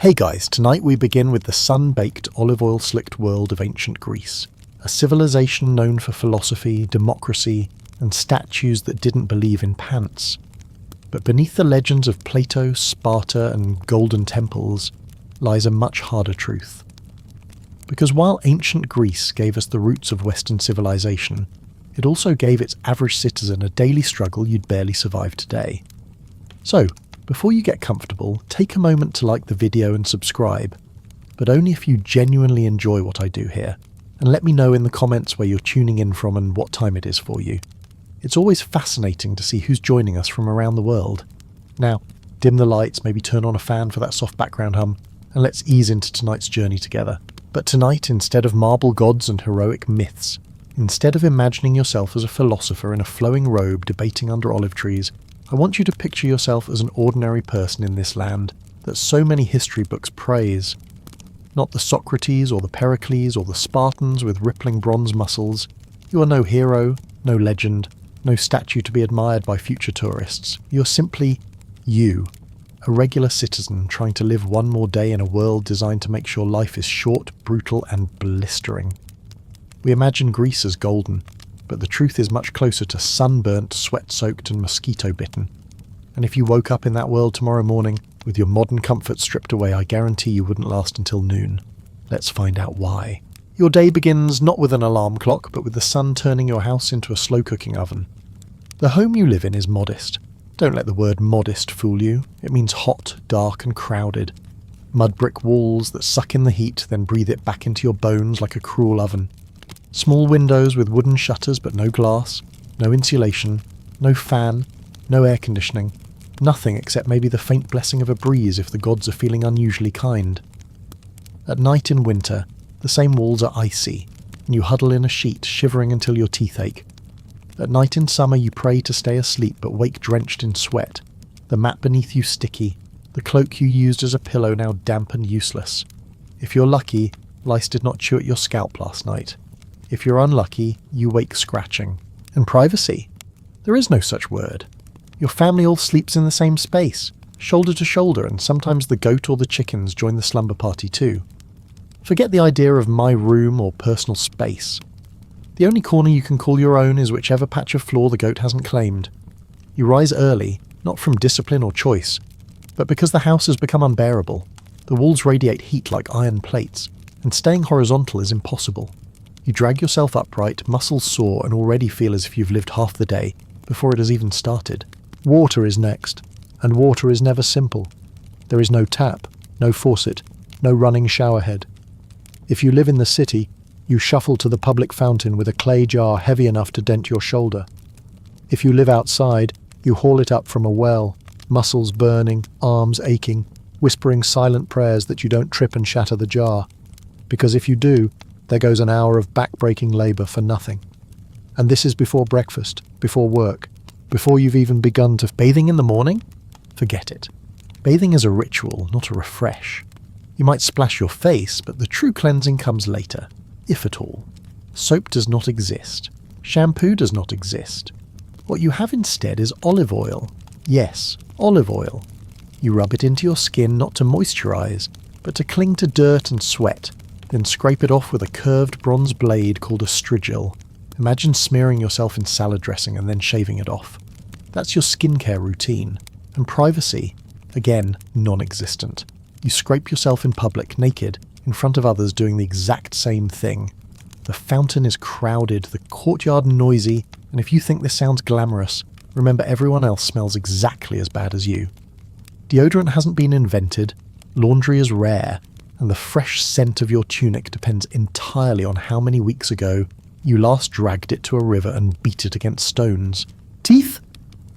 Hey guys, tonight we begin with the sun-baked, olive oil-slicked world of ancient Greece. A civilization known for philosophy, democracy, and statues that didn't believe in pants. But beneath the legends of Plato, Sparta, and golden temples lies a much harder truth. Because while ancient Greece gave us the roots of Western civilization, it also gave its average citizen a daily struggle you'd barely survive today. So, before you get comfortable, take a moment to like the video and subscribe, but only if you genuinely enjoy what I do here, and let me know in the comments where you're tuning in from and what time it is for you. It's always fascinating to see who's joining us from around the world. Now, dim the lights, maybe turn on a fan for that soft background hum, and let's ease into tonight's journey together. But tonight, instead of marble gods and heroic myths, instead of imagining yourself as a philosopher in a flowing robe debating under olive trees, I want you to picture yourself as an ordinary person in this land that so many history books praise. Not the Socrates or the Pericles or the Spartans with rippling bronze muscles. You are no hero, no legend, no statue to be admired by future tourists. You're simply you, a regular citizen trying to live one more day in a world designed to make sure life is short, brutal, and blistering. We imagine Greece as golden, but the truth is much closer to sunburnt, sweat-soaked and mosquito-bitten. And if you woke up in that world tomorrow morning, with your modern comfort stripped away, I guarantee you wouldn't last until noon. Let's find out why. Your day begins not with an alarm clock, but with the sun turning your house into a slow-cooking oven. The home you live in is modest. Don't let the word modest fool you. It means hot, dark and crowded. Mud brick walls that suck in the heat, then breathe it back into your bones like a cruel oven. Small windows with wooden shutters but no glass, no insulation, no fan, no air conditioning, nothing except maybe the faint blessing of a breeze if the gods are feeling unusually kind. At night in winter, the same walls are icy, and you huddle in a sheet, shivering until your teeth ache. At night in summer you pray to stay asleep but wake drenched in sweat, the mat beneath you sticky, the cloak you used as a pillow now damp and useless. If you're lucky, lice did not chew at your scalp last night. If you're unlucky, you wake scratching. And privacy? There is no such word. Your family all sleeps in the same space, shoulder to shoulder, and sometimes the goat or the chickens join the slumber party too. Forget the idea of my room or personal space. The only corner you can call your own is whichever patch of floor the goat hasn't claimed. You rise early, not from discipline or choice, but because the house has become unbearable. The walls radiate heat like iron plates, and staying horizontal is impossible. You drag yourself upright, muscles sore, and already feel as if you've lived half the day before it has even started. Water is next, and water is never simple. There is no tap, no faucet, no running shower head. If you live in the city, you shuffle to the public fountain with a clay jar heavy enough to dent your shoulder. If you live outside, you haul it up from a well, muscles burning, arms aching, whispering silent prayers that you don't trip and shatter the jar. Because if you do, there goes an hour of back-breaking labour for nothing. And this is before breakfast, before work, before you've even begun to... Bathing in the morning? Forget it. Bathing is a ritual, not a refresh. You might splash your face, but the true cleansing comes later, if at all. Soap does not exist. Shampoo does not exist. What you have instead is olive oil. Yes, olive oil. You rub it into your skin not to moisturise, but to cling to dirt and sweat, then scrape it off with a curved bronze blade called a strigil. Imagine smearing yourself in salad dressing and then shaving it off. That's your skincare routine. And privacy? Again, non-existent. You scrape yourself in public, naked, in front of others doing the exact same thing. The fountain is crowded, the courtyard noisy, and if you think this sounds glamorous, remember everyone else smells exactly as bad as you. Deodorant hasn't been invented, laundry is rare, and the fresh scent of your tunic depends entirely on how many weeks ago you last dragged it to a river and beat it against stones. Teeth?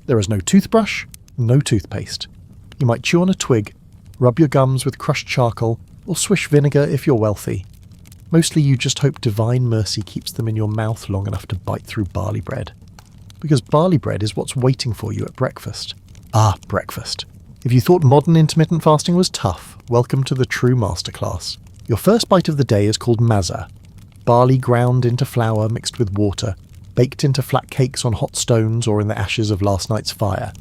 There is no toothbrush, no toothpaste. You might chew on a twig, rub your gums with crushed charcoal, or swish vinegar if you're wealthy. Mostly you just hope divine mercy keeps them in your mouth long enough to bite through barley bread. Because barley bread is what's waiting for you at breakfast. Ah, breakfast. If you thought modern intermittent fasting was tough, welcome to the true masterclass. Your first bite of the day is called maza. Barley ground into flour mixed with water, baked into flat cakes on hot stones or in the ashes of last night's fire.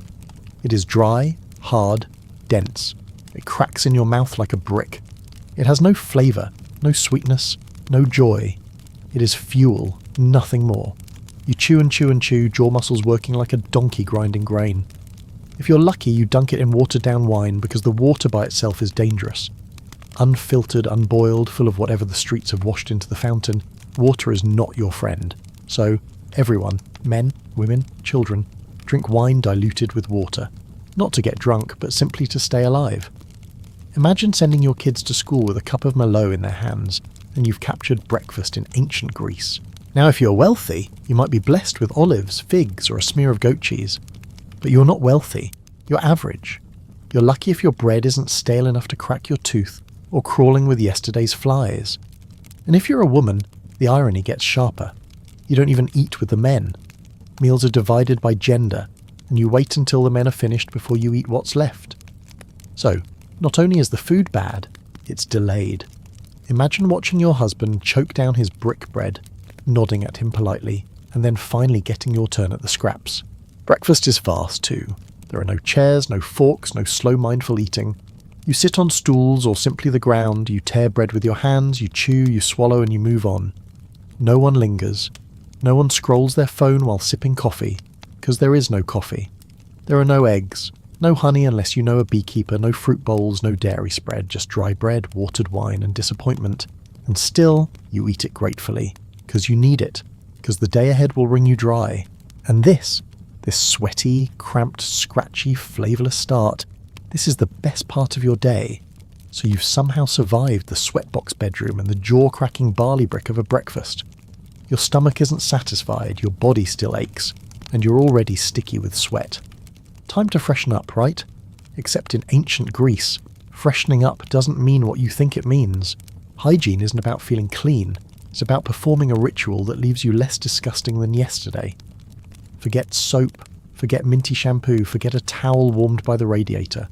It is dry, hard, dense. It cracks in your mouth like a brick. It has no flavour, no sweetness, no joy. It is fuel, nothing more. You chew and chew and chew, jaw muscles working like a donkey grinding grain. If you're lucky, you dunk it in watered-down wine because the water by itself is dangerous. Unfiltered, unboiled, full of whatever the streets have washed into the fountain, water is not your friend. So, everyone, men, women, children, drink wine diluted with water. Not to get drunk, but simply to stay alive. Imagine sending your kids to school with a cup of Merlot in their hands, and you've captured breakfast in ancient Greece. Now if you're wealthy, you might be blessed with olives, figs, or a smear of goat cheese. But you're not wealthy. You're average. You're lucky if your bread isn't stale enough to crack your tooth, or crawling with yesterday's flies. And if you're a woman, the irony gets sharper. You don't even eat with the men. Meals are divided by gender, and you wait until the men are finished before you eat what's left. So, not only is the food bad, it's delayed. Imagine watching your husband choke down his brick bread, nodding at him politely, and then finally getting your turn at the scraps. Breakfast is fast too. There are no chairs, no forks, no slow mindful eating. You sit on stools or simply the ground, you tear bread with your hands, you chew, you swallow, and you move on. No one lingers. No one scrolls their phone while sipping coffee, because there is no coffee. There are no eggs, no honey unless you know a beekeeper, no fruit bowls, no dairy spread, just dry bread, watered wine, and disappointment. And still, you eat it gratefully, because you need it, because the day ahead will wring you dry. And this sweaty, cramped, scratchy, flavourless start, this is the best part of your day. So you've somehow survived the sweatbox bedroom and the jaw-cracking barley brick of a breakfast. Your stomach isn't satisfied, your body still aches, and you're already sticky with sweat. Time to freshen up, right? Except in ancient Greece, freshening up doesn't mean what you think it means. Hygiene isn't about feeling clean, it's about performing a ritual that leaves you less disgusting than yesterday. Forget soap, forget minty shampoo, forget a towel warmed by the radiator.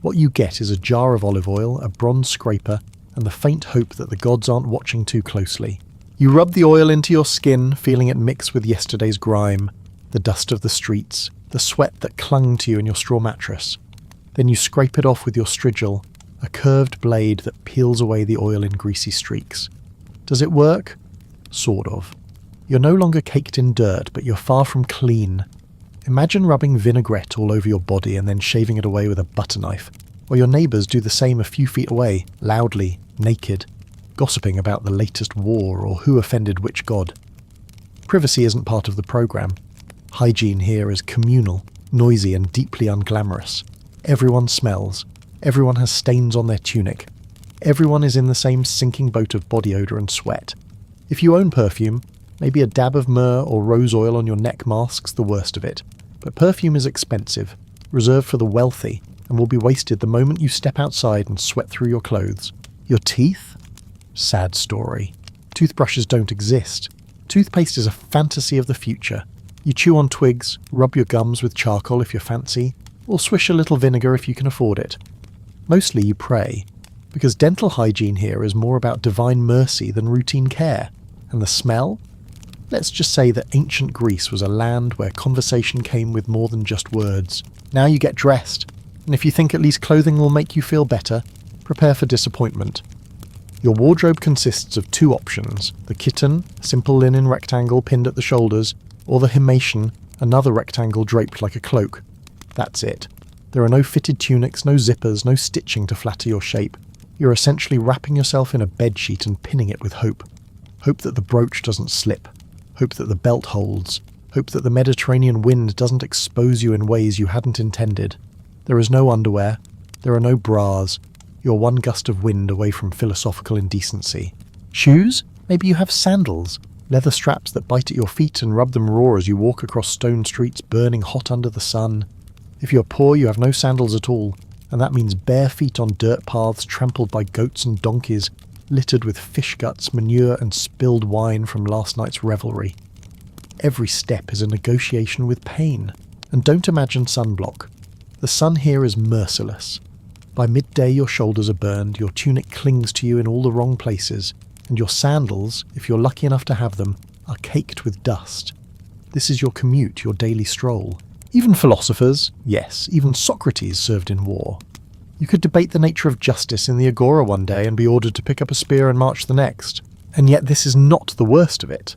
What you get is a jar of olive oil, a bronze scraper, and the faint hope that the gods aren't watching too closely. You rub the oil into your skin, feeling it mix with yesterday's grime, the dust of the streets, the sweat that clung to you in your straw mattress. Then you scrape it off with your strigil, a curved blade that peels away the oil in greasy streaks. Does it work? Sort of. You're no longer caked in dirt, but you're far from clean. Imagine rubbing vinaigrette all over your body and then shaving it away with a butter knife, or your neighbours do the same a few feet away, loudly, naked, gossiping about the latest war or who offended which god. Privacy isn't part of the programme. Hygiene here is communal, noisy and deeply unglamorous. Everyone smells. Everyone has stains on their tunic. Everyone is in the same sinking boat of body odour and sweat. If you own perfume, maybe a dab of myrrh or rose oil on your neck masks the worst of it. But perfume is expensive, reserved for the wealthy, and will be wasted the moment you step outside and sweat through your clothes. Your teeth? Sad story. Toothbrushes don't exist. Toothpaste is a fantasy of the future. You chew on twigs, rub your gums with charcoal if you're fancy, or swish a little vinegar if you can afford it. Mostly you pray, because dental hygiene here is more about divine mercy than routine care. And the smell? Let's just say that ancient Greece was a land where conversation came with more than just words. Now you get dressed, and if you think at least clothing will make you feel better, prepare for disappointment. Your wardrobe consists of two options: the kitten, a simple linen rectangle pinned at the shoulders, or the himation, another rectangle draped like a cloak. That's it. There are no fitted tunics, no zippers, no stitching to flatter your shape. You're essentially wrapping yourself in a bedsheet and pinning it with hope. Hope that the brooch doesn't slip. Hope that the belt holds. Hope that the Mediterranean wind doesn't expose you in ways you hadn't intended. There is no underwear. There are no bras. You're one gust of wind away from philosophical indecency. Shoes? Maybe you have sandals. Leather straps that bite at your feet and rub them raw as you walk across stone streets burning hot under the sun. If you're poor, you have no sandals at all, and that means bare feet on dirt paths trampled by goats and donkeys, littered with fish guts, manure and spilled wine from last night's revelry. Every step is a negotiation with pain. And don't imagine sunblock. The sun here is merciless. By midday your shoulders are burned, your tunic clings to you in all the wrong places, and your sandals, if you're lucky enough to have them, are caked with dust. This is your commute, your daily stroll. Even philosophers, yes, even Socrates served in war. You could debate the nature of justice in the agora one day and be ordered to pick up a spear and march the next. And yet this is not the worst of it.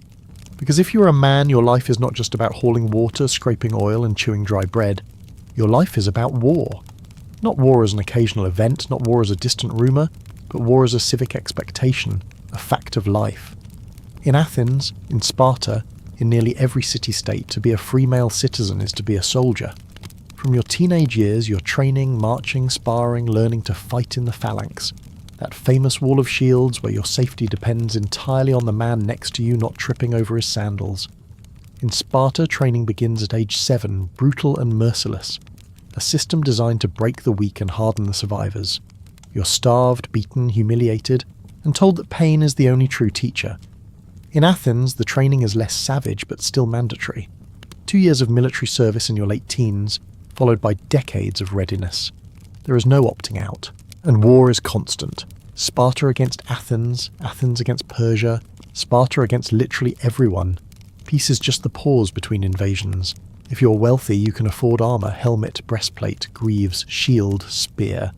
Because if you're a man, your life is not just about hauling water, scraping oil and chewing dry bread. Your life is about war. Not war as an occasional event, not war as a distant rumour, but war as a civic expectation, a fact of life. In Athens, in Sparta, in nearly every city-state, to be a free male citizen is to be a soldier. From your teenage years, you're training, marching, sparring, learning to fight in the phalanx. That famous wall of shields where your safety depends entirely on the man next to you not tripping over his sandals. In Sparta, training begins at age 7, brutal and merciless. A system designed to break the weak and harden the survivors. You're starved, beaten, humiliated, and told that pain is the only true teacher. In Athens, the training is less savage but still mandatory. 2 years of military service in your late teens, followed by decades of readiness. There is no opting out, and war is constant. Sparta against Athens, Athens against Persia, Sparta against literally everyone. Peace is just the pause between invasions. If you're wealthy, you can afford armour, helmet, breastplate, greaves, shield, spear.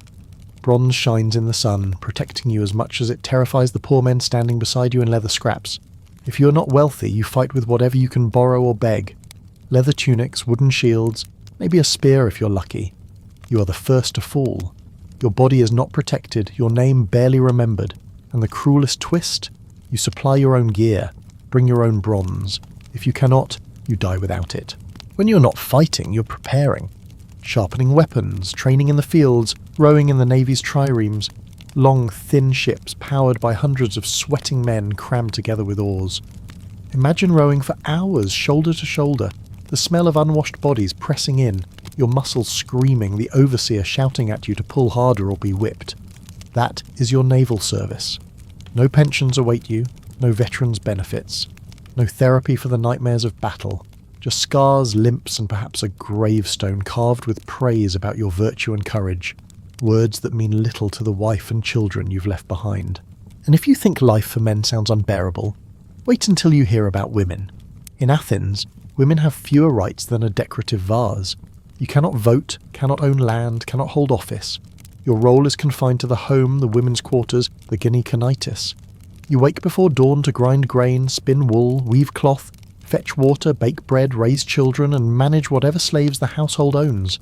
Bronze shines in the sun, protecting you as much as it terrifies the poor men standing beside you in leather scraps. If you're not wealthy, you fight with whatever you can borrow or beg. Leather tunics, wooden shields, maybe a spear if you're lucky. You are the first to fall. Your body is not protected, your name barely remembered, and the cruelest twist? You supply your own gear, bring your own bronze. If you cannot, you die without it. When you're not fighting, you're preparing. Sharpening weapons, training in the fields, rowing in the Navy's triremes. Long, thin ships powered by hundreds of sweating men crammed together with oars. Imagine rowing for hours, shoulder to shoulder, the smell of unwashed bodies pressing in, your muscles screaming, the overseer shouting at you to pull harder or be whipped. That is your naval service. No pensions await you, no veterans' benefits, no therapy for the nightmares of battle, just scars, limps, and perhaps a gravestone carved with praise about your virtue and courage, words that mean little to the wife and children you've left behind. And if you think life for men sounds unbearable, wait until you hear about women. In Athens, women have fewer rights than a decorative vase. You cannot vote, cannot own land, cannot hold office. Your role is confined to the home, the women's quarters, the gynekonitis. You wake before dawn to grind grain, spin wool, weave cloth, fetch water, bake bread, raise children, and manage whatever slaves the household owns.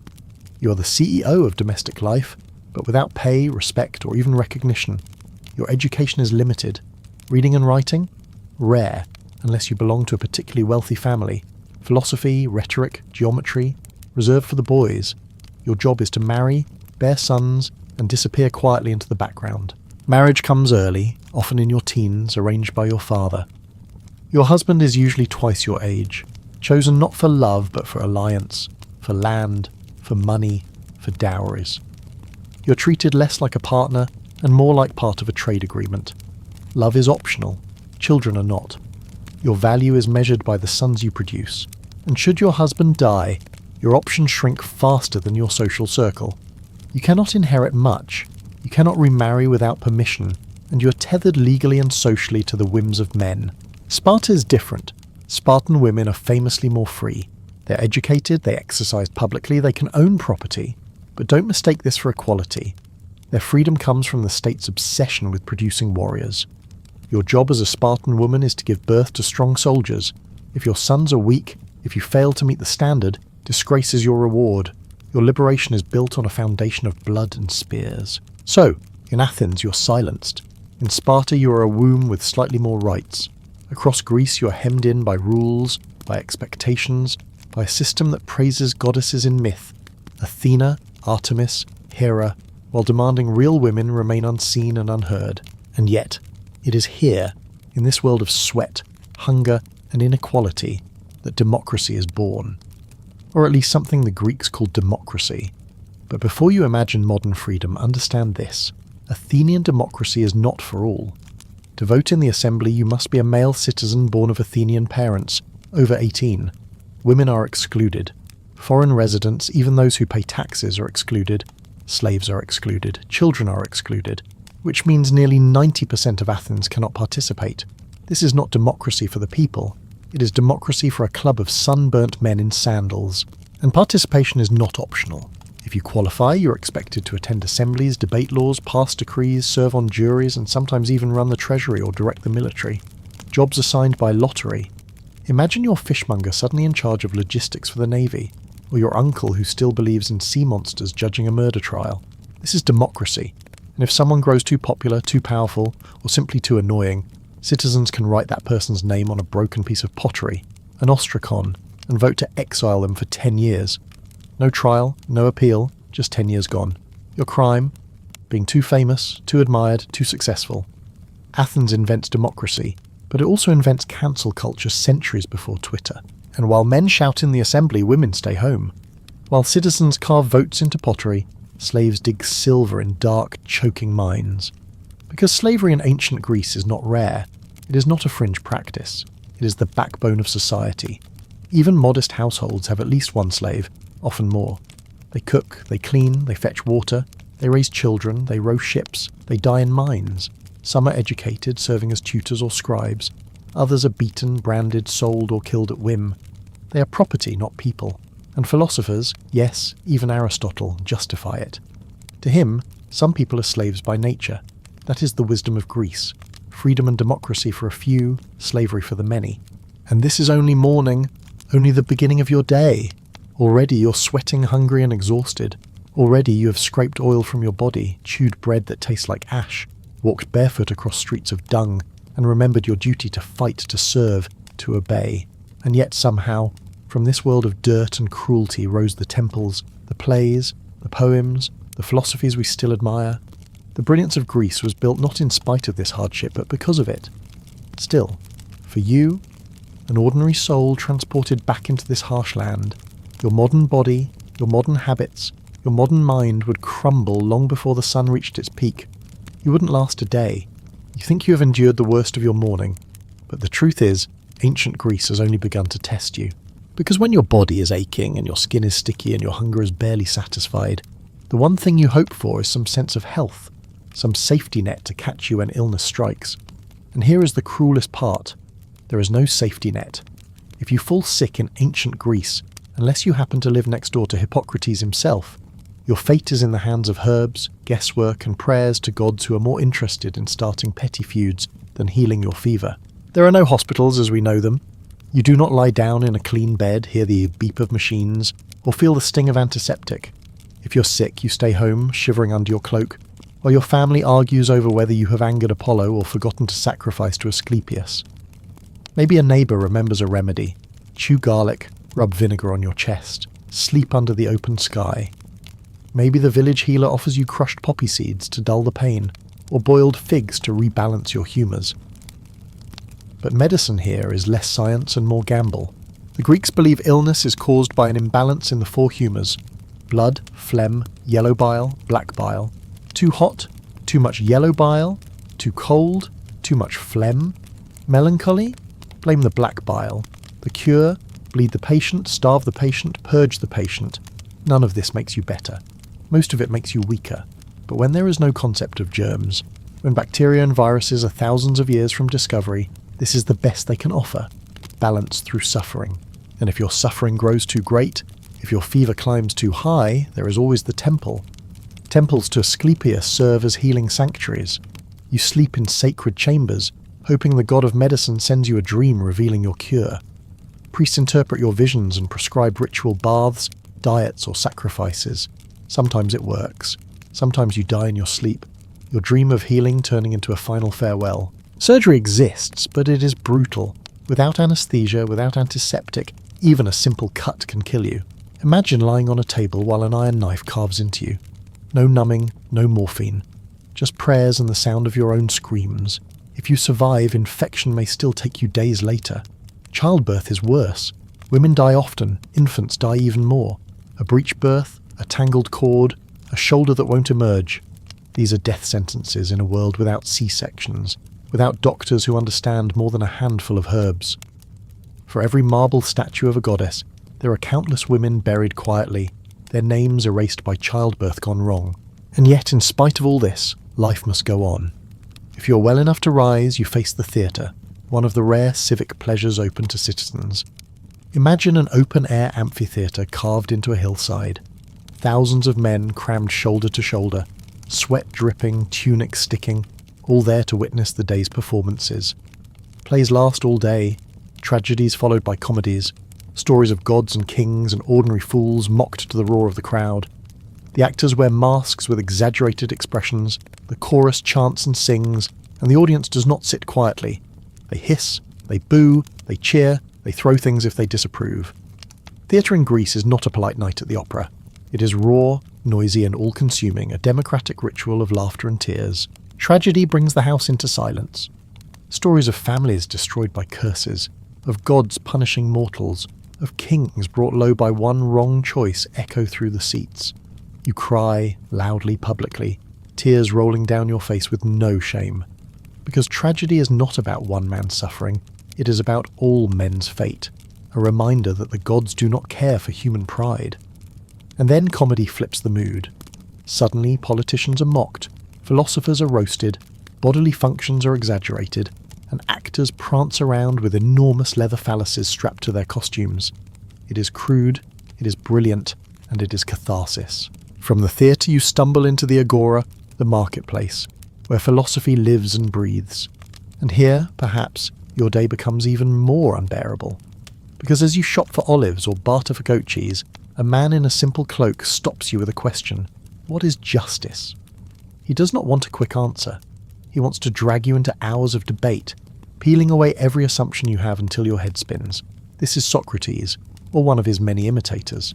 You are the CEO of domestic life, but without pay, respect, or even recognition. Your education is limited. Reading and writing? Rare, unless you belong to a particularly wealthy family. Philosophy, rhetoric, geometry, reserved for the boys. Your job is to marry, bear sons, and disappear quietly into the background. Marriage comes early, often in your teens, arranged by your father. Your husband is usually twice your age, chosen not for love but for alliance, for land, for money, for dowries. You're treated less like a partner and more like part of a trade agreement. Love is optional, children are not. Your value is measured by the sons you produce, and should your husband die, your options shrink faster than your social circle. You cannot inherit much, you cannot remarry without permission, and you are tethered legally and socially to the whims of men. Sparta is different. Spartan women are famously more free. They're educated, they exercise publicly, they can own property. But don't mistake this for equality. Their freedom comes from the state's obsession with producing warriors. Your job as a Spartan woman is to give birth to strong soldiers. If your sons are weak, if you fail to meet the standard, disgrace is your reward. Your liberation is built on a foundation of blood and spears. So, in Athens you're silenced. In Sparta you are a womb with slightly more rights. Across Greece you are hemmed in by rules, by expectations, by a system that praises goddesses in myth. Athena, Artemis, Hera, while demanding real women remain unseen and unheard. And yet, it is here, in this world of sweat, hunger, and inequality, that democracy is born. Or at least something the Greeks called democracy. But before you imagine modern freedom, understand this. Athenian democracy is not for all. To vote in the assembly, you must be a male citizen born of Athenian parents, over 18. Women are excluded. Foreign residents, even those who pay taxes, are excluded. Slaves are excluded. Children are excluded. Which means nearly 90% of Athens cannot participate. This is not democracy for the people. It is democracy for a club of sunburnt men in sandals. And participation is not optional. If you qualify, you're expected to attend assemblies, debate laws, pass decrees, serve on juries, and sometimes even run the treasury or direct the military. Jobs assigned by lottery. Imagine your fishmonger suddenly in charge of logistics for the Navy, or your uncle who still believes in sea monsters judging a murder trial. This is democracy, and if someone grows too popular, too powerful, or simply too annoying, citizens can write that person's name on a broken piece of pottery, an ostracon, and vote to exile them for 10 years. No trial, no appeal, just 10 years gone. Your crime? Being too famous, too admired, too successful. Athens invents democracy, but it also invents cancel culture centuries before Twitter. And while men shout in the assembly, women stay home. While citizens carve votes into pottery, slaves dig silver in dark, choking mines. Because slavery in ancient Greece is not rare, it is not a fringe practice. It is the backbone of society. Even modest households have at least one slave, often more. They cook, they clean, they fetch water, they raise children, they row ships, they die in mines. Some are educated, serving as tutors or scribes. Others are beaten, branded, sold, or killed at whim. They are property, not people. And philosophers, yes, even Aristotle, justify it. To him, some people are slaves by nature. That is the wisdom of Greece. Freedom and democracy for a few, slavery for the many. And this is only morning, only the beginning of your day. Already you're sweating, hungry and exhausted. Already you have scraped oil from your body, chewed bread that tastes like ash, walked barefoot across streets of dung, and remembered your duty to fight, to serve, to obey. And yet somehow, from this world of dirt and cruelty rose the temples, the plays, the poems, the philosophies we still admire. The brilliance of Greece was built not in spite of this hardship, but because of it. Still, for you, an ordinary soul transported back into this harsh land, your modern body, your modern habits, your modern mind would crumble long before the sun reached its peak. You wouldn't last a day. You think you have endured the worst of your morning, but the truth is, ancient Greece has only begun to test you. Because when your body is aching and your skin is sticky and your hunger is barely satisfied, the one thing you hope for is some sense of health, some safety net to catch you when illness strikes. And here is the cruelest part. There is no safety net. If you fall sick in ancient Greece, unless you happen to live next door to Hippocrates himself, your fate is in the hands of herbs, guesswork, and prayers to gods who are more interested in starting petty feuds than healing your fever. There are no hospitals as we know them. You do not lie down in a clean bed, hear the beep of machines, or feel the sting of antiseptic. If you're sick, you stay home, shivering under your cloak, while your family argues over whether you have angered Apollo or forgotten to sacrifice to Asclepius. Maybe a neighbour remembers a remedy. Chew garlic, rub vinegar on your chest, sleep under the open sky. Maybe the village healer offers you crushed poppy seeds to dull the pain, or boiled figs to rebalance your humours. But medicine here is less science and more gamble. The Greeks believe illness is caused by an imbalance in the four humours: blood, phlegm, yellow bile, black bile. Too hot, too much yellow bile, too cold, too much phlegm. Melancholy? Blame the black bile. The cure? Bleed the patient, starve the patient, purge the patient. None of this makes you better. Most of it makes you weaker. But when there is no concept of germs, when bacteria and viruses are thousands of years from discovery, this is the best they can offer: balance through suffering. And if your suffering grows too great, if your fever climbs too high, there is always the temple. Temples to Asclepius serve as healing sanctuaries. You sleep in sacred chambers, hoping the god of medicine sends you a dream revealing your cure. Priests interpret your visions and prescribe ritual baths, diets, or sacrifices. Sometimes it works. Sometimes you die in your sleep, your dream of healing turning into a final farewell. Surgery exists, but it is brutal. Without anesthesia, without antiseptic, even a simple cut can kill you. Imagine lying on a table while an iron knife carves into you. No numbing, no morphine. Just prayers and the sound of your own screams. If you survive, infection may still take you days later. Childbirth is worse. Women die often, infants die even more. A breech birth, a tangled cord, a shoulder that won't emerge. These are death sentences in a world without C-sections, without doctors who understand more than a handful of herbs. For every marble statue of a goddess, there are countless women buried quietly, their names erased by childbirth gone wrong. And yet, in spite of all this, life must go on. If you're well enough to rise, you face the theatre, one of the rare civic pleasures open to citizens. Imagine an open-air amphitheatre carved into a hillside. Thousands of men crammed shoulder to shoulder, sweat dripping, tunics sticking, all there to witness the day's performances. Plays last all day, tragedies followed by comedies, stories of gods and kings and ordinary fools mocked to the roar of the crowd. The actors wear masks with exaggerated expressions, the chorus chants and sings, and the audience does not sit quietly. They hiss, they boo, they cheer, they throw things if they disapprove. Theatre in Greece is not a polite night at the opera. It is raw, noisy and all-consuming, a democratic ritual of laughter and tears. Tragedy brings the house into silence. Stories of families destroyed by curses, of gods punishing mortals, of kings brought low by one wrong choice echo through the seats. You cry, loudly, publicly, tears rolling down your face with no shame. Because tragedy is not about one man's suffering, it is about all men's fate, a reminder that the gods do not care for human pride. And then comedy flips the mood. Suddenly politicians are mocked, philosophers are roasted, bodily functions are exaggerated, and actors prance around with enormous leather phalluses strapped to their costumes. It is crude, it is brilliant, and it is catharsis. From the theatre you stumble into the agora, the marketplace, where philosophy lives and breathes. And here, perhaps, your day becomes even more unbearable. Because as you shop for olives or barter for goat cheese, a man in a simple cloak stops you with a question. What is justice? He does not want a quick answer. He wants to drag you into hours of debate, peeling away every assumption you have until your head spins. This is Socrates, or one of his many imitators.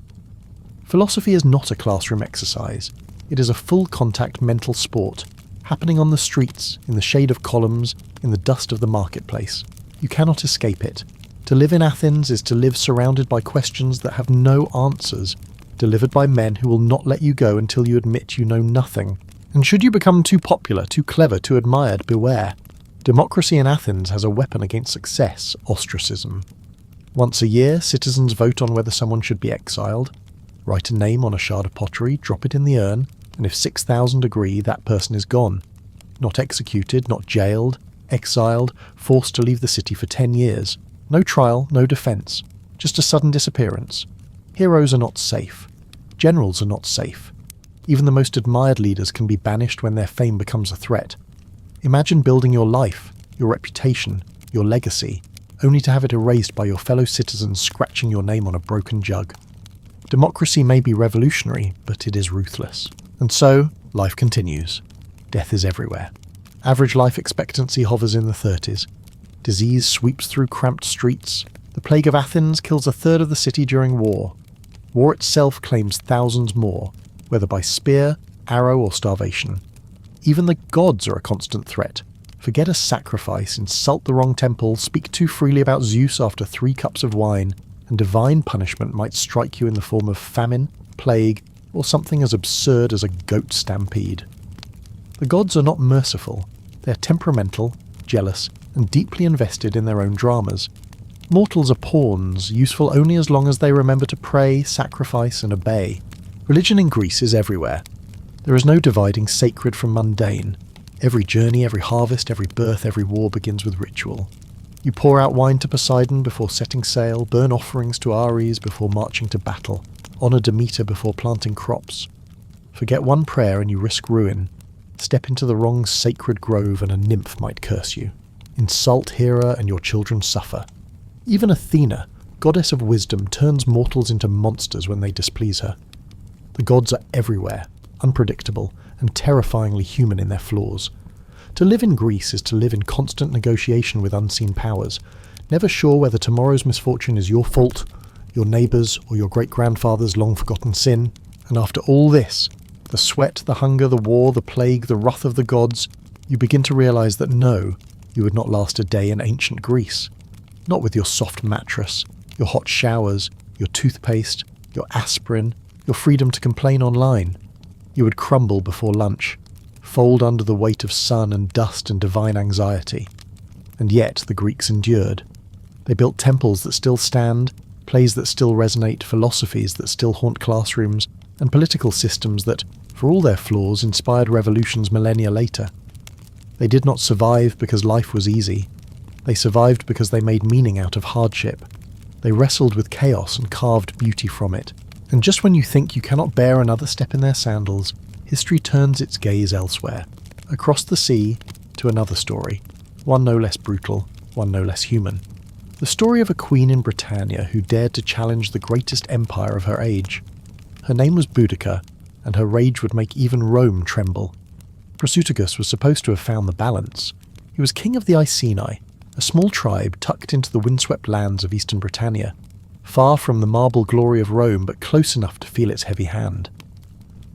Philosophy is not a classroom exercise. It is a full-contact mental sport, happening on the streets, in the shade of columns, in the dust of the marketplace. You cannot escape it. To live in Athens is to live surrounded by questions that have no answers, delivered by men who will not let you go until you admit you know nothing. And should you become too popular, too clever, too admired, beware. Democracy in Athens has a weapon against success: ostracism. Once a year, citizens vote on whether someone should be exiled. Write a name on a shard of pottery, drop it in the urn, and if 6,000 agree, that person is gone. Not executed, not jailed, exiled, forced to leave the city for 10 years. No trial, no defence, just a sudden disappearance. Heroes are not safe. Generals are not safe. Even the most admired leaders can be banished when their fame becomes a threat. Imagine building your life, your reputation, your legacy, only to have it erased by your fellow citizens scratching your name on a broken jug. Democracy may be revolutionary, but it is ruthless. And so, life continues. Death is everywhere. Average life expectancy hovers in the 30s. Disease sweeps through cramped streets. The plague of Athens kills a third of the city during war. War itself claims thousands more, whether by spear, arrow, or starvation. Even the gods are a constant threat. Forget a sacrifice, insult the wrong temple, speak too freely about Zeus after 3 cups of wine, and divine punishment might strike you in the form of famine, plague, or something as absurd as a goat stampede. The gods are not merciful. They are temperamental, jealous, and deeply invested in their own dramas. Mortals are pawns, useful only as long as they remember to pray, sacrifice, and obey. Religion in Greece is everywhere. There is no dividing sacred from mundane. Every journey, every harvest, every birth, every war begins with ritual. You pour out wine to Poseidon before setting sail, burn offerings to Ares before marching to battle, honour Demeter before planting crops. Forget one prayer and you risk ruin. Step into the wrong sacred grove and a nymph might curse you. Insult Hera and your children suffer. Even Athena, goddess of wisdom, turns mortals into monsters when they displease her. The gods are everywhere, unpredictable, and terrifyingly human in their flaws. To live in Greece is to live in constant negotiation with unseen powers, never sure whether tomorrow's misfortune is your fault, your neighbour's, or your great-grandfather's long-forgotten sin. And after all this, the sweat, the hunger, the war, the plague, the wrath of the gods, you begin to realise that no, you would not last a day in ancient Greece. Not with your soft mattress, your hot showers, your toothpaste, your aspirin, your freedom to complain online. You would crumble before lunch, fold under the weight of sun and dust and divine anxiety. And yet the Greeks endured. They built temples that still stand, plays that still resonate, philosophies that still haunt classrooms, and political systems that, for all their flaws, inspired revolutions millennia later. They did not survive because life was easy. They survived because they made meaning out of hardship. They wrestled with chaos and carved beauty from it. And just when you think you cannot bear another step in their sandals, history turns its gaze elsewhere, across the sea to another story, one no less brutal, one no less human. The story of a queen in Britannia who dared to challenge the greatest empire of her age. Her name was Boudica, and her rage would make even Rome tremble. Prasutagus was supposed to have found the balance. He was king of the Iceni, a small tribe tucked into the windswept lands of eastern Britannia, far from the marble glory of Rome but close enough to feel its heavy hand.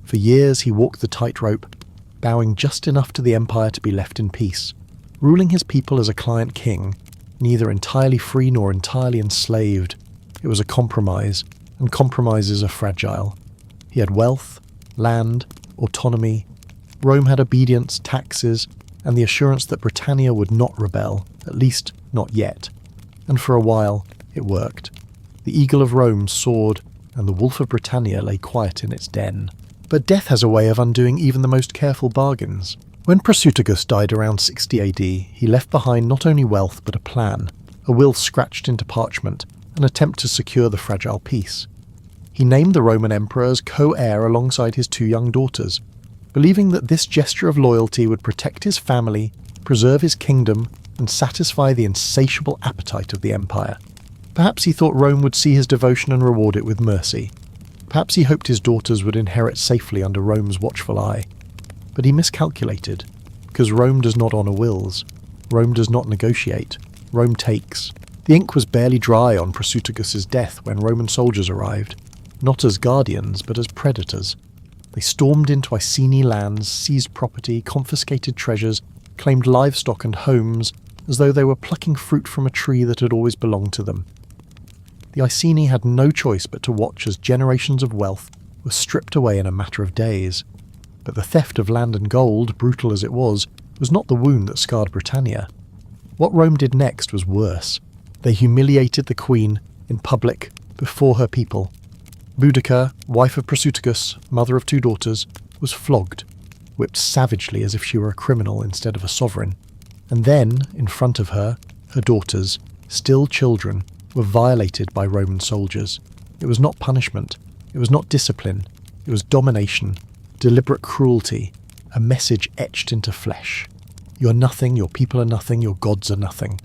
For years he walked the tightrope, bowing just enough to the empire to be left in peace, ruling his people as a client king, neither entirely free nor entirely enslaved. It was a compromise, and compromises are fragile. He had wealth, land, autonomy. Rome had obedience, taxes, and the assurance that Britannia would not rebel, at least not yet. And for a while, it worked. The eagle of Rome soared, and the wolf of Britannia lay quiet in its den. But death has a way of undoing even the most careful bargains. When Prasutagus died around 60 AD, he left behind not only wealth but a plan, a will scratched into parchment, an attempt to secure the fragile peace. He named the Roman emperor as co-heir alongside his 2 young daughters, believing that this gesture of loyalty would protect his family, preserve his kingdom, and satisfy the insatiable appetite of the empire. Perhaps he thought Rome would see his devotion and reward it with mercy. Perhaps he hoped his daughters would inherit safely under Rome's watchful eye. But he miscalculated, because Rome does not honour wills. Rome does not negotiate. Rome takes. The ink was barely dry on Prasutagus' death when Roman soldiers arrived, not as guardians but as predators. They stormed into Iceni lands, seized property, confiscated treasures, claimed livestock and homes, as though they were plucking fruit from a tree that had always belonged to them. The Iceni had no choice but to watch as generations of wealth were stripped away in a matter of days. But the theft of land and gold, brutal as it was not the wound that scarred Britannia. What Rome did next was worse. They humiliated the queen in public, before her people. Boudica, wife of Prasutagus, mother of 2 daughters, was flogged, whipped savagely as if she were a criminal instead of a sovereign. And then, in front of her, her daughters, still children, were violated by Roman soldiers. It was not punishment, it was not discipline, it was domination, deliberate cruelty, a message etched into flesh. You are nothing, your people are nothing, your gods are nothing.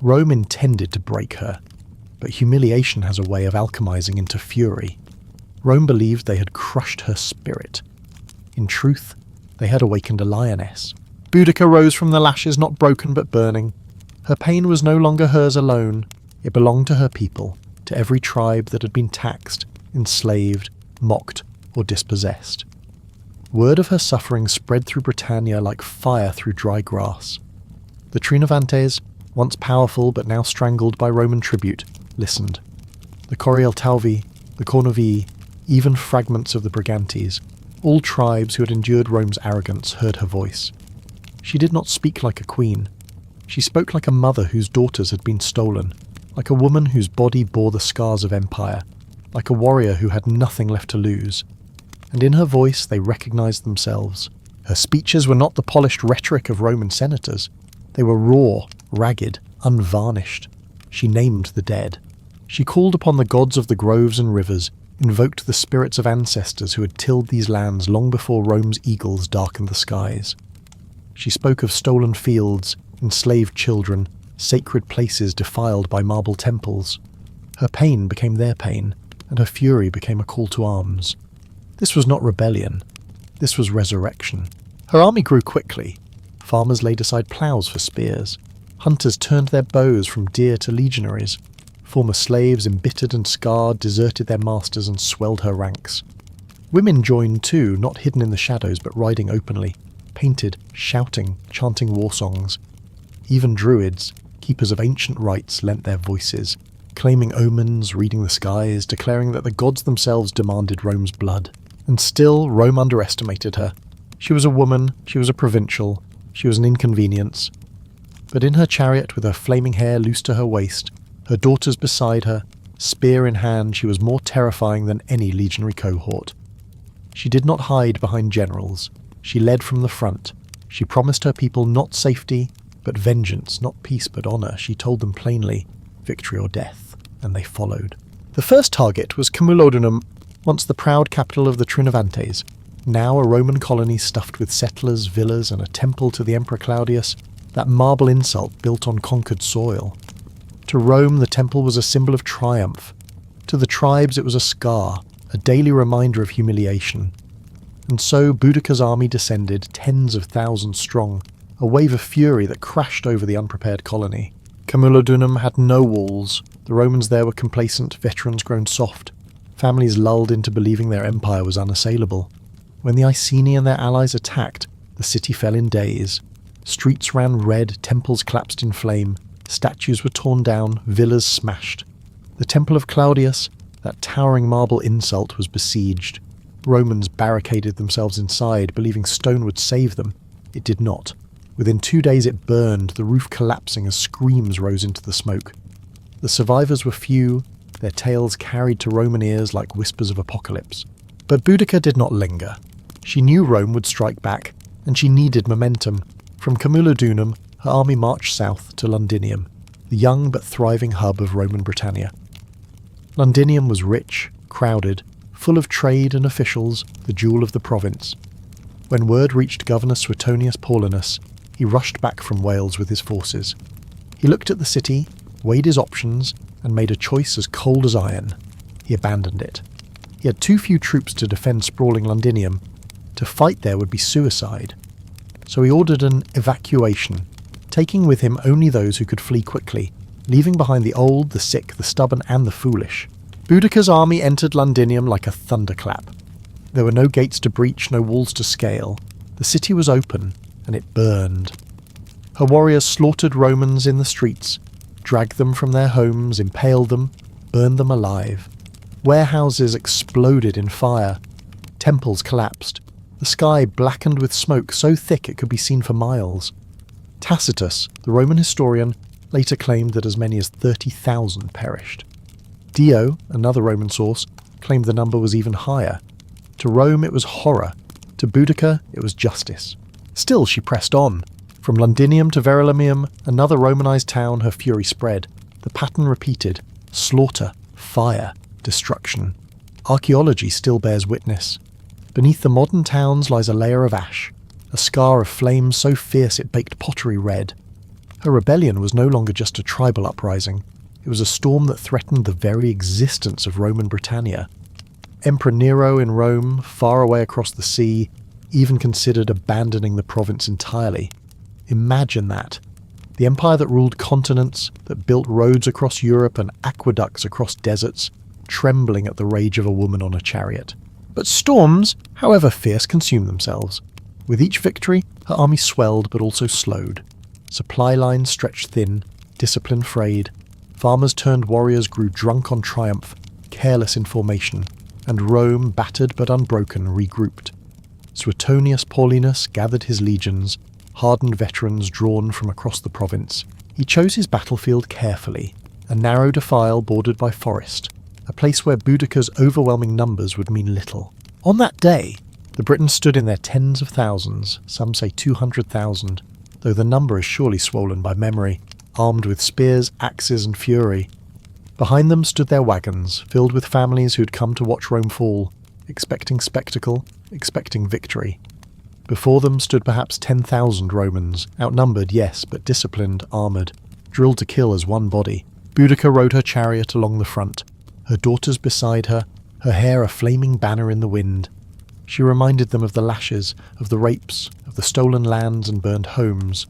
Rome intended to break her, but humiliation has a way of alchemizing into fury. Rome believed they had crushed her spirit. In truth, they had awakened a lioness. Boudica rose from the lashes, not broken but burning. Her pain was no longer hers alone. It belonged to her people, to every tribe that had been taxed, enslaved, mocked, or dispossessed. Word of her suffering spread through Britannia like fire through dry grass. The Trinovantes, once powerful but now strangled by Roman tribute, listened. The Corieltauvi, the Cornovii, even fragments of the Brigantes, all tribes who had endured Rome's arrogance, heard her voice. She did not speak like a queen. She spoke like a mother whose daughters had been stolen, like a woman whose body bore the scars of empire, like a warrior who had nothing left to lose. And in her voice they recognized themselves. Her speeches were not the polished rhetoric of Roman senators. They were raw, ragged, unvarnished. She named the dead. She called upon the gods of the groves and rivers, invoked the spirits of ancestors who had tilled these lands long before Rome's eagles darkened the skies. She spoke of stolen fields, enslaved children, sacred places defiled by marble temples. Her pain became their pain, and her fury became a call to arms. This was not rebellion. This was resurrection. Her army grew quickly. Farmers laid aside ploughs for spears. Hunters turned their bows from deer to legionaries. Former slaves, embittered and scarred, deserted their masters and swelled her ranks. Women joined too, not hidden in the shadows but riding openly, painted, shouting, chanting war songs. Even druids, keepers of ancient rites, lent their voices, claiming omens, reading the skies, declaring that the gods themselves demanded Rome's blood. And still Rome underestimated her. She was a woman, she was a provincial, she was an inconvenience. But in her chariot, with her flaming hair loose to her waist, her daughters beside her, spear in hand, she was more terrifying than any legionary cohort. She did not hide behind generals. She led from the front. She promised her people not safety, but vengeance, not peace but honour. She told them plainly, victory or death, and they followed. The first target was Camulodunum, once the proud capital of the Trinovantes, now a Roman colony stuffed with settlers, villas, and a temple to the Emperor Claudius, that marble insult built on conquered soil. To Rome, the temple was a symbol of triumph. To the tribes, it was a scar, a daily reminder of humiliation. And so Boudicca's army descended, tens of thousands strong, a wave of fury that crashed over the unprepared colony. Camulodunum had no walls. The Romans there were complacent, veterans grown soft, families lulled into believing their empire was unassailable. When the Iceni and their allies attacked, the city fell in days. Streets ran red, temples collapsed in flame, statues were torn down, villas smashed. The temple of Claudius, that towering marble insult, was besieged. Romans barricaded themselves inside, believing stone would save them. It did not. Within 2 days it burned, the roof collapsing as screams rose into the smoke. The survivors were few, their tales carried to Roman ears like whispers of apocalypse. But Boudicca did not linger. She knew Rome would strike back, and she needed momentum. From Camulodunum, her army marched south to Londinium, the young but thriving hub of Roman Britannia. Londinium was rich, crowded, full of trade and officials, the jewel of the province. When word reached Governor Suetonius Paulinus, he rushed back from Wales with his forces. He looked at the city, weighed his options, and made a choice as cold as iron. He abandoned it. He had too few troops to defend sprawling Londinium. To fight there would be suicide. So he ordered an evacuation, taking with him only those who could flee quickly, leaving behind the old, the sick, the stubborn, and the foolish. Boudicca's army entered Londinium like a thunderclap. There were no gates to breach, no walls to scale. The city was open, and it burned. Her warriors slaughtered Romans in the streets, dragged them from their homes, impaled them, burned them alive. Warehouses exploded in fire. Temples collapsed. The sky blackened with smoke so thick it could be seen for miles. Tacitus, the Roman historian, later claimed that as many as 30,000 perished. Dio, another Roman source, claimed the number was even higher. To Rome it was horror. To Boudicca it was justice. Still she pressed on. From Londinium to Verulamium, another Romanized town, her fury spread. The pattern repeated. Slaughter, fire, destruction. Archaeology still bears witness. Beneath the modern towns lies a layer of ash, a scar of flames so fierce it baked pottery red. Her rebellion was no longer just a tribal uprising. It was a storm that threatened the very existence of Roman Britannia. Emperor Nero in Rome, far away across the sea, even considered abandoning the province entirely. Imagine that. The empire that ruled continents, that built roads across Europe and aqueducts across deserts, trembling at the rage of a woman on a chariot. But storms, however fierce, consume themselves. With each victory, her army swelled but also slowed. Supply lines stretched thin, discipline frayed. Farmers turned warriors grew drunk on triumph, careless in formation, and Rome, battered but unbroken, regrouped. Suetonius Paulinus gathered his legions, hardened veterans drawn from across the province. He chose his battlefield carefully, a narrow defile bordered by forest, a place where Boudicca's overwhelming numbers would mean little. On that day, the Britons stood in their tens of thousands, some say 200,000, though the number is surely swollen by memory, armed with spears, axes, and fury. Behind them stood their wagons, filled with families who'd come to watch Rome fall, expecting spectacle, expecting victory. Before them stood perhaps 10,000 Romans, outnumbered, yes, but disciplined, armoured, drilled to kill as one body. Boudicca rode her chariot along the front, her daughters beside her, her hair a flaming banner in the wind. She reminded them of the lashes, of the rapes, of the stolen lands and burned homes.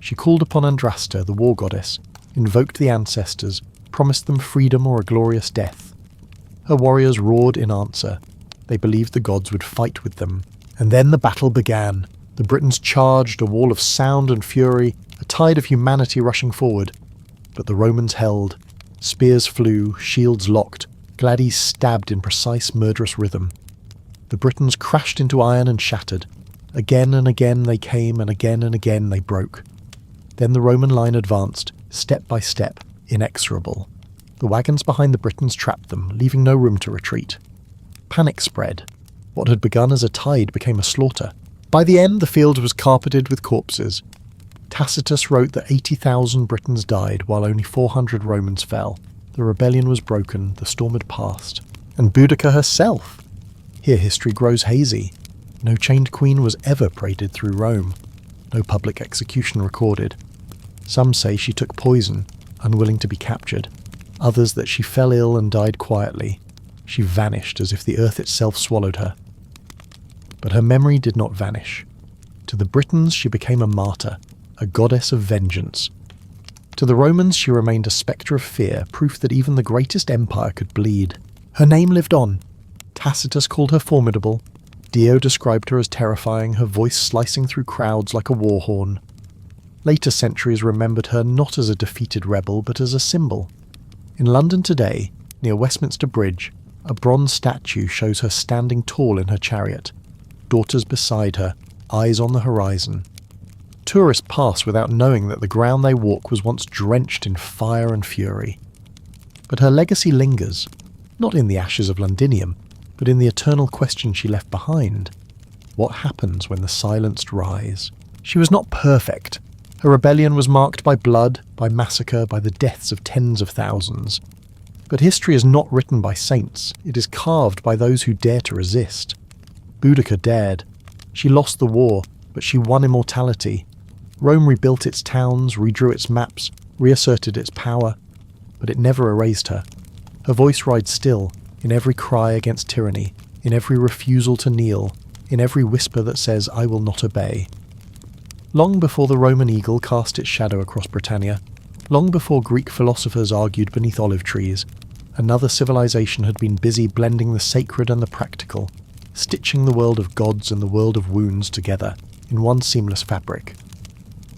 She called upon Andraste, the war goddess, invoked the ancestors, promised them freedom or a glorious death. Her warriors roared in answer. They believed the gods would fight with them. And then the battle began. The Britons charged, a wall of sound and fury, a tide of humanity rushing forward. But the Romans held. Spears flew, shields locked, gladies stabbed in precise murderous rhythm. The Britons crashed into iron and shattered. Again and again they came, and again they broke. Then the Roman line advanced, step by step, inexorable. The wagons behind the Britons trapped them, leaving no room to retreat. Panic spread. What had begun as a tide became a slaughter. By the end, the field was carpeted with corpses. Tacitus wrote that 80,000 Britons died, while only 400 Romans fell. The rebellion was broken, the storm had passed. And Boudica herself! Here history grows hazy. No chained queen was ever paraded through Rome. No public execution recorded. Some say she took poison, unwilling to be captured. Others that she fell ill and died quietly. She vanished as if the earth itself swallowed her. But her memory did not vanish. To the Britons she became a martyr, a goddess of vengeance. To the Romans she remained a spectre of fear, proof that even the greatest empire could bleed. Her name lived on. Tacitus called her formidable. Dio described her as terrifying, her voice slicing through crowds like a war horn. Later centuries remembered her not as a defeated rebel, but as a symbol. In London today, near Westminster Bridge, a bronze statue shows her standing tall in her chariot, daughters beside her, eyes on the horizon. Tourists pass without knowing that the ground they walk was once drenched in fire and fury. But her legacy lingers, not in the ashes of Londinium, but in the eternal question she left behind. What happens when the silenced rise? She was not perfect. Her rebellion was marked by blood, by massacre, by the deaths of tens of thousands. But history is not written by saints, it is carved by those who dare to resist. Boudica dared. She lost the war, but she won immortality. Rome rebuilt its towns, redrew its maps, reasserted its power, but it never erased her. Her voice rides still, in every cry against tyranny, in every refusal to kneel, in every whisper that says, "I will not obey." Long before the Roman eagle cast its shadow across Britannia, long before Greek philosophers argued beneath olive trees, another civilization had been busy blending the sacred and the practical, stitching the world of gods and the world of wounds together in one seamless fabric.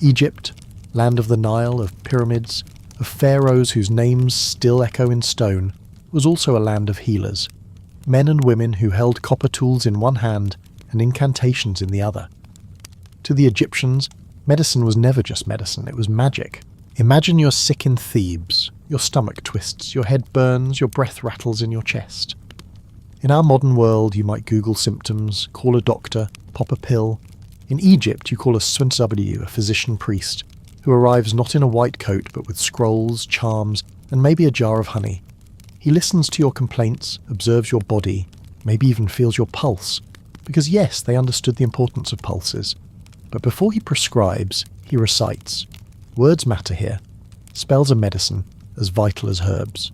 Egypt, land of the Nile, of pyramids, of pharaohs whose names still echo in stone, was also a land of healers, men and women who held copper tools in one hand and incantations in the other. To the Egyptians, medicine was never just medicine, it was magic. Imagine you're sick in Thebes, your stomach twists, your head burns, your breath rattles in your chest. In our modern world, you might Google symptoms, call a doctor, pop a pill. In Egypt, you call a sunbaked, a physician priest, who arrives not in a white coat but with scrolls, charms, and maybe a jar of honey. He listens to your complaints, observes your body, maybe even feels your pulse, because yes, they understood the importance of pulses. But before he prescribes, he recites. Words matter here. Spells are medicine, as vital as herbs.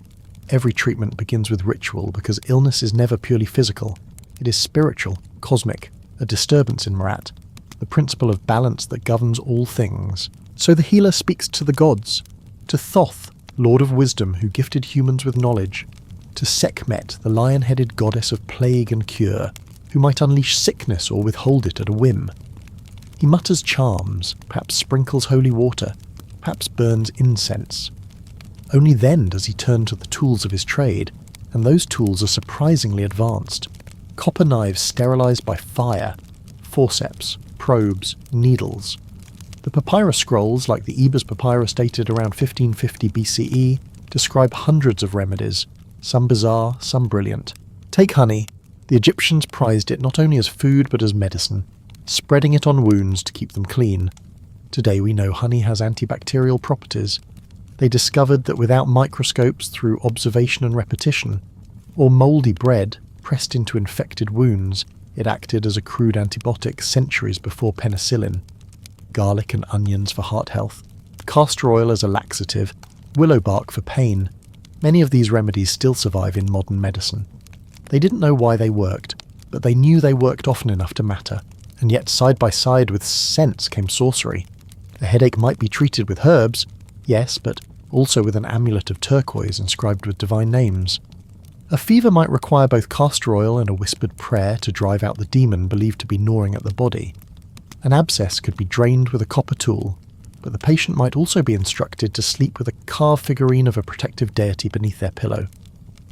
Every treatment begins with ritual because illness is never purely physical. It is spiritual, cosmic, a disturbance in Marat, the principle of balance that governs all things. So the healer speaks to the gods, to Thoth, lord of wisdom who gifted humans with knowledge, to Sekhmet, the lion-headed goddess of plague and cure, who might unleash sickness or withhold it at a whim. He mutters charms, perhaps sprinkles holy water, perhaps burns incense. Only then does he turn to the tools of his trade, and those tools are surprisingly advanced. Copper knives sterilized by fire, forceps, probes, needles. The papyrus scrolls, like the Ebers papyrus dated around 1550 BCE, describe hundreds of remedies, some bizarre, some brilliant. Take honey. The Egyptians prized it not only as food but as medicine, spreading it on wounds to keep them clean. Today we know honey has antibacterial properties. They discovered that without microscopes, through observation and repetition, or mouldy bread pressed into infected wounds, it acted as a crude antibiotic centuries before penicillin. Garlic and onions for heart health, castor oil as a laxative, willow bark for pain. Many of these remedies still survive in modern medicine. They didn't know why they worked, but they knew they worked often enough to matter. And yet side by side with sense came sorcery. A headache might be treated with herbs, yes, but also with an amulet of turquoise inscribed with divine names. A fever might require both castor oil and a whispered prayer to drive out the demon believed to be gnawing at the body. An abscess could be drained with a copper tool, but the patient might also be instructed to sleep with a carved figurine of a protective deity beneath their pillow.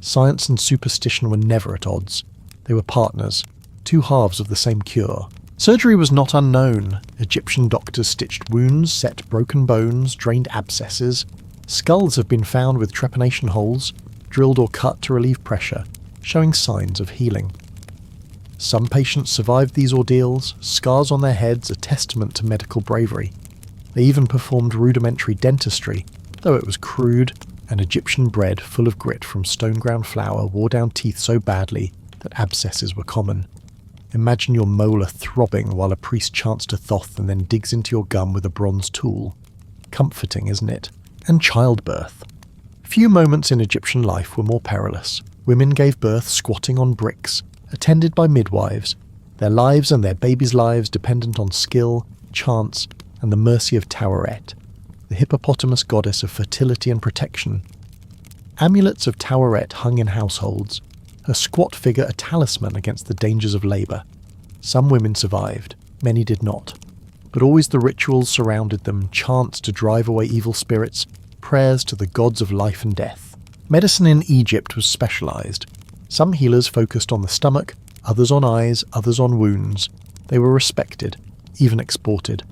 Science and superstition were never at odds. They were partners, two halves of the same cure. Surgery was not unknown. Egyptian doctors stitched wounds, set broken bones, drained abscesses. Skulls have been found with trepanation holes, drilled or cut to relieve pressure, showing signs of healing. Some patients survived these ordeals, scars on their heads a testament to medical bravery. They even performed rudimentary dentistry, though it was crude and Egyptian bread full of grit from stone-ground flour wore down teeth so badly that abscesses were common. Imagine your molar throbbing while a priest chants to Thoth and then digs into your gum with a bronze tool. Comforting, isn't it? And childbirth. Few moments in Egyptian life were more perilous. Women gave birth squatting on bricks, attended by midwives, their lives and their babies' lives dependent on skill, chance, and the mercy of Taweret, the hippopotamus goddess of fertility and protection. Amulets of Taweret hung in households, her squat figure a talisman against the dangers of labour. Some women survived, many did not. But always the rituals surrounded them, chants to drive away evil spirits, prayers to the gods of life and death. Medicine in Egypt was specialised. Some healers focused on the stomach, others on eyes, others on wounds. They were respected, even exported.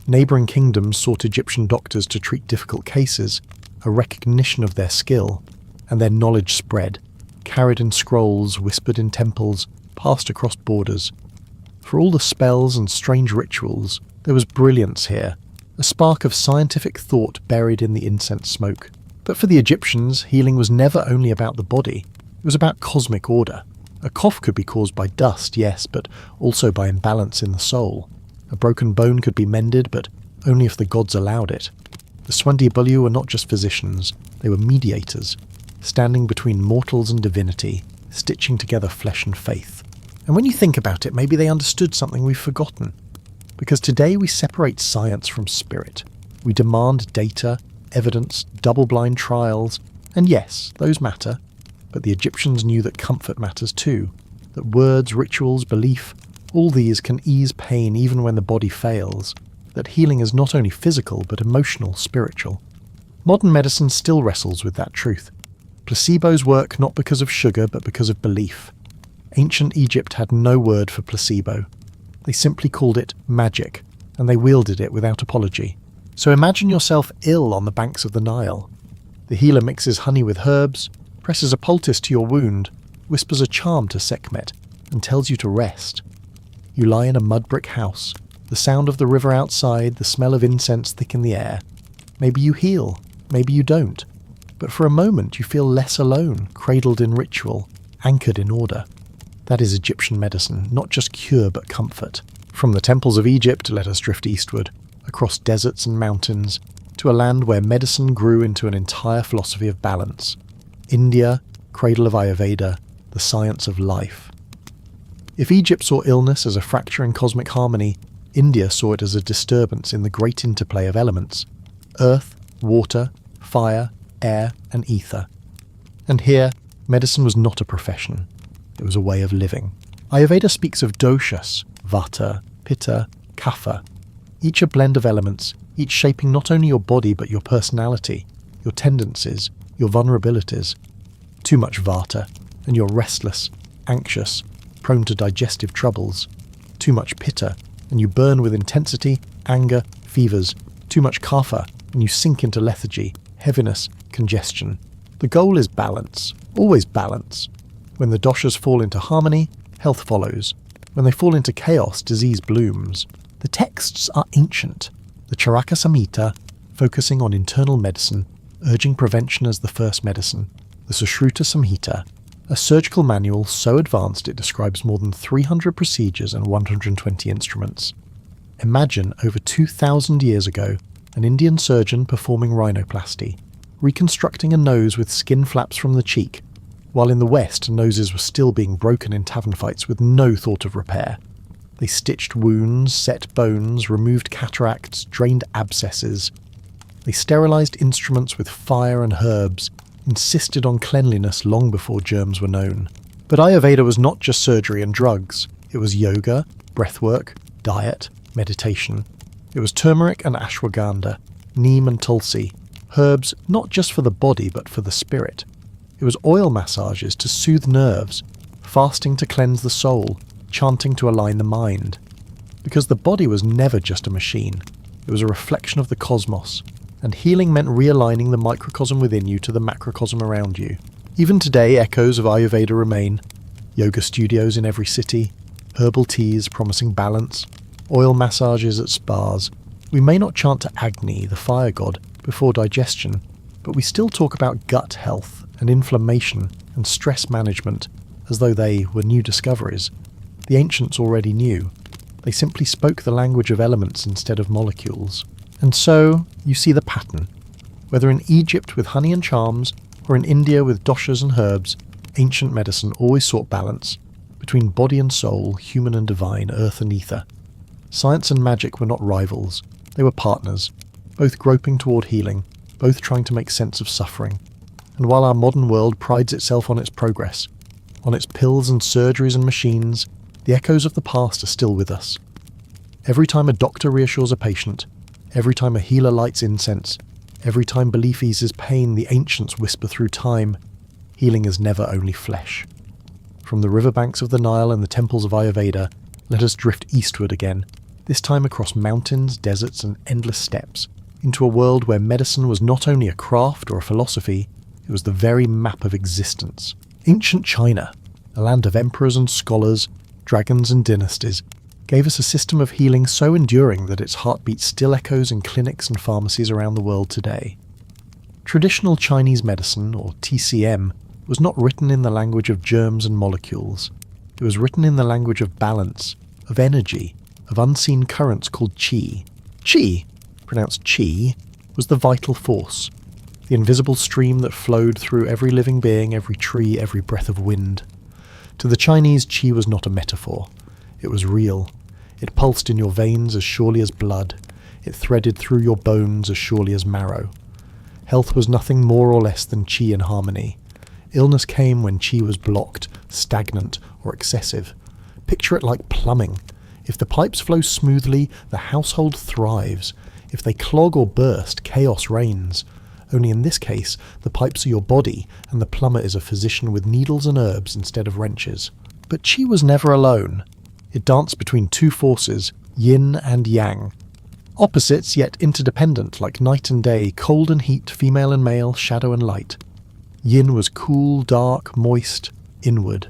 Neighbouring kingdoms sought Egyptian doctors to treat difficult cases, a recognition of their skill, and their knowledge spread, carried in scrolls, whispered in temples, passed across borders. For all the spells and strange rituals, there was brilliance here, a spark of scientific thought buried in the incense smoke. But for the Egyptians, healing was never only about the body, it was about cosmic order. A cough could be caused by dust, yes, but also by imbalance in the soul. A broken bone could be mended, but only if the gods allowed it. The Swandibulyu were not just physicians, they were mediators, standing between mortals and divinity, stitching together flesh and faith. And when you think about it, maybe they understood something we've forgotten. Because today we separate science from spirit. We demand data, evidence, double-blind trials, and yes, those matter. But the Egyptians knew that comfort matters too, that words, rituals, belief, all these can ease pain even when the body fails, that healing is not only physical but emotional, spiritual. Modern medicine still wrestles with that truth. Placebos work not because of sugar but because of belief. Ancient Egypt had no word for placebo. They simply called it magic, and they wielded it without apology. So imagine yourself ill on the banks of the Nile. The healer mixes honey with herbs, presses a poultice to your wound, whispers a charm to Sekhmet, and tells you to rest. You lie in a mud brick house, the sound of the river outside, the smell of incense thick in the air. Maybe you heal, maybe you don't. But for a moment you feel less alone, cradled in ritual, anchored in order. That is Egyptian medicine, not just cure but comfort. From the temples of Egypt, let us drift eastward, across deserts and mountains, to a land where medicine grew into an entire philosophy of balance. India, cradle of Ayurveda, the science of life. If Egypt saw illness as a fracture in cosmic harmony, India saw it as a disturbance in the great interplay of elements: earth, water, fire, air, and ether. And here, medicine was not a profession. It was a way of living. Ayurveda speaks of doshas, vata, pitta, kapha, each a blend of elements, each shaping not only your body but your personality, your tendencies, your vulnerabilities. Too much vata, and you're restless, anxious, prone to digestive troubles. Too much pitta, and you burn with intensity, anger, fevers. Too much kapha, and you sink into lethargy, heaviness, congestion. The goal is balance, always balance. When the doshas fall into harmony, health follows. When they fall into chaos, disease blooms. The texts are ancient. The Charaka Samhita, focusing on internal medicine, urging prevention as the first medicine. The Sushruta Samhita, a surgical manual so advanced it describes more than 300 procedures and 120 instruments. Imagine, over 2,000 years ago, an Indian surgeon performing rhinoplasty, reconstructing a nose with skin flaps from the cheek, while in the West noses were still being broken in tavern fights with no thought of repair. They stitched wounds, set bones, removed cataracts, drained abscesses. They sterilised instruments with fire and herbs, insisted on cleanliness long before germs were known. But Ayurveda was not just surgery and drugs. It was yoga, breathwork, diet, meditation. It was turmeric and ashwagandha, neem and tulsi, herbs not just for the body but for the spirit. It was oil massages to soothe nerves, fasting to cleanse the soul, chanting to align the mind. Because the body was never just a machine. It was a reflection of the cosmos, and healing meant realigning the microcosm within you to the macrocosm around you. Even today, echoes of Ayurveda remain. Yoga studios in every city, herbal teas promising balance, oil massages at spas. We may not chant to Agni, the fire god, before digestion, But we still talk about gut health and inflammation and stress management as though they were new discoveries. The ancients already knew. They simply spoke the language of elements instead of molecules. And so, you see the pattern. Whether in Egypt with honey and charms, or in India with doshas and herbs, ancient medicine always sought balance between body and soul, human and divine, earth and ether. Science and magic were not rivals. They were partners, both groping toward healing, both trying to make sense of suffering. And while our modern world prides itself on its progress, on its pills and surgeries and machines, the echoes of the past are still with us. Every time a doctor reassures a patient, every time a healer lights incense, every time belief eases pain, the ancients whisper through time, healing is never only flesh. From the riverbanks of the Nile and the temples of Ayurveda, let us drift eastward again, this time across mountains, deserts and endless steppes, into a world where medicine was not only a craft or a philosophy, it was the very map of existence. Ancient China, a land of emperors and scholars, dragons and dynasties, gave us a system of healing so enduring that its heartbeat still echoes in clinics and pharmacies around the world today. Traditional Chinese medicine, or TCM, was not written in the language of germs and molecules. It was written in the language of balance, of energy, of unseen currents called qi. Qi, pronounced chi, was the vital force, the invisible stream that flowed through every living being, every tree, every breath of wind. To the Chinese, qi was not a metaphor. It was real. It pulsed in your veins as surely as blood. It threaded through your bones as surely as marrow. Health was nothing more or less than qi in harmony. Illness came when qi was blocked, stagnant, or excessive. Picture it like plumbing. If the pipes flow smoothly, the household thrives. If they clog or burst, chaos reigns. Only in this case, the pipes are your body, and the plumber is a physician with needles and herbs instead of wrenches. But qi was never alone. It danced between two forces, yin and yang. Opposites, yet interdependent, like night and day, cold and heat, female and male, shadow and light. Yin was cool, dark, moist, inward.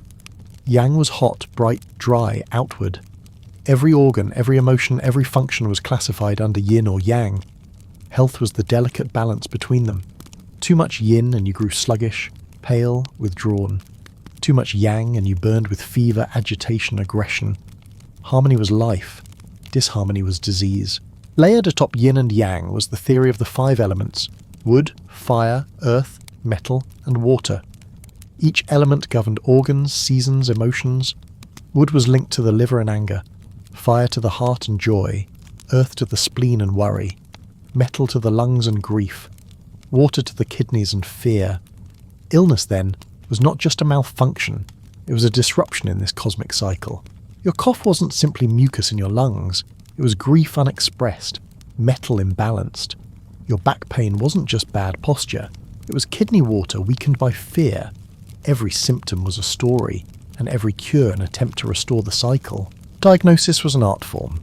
Yang was hot, bright, dry, outward. Every organ, every emotion, every function was classified under yin or yang. Health was the delicate balance between them. Too much yin and you grew sluggish, pale, withdrawn. Too much yang and you burned with fever, agitation, aggression. Harmony was life. Disharmony was disease. Layered atop yin and yang was the theory of the 5 elements: wood, fire, earth, metal, and water. Each element governed organs, seasons, emotions. Wood was linked to the liver and anger, fire to the heart and joy, earth to the spleen and worry, metal to the lungs and grief, water to the kidneys and fear. Illness, then, was not just a malfunction, it was a disruption in this cosmic cycle. Your cough wasn't simply mucus in your lungs, it was grief unexpressed, metal imbalanced. Your back pain wasn't just bad posture, it was kidney water weakened by fear. Every symptom was a story, and every cure an attempt to restore the cycle. Diagnosis was an art form.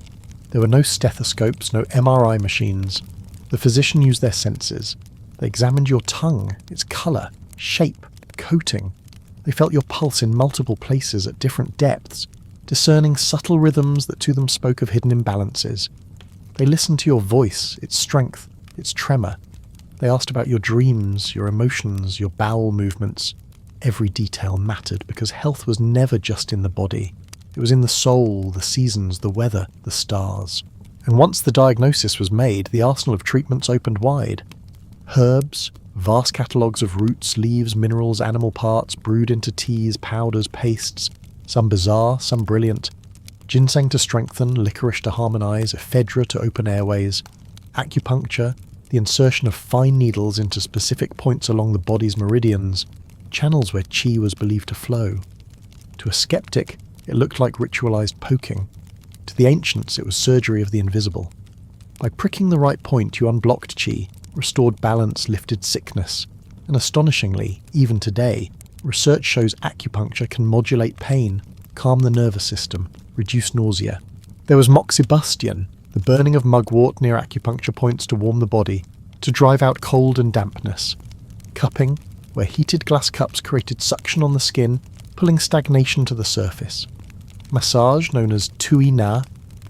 There were no stethoscopes, no MRI machines. The physician used their senses. They examined your tongue, its colour, shape, coating. They felt your pulse in multiple places at different depths, discerning subtle rhythms that to them spoke of hidden imbalances. They listened to your voice, its strength, its tremor. They asked about your dreams, your emotions, your bowel movements. Every detail mattered because health was never just in the body. It was in the soul, the seasons, the weather, the stars. And once the diagnosis was made, the arsenal of treatments opened wide. Herbs, vast catalogues of roots, leaves, minerals, animal parts, brewed into teas, powders, pastes, some bizarre, some brilliant. Ginseng to strengthen, licorice to harmonise, ephedra to open airways. Acupuncture, the insertion of fine needles into specific points along the body's meridians, channels where qi was believed to flow. To a skeptic, it looked like ritualized poking. To the ancients, it was surgery of the invisible. By pricking the right point, you unblocked qi, restored balance, lifted sickness. And astonishingly, even today, research shows acupuncture can modulate pain, calm the nervous system, reduce nausea. There was moxibustion, the burning of mugwort near acupuncture points to warm the body, to drive out cold and dampness. Cupping, where heated glass cups created suction on the skin, pulling stagnation to the surface. Massage, known as tui na,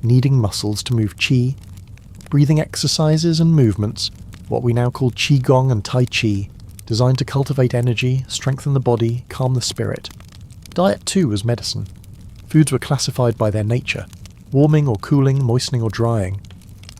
kneading muscles to move qi. Breathing exercises and movements, what we now call qigong and tai chi, designed to cultivate energy, strengthen the body, calm the spirit. Diet too was medicine. Foods were classified by their nature: warming or cooling, moistening or drying.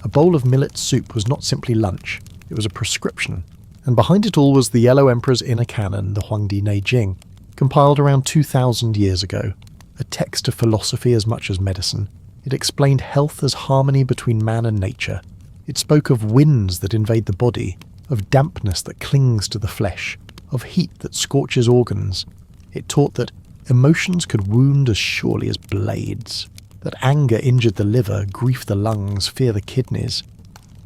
A bowl of millet soup was not simply lunch, it was a prescription. And behind it all was the Yellow Emperor's inner canon, the Huangdi Neijing, compiled around 2,000 years ago. A text of philosophy as much as medicine. It explained health as harmony between man and nature. It spoke of winds that invade the body, of dampness that clings to the flesh, of heat that scorches organs. It taught that emotions could wound as surely as blades, that anger injured the liver, grief the lungs, fear the kidneys.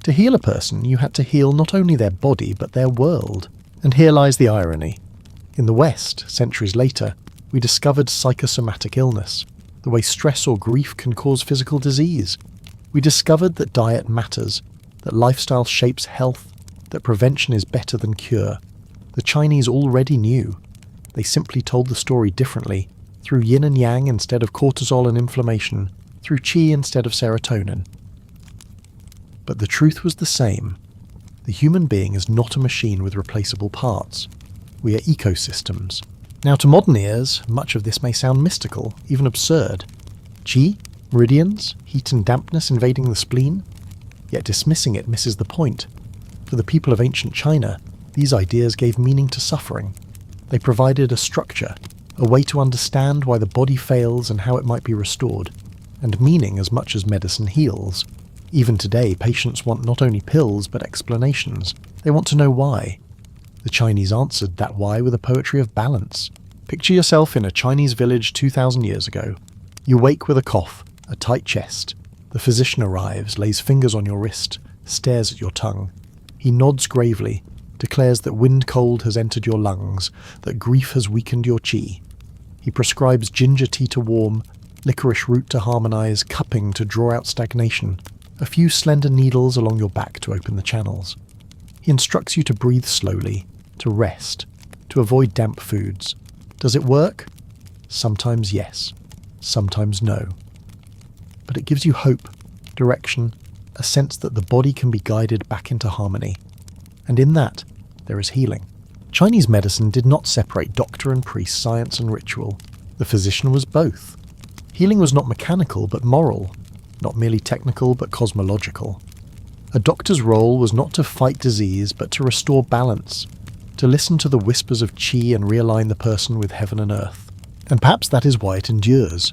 To heal a person, you had to heal not only their body, but their world. And here lies the irony. In the West, centuries later, we discovered psychosomatic illness, the way stress or grief can cause physical disease. We discovered that diet matters, that lifestyle shapes health, that prevention is better than cure. The Chinese already knew. They simply told the story differently, through yin and yang instead of cortisol and inflammation, through qi instead of serotonin. But the truth was the same. The human being is not a machine with replaceable parts. We are ecosystems. Now, to modern ears, much of this may sound mystical, even absurd. Qi? Meridians? Heat and dampness invading the spleen? Yet dismissing it misses the point. For the people of ancient China, these ideas gave meaning to suffering. They provided a structure, a way to understand why the body fails and how it might be restored, and meaning as much as medicine heals. Even today, patients want not only pills but explanations. They want to know why. The Chinese answered that why with a poetry of balance. Picture yourself in a Chinese village 2,000 years ago. You wake with a cough, a tight chest. The physician arrives, lays fingers on your wrist, stares at your tongue. He nods gravely, declares that wind cold has entered your lungs, that grief has weakened your qi. He prescribes ginger tea to warm, licorice root to harmonize, cupping to draw out stagnation, a few slender needles along your back to open the channels. He instructs you to breathe slowly, to rest, to avoid damp foods. Does it work? Sometimes yes, sometimes no. But it gives you hope, direction, a sense that the body can be guided back into harmony. And in that, there is healing. Chinese medicine did not separate doctor and priest, science and ritual. The physician was both. Healing was not mechanical but moral, not merely technical but cosmological. A doctor's role was not to fight disease but to restore balance, to listen to the whispers of qi and realign the person with heaven and earth. And perhaps that is why it endures.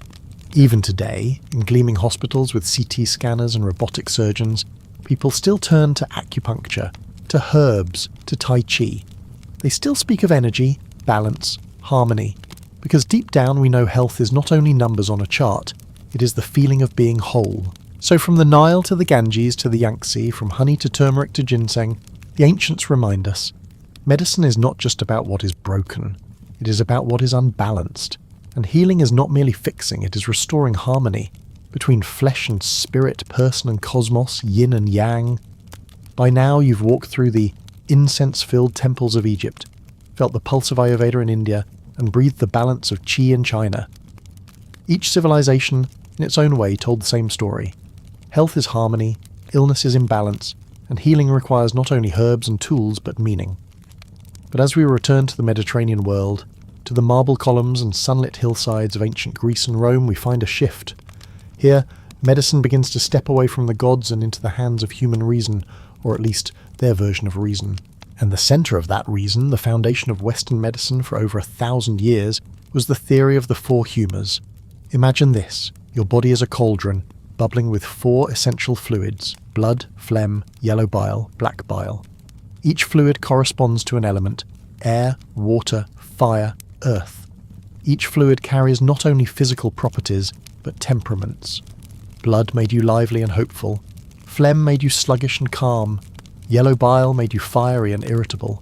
Even today, in gleaming hospitals with CT scanners and robotic surgeons, people still turn to acupuncture, to herbs, to tai chi. They still speak of energy, balance, harmony, because deep down we know health is not only numbers on a chart, it is the feeling of being whole. So from the Nile to the Ganges to the Yangtze, from honey to turmeric to ginseng, the ancients remind us, medicine is not just about what is broken, it is about what is unbalanced. And healing is not merely fixing, it is restoring harmony between flesh and spirit, person and cosmos, yin and yang. By now you've walked through the incense-filled temples of Egypt, felt the pulse of Ayurveda in India, and breathed the balance of qi in China. Each civilization, in its own way, told the same story. Health is harmony, illness is imbalance, and healing requires not only herbs and tools but meaning. But as we return to the Mediterranean world, to the marble columns and sunlit hillsides of ancient Greece and Rome, we find a shift. Here, medicine begins to step away from the gods and into the hands of human reason, or at least their version of reason. And the centre of that reason, the foundation of Western medicine for over 1,000 years, was the theory of the four humours. Imagine this: your body is a cauldron, bubbling with 4 essential fluids: blood, phlegm, yellow bile, black bile. Each fluid corresponds to an element: air, water, fire, earth. Each fluid carries not only physical properties, but temperaments. Blood made you lively and hopeful. Phlegm made you sluggish and calm. Yellow bile made you fiery and irritable.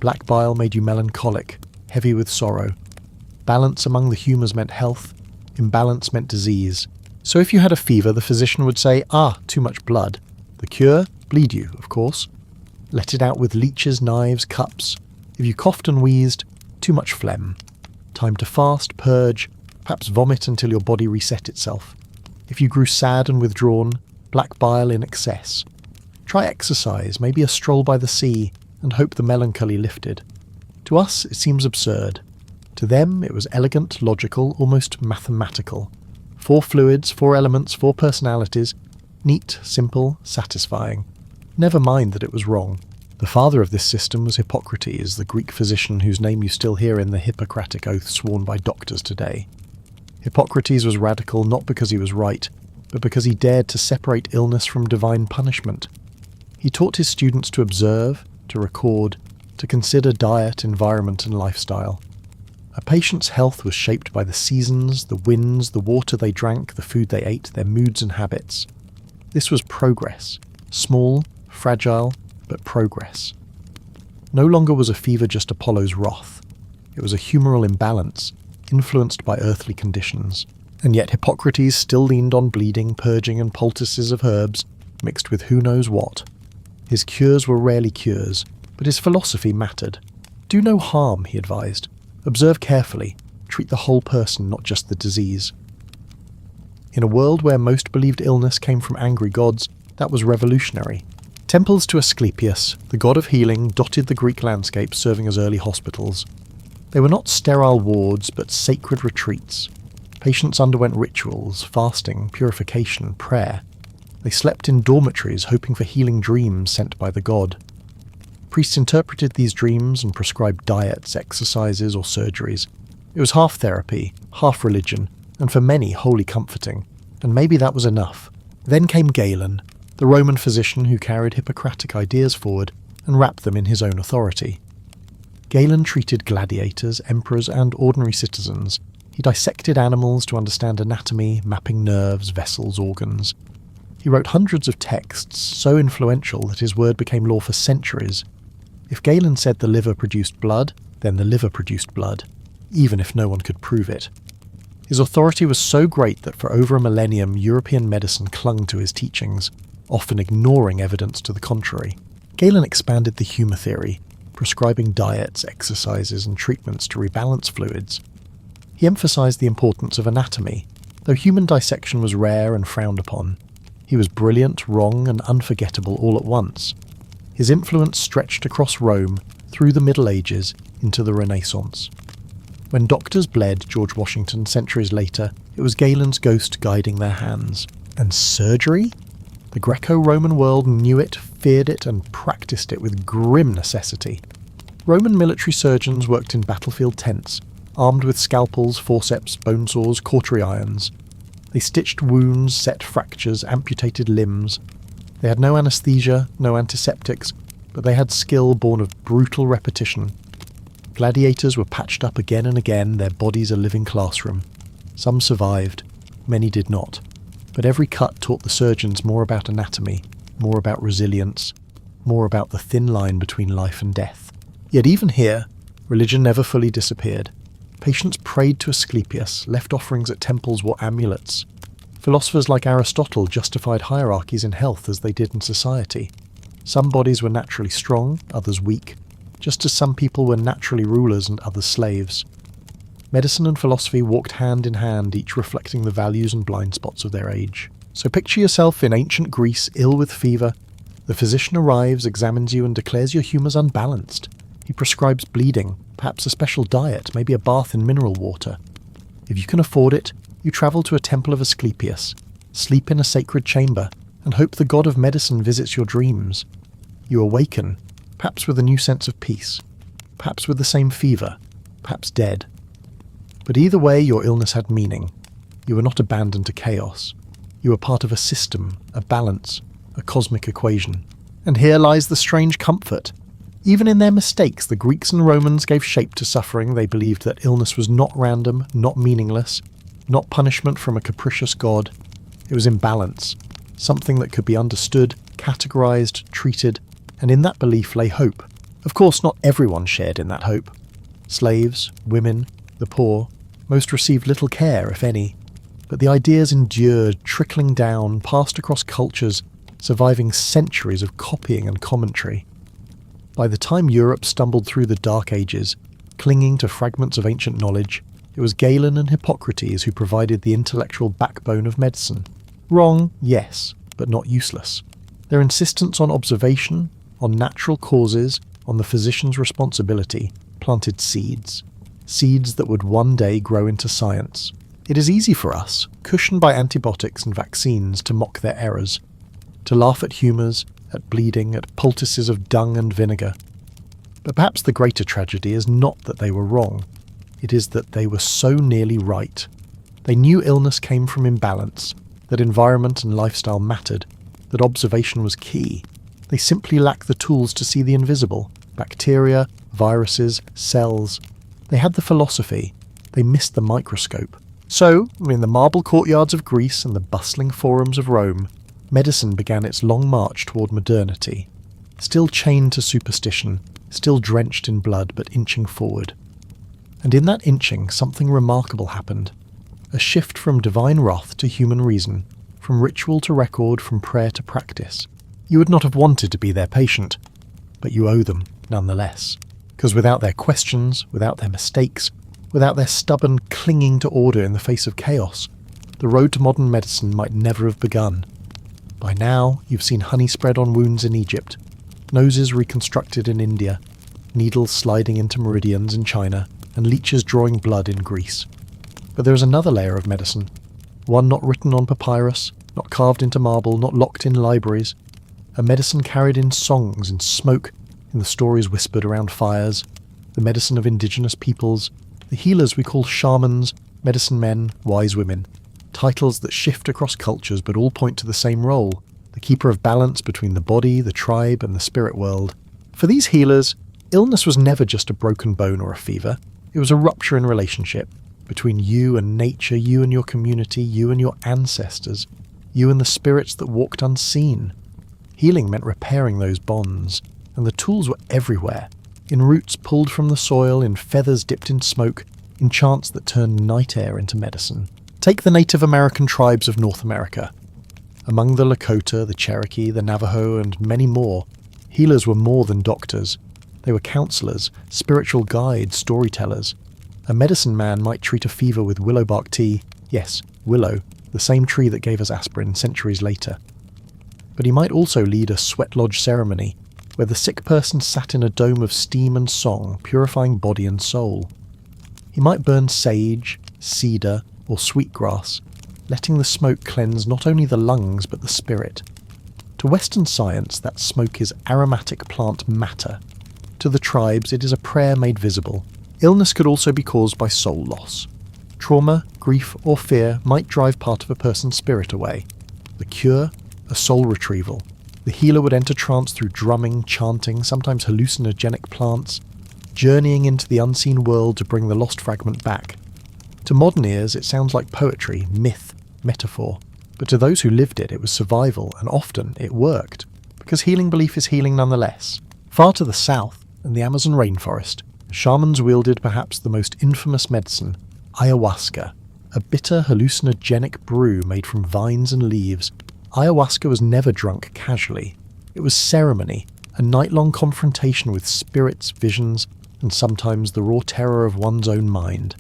Black bile made you melancholic, heavy with sorrow. Balance among the humours meant health. Imbalance meant disease. So if you had a fever, the physician would say, too much blood. The cure? Bleed you, of course. Let it out with leeches, knives, cups. If you coughed and wheezed, too much phlegm. Time to fast, purge, perhaps vomit until your body reset itself. If you grew sad and withdrawn, black bile in excess. Try exercise, maybe a stroll by the sea, and hope the melancholy lifted. To us, it seems absurd. To them, it was elegant, logical, almost mathematical. 4 fluids, 4 elements, 4 personalities. Neat, simple, satisfying. Never mind that it was wrong. The father of this system was Hippocrates, the Greek physician whose name you still hear in the Hippocratic oath sworn by doctors today. Hippocrates was radical not because he was right, but because he dared to separate illness from divine punishment. He taught his students to observe, to record, to consider diet, environment, and lifestyle. A patient's health was shaped by the seasons, the winds, the water they drank, the food they ate, their moods and habits. This was progress. Small, fragile, but progress. No longer was a fever just Apollo's wrath. It was a humoral imbalance, influenced by earthly conditions. And yet Hippocrates still leaned on bleeding, purging, and poultices of herbs, mixed with who knows what. His cures were rarely cures, but his philosophy mattered. Do no harm, he advised. Observe carefully. Treat the whole person, not just the disease. In a world where most believed illness came from angry gods, that was revolutionary. Temples to Asclepius, the god of healing, dotted the Greek landscape, serving as early hospitals. They were not sterile wards, but sacred retreats. Patients underwent rituals, fasting, purification, prayer. They slept in dormitories, hoping for healing dreams sent by the god. Priests interpreted these dreams and prescribed diets, exercises, or surgeries. It was half therapy, half religion, and for many wholly comforting. And maybe that was enough. Then came Galen, the Roman physician who carried Hippocratic ideas forward and wrapped them in his own authority. Galen treated gladiators, emperors, and ordinary citizens. He dissected animals to understand anatomy, mapping nerves, vessels, organs. He wrote hundreds of texts, so influential that his word became law for centuries. If Galen said the liver produced blood, then the liver produced blood, even if no one could prove it. His authority was so great that for over a millennium European medicine clung to his teachings, often ignoring evidence to the contrary. Galen expanded the humour theory, prescribing diets, exercises, and treatments to rebalance fluids. He emphasised the importance of anatomy, though human dissection was rare and frowned upon. He was brilliant, wrong, and unforgettable all at once. His influence stretched across Rome, through the Middle Ages, into the Renaissance. When doctors bled George Washington centuries later, it was Galen's ghost guiding their hands. And surgery? The Greco-Roman world knew it, feared it, and practiced it with grim necessity. Roman military surgeons worked in battlefield tents, armed with scalpels, forceps, bone saws, cautery irons. They stitched wounds, set fractures, amputated limbs. They had no anaesthesia, no antiseptics, but they had skill born of brutal repetition. Gladiators were patched up again and again, their bodies a living classroom. Some survived, many did not. But every cut taught the surgeons more about anatomy, more about resilience, more about the thin line between life and death. Yet even here, religion never fully disappeared. Patients prayed to Asclepius, left offerings at temples were amulets. Philosophers like Aristotle justified hierarchies in health as they did in society. Some bodies were naturally strong, others weak, just as some people were naturally rulers and others slaves. Medicine and philosophy walked hand in hand, each reflecting the values and blind spots of their age. So picture yourself in ancient Greece, ill with fever. The physician arrives, examines you, and declares your humours unbalanced. He prescribes bleeding, perhaps a special diet, maybe a bath in mineral water. If you can afford it, you travel to a temple of Asclepius, sleep in a sacred chamber, and hope the god of medicine visits your dreams. You awaken, perhaps with a new sense of peace, perhaps with the same fever, perhaps dead. But either way, your illness had meaning. You were not abandoned to chaos. You were part of a system, a balance, a cosmic equation. And here lies the strange comfort. Even in their mistakes, the Greeks and Romans gave shape to suffering. They believed that illness was not random, not meaningless, not punishment from a capricious god. It was imbalance, something that could be understood, categorized, treated, and in that belief lay hope. Of course, not everyone shared in that hope. Slaves, women, the poor, most received little care, if any, but the ideas endured, trickling down, passed across cultures, surviving centuries of copying and commentary. By the time Europe stumbled through the Dark Ages, clinging to fragments of ancient knowledge, it was Galen and Hippocrates who provided the intellectual backbone of medicine. Wrong, yes, but not useless. Their insistence on observation, on natural causes, on the physician's responsibility, planted seeds. Seeds that would one day grow into science. It is easy for us, cushioned by antibiotics and vaccines, to mock their errors, to laugh at humours, at bleeding, at poultices of dung and vinegar. But perhaps the greater tragedy is not that they were wrong. It is that they were so nearly right. They knew illness came from imbalance, that environment and lifestyle mattered, that observation was key. They simply lacked the tools to see the invisible. Bacteria, viruses, cells. They had the philosophy. They missed the microscope. So, in the marble courtyards of Greece and the bustling forums of Rome, medicine began its long march toward modernity, still chained to superstition, still drenched in blood, but inching forward. And in that inching, something remarkable happened. A shift from divine wrath to human reason, from ritual to record, from prayer to practice. You would not have wanted to be their patient, but you owe them nonetheless. Because without their questions, without their mistakes, without their stubborn clinging to order in the face of chaos, the road to modern medicine might never have begun. By now, you've seen honey spread on wounds in Egypt, noses reconstructed in India, needles sliding into meridians in China, and leeches drawing blood in Greece. But there is another layer of medicine, one not written on papyrus, not carved into marble, not locked in libraries, a medicine carried in songs, in smoke, in the stories whispered around fires, the medicine of indigenous peoples, the healers we call shamans, medicine men, wise women, titles that shift across cultures but all point to the same role, the keeper of balance between the body, the tribe, and the spirit world. For these healers, illness was never just a broken bone or a fever. It was a rupture in relationship between you and nature, you and your community, you and your ancestors, you and the spirits that walked unseen. Healing meant repairing those bonds, and the tools were everywhere, in roots pulled from the soil, in feathers dipped in smoke, in chants that turned night air into medicine. Take the Native American tribes of North America. Among the Lakota, the Cherokee, the Navajo, and many more, healers were more than doctors. They were counselors, spiritual guides, storytellers. A medicine man might treat a fever with willow bark tea, yes, willow, the same tree that gave us aspirin centuries later. But he might also lead a sweat lodge ceremony, where the sick person sat in a dome of steam and song, purifying body and soul. He might burn sage, cedar, or sweetgrass, letting the smoke cleanse not only the lungs but the spirit. To Western science, that smoke is aromatic plant matter. To the tribes, it is a prayer made visible. Illness could also be caused by soul loss. Trauma, grief, or fear might drive part of a person's spirit away. The cure? A soul retrieval. The healer would enter trance through drumming, chanting, sometimes hallucinogenic plants, journeying into the unseen world to bring the lost fragment back. To modern ears, it sounds like poetry, myth, metaphor. But to those who lived it, it was survival, and often it worked, because healing belief is healing nonetheless. Far to the south, in the Amazon rainforest, shamans wielded perhaps the most infamous medicine, ayahuasca, a bitter hallucinogenic brew made from vines and leaves. Ayahuasca was never drunk casually. It was ceremony, a night-long confrontation with spirits, visions, and sometimes the raw terror of one's own mind.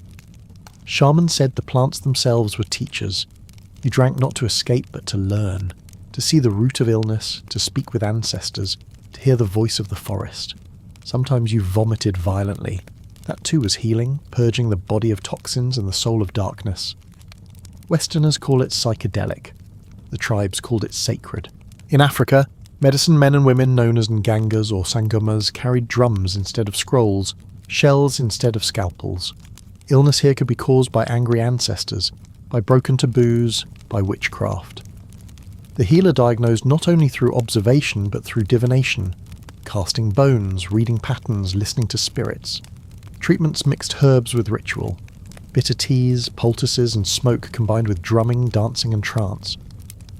Shamans said the plants themselves were teachers. You drank not to escape but to learn, to see the root of illness, to speak with ancestors, to hear the voice of the forest. Sometimes you vomited violently. That too was healing, purging the body of toxins and the soul of darkness. Westerners call it psychedelic. The tribes called it sacred. In Africa, medicine men and women known as ngangas or sangomas carried drums instead of scrolls, shells instead of scalpels. Illness here could be caused by angry ancestors, by broken taboos, by witchcraft. The healer diagnosed not only through observation but through divination, casting bones, reading patterns, listening to spirits. Treatments mixed herbs with ritual. Bitter teas, poultices and smoke combined with drumming, dancing and trance.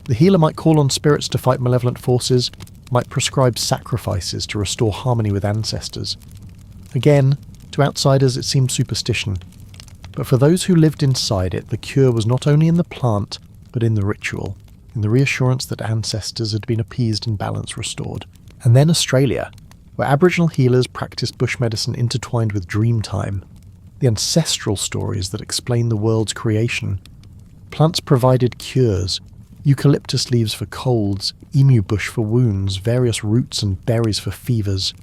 The healer might call on spirits to fight malevolent forces, might prescribe sacrifices to restore harmony with ancestors. Again, to outsiders it seemed superstition, but for those who lived inside it, the cure was not only in the plant, but in the ritual, in the reassurance that ancestors had been appeased and balance restored. And then Australia, where Aboriginal healers practiced bush medicine intertwined with dream time, the ancestral stories that explain the world's creation. Plants provided cures, Eucalyptus leaves for colds, emu bush for wounds, various roots and berries for fevers.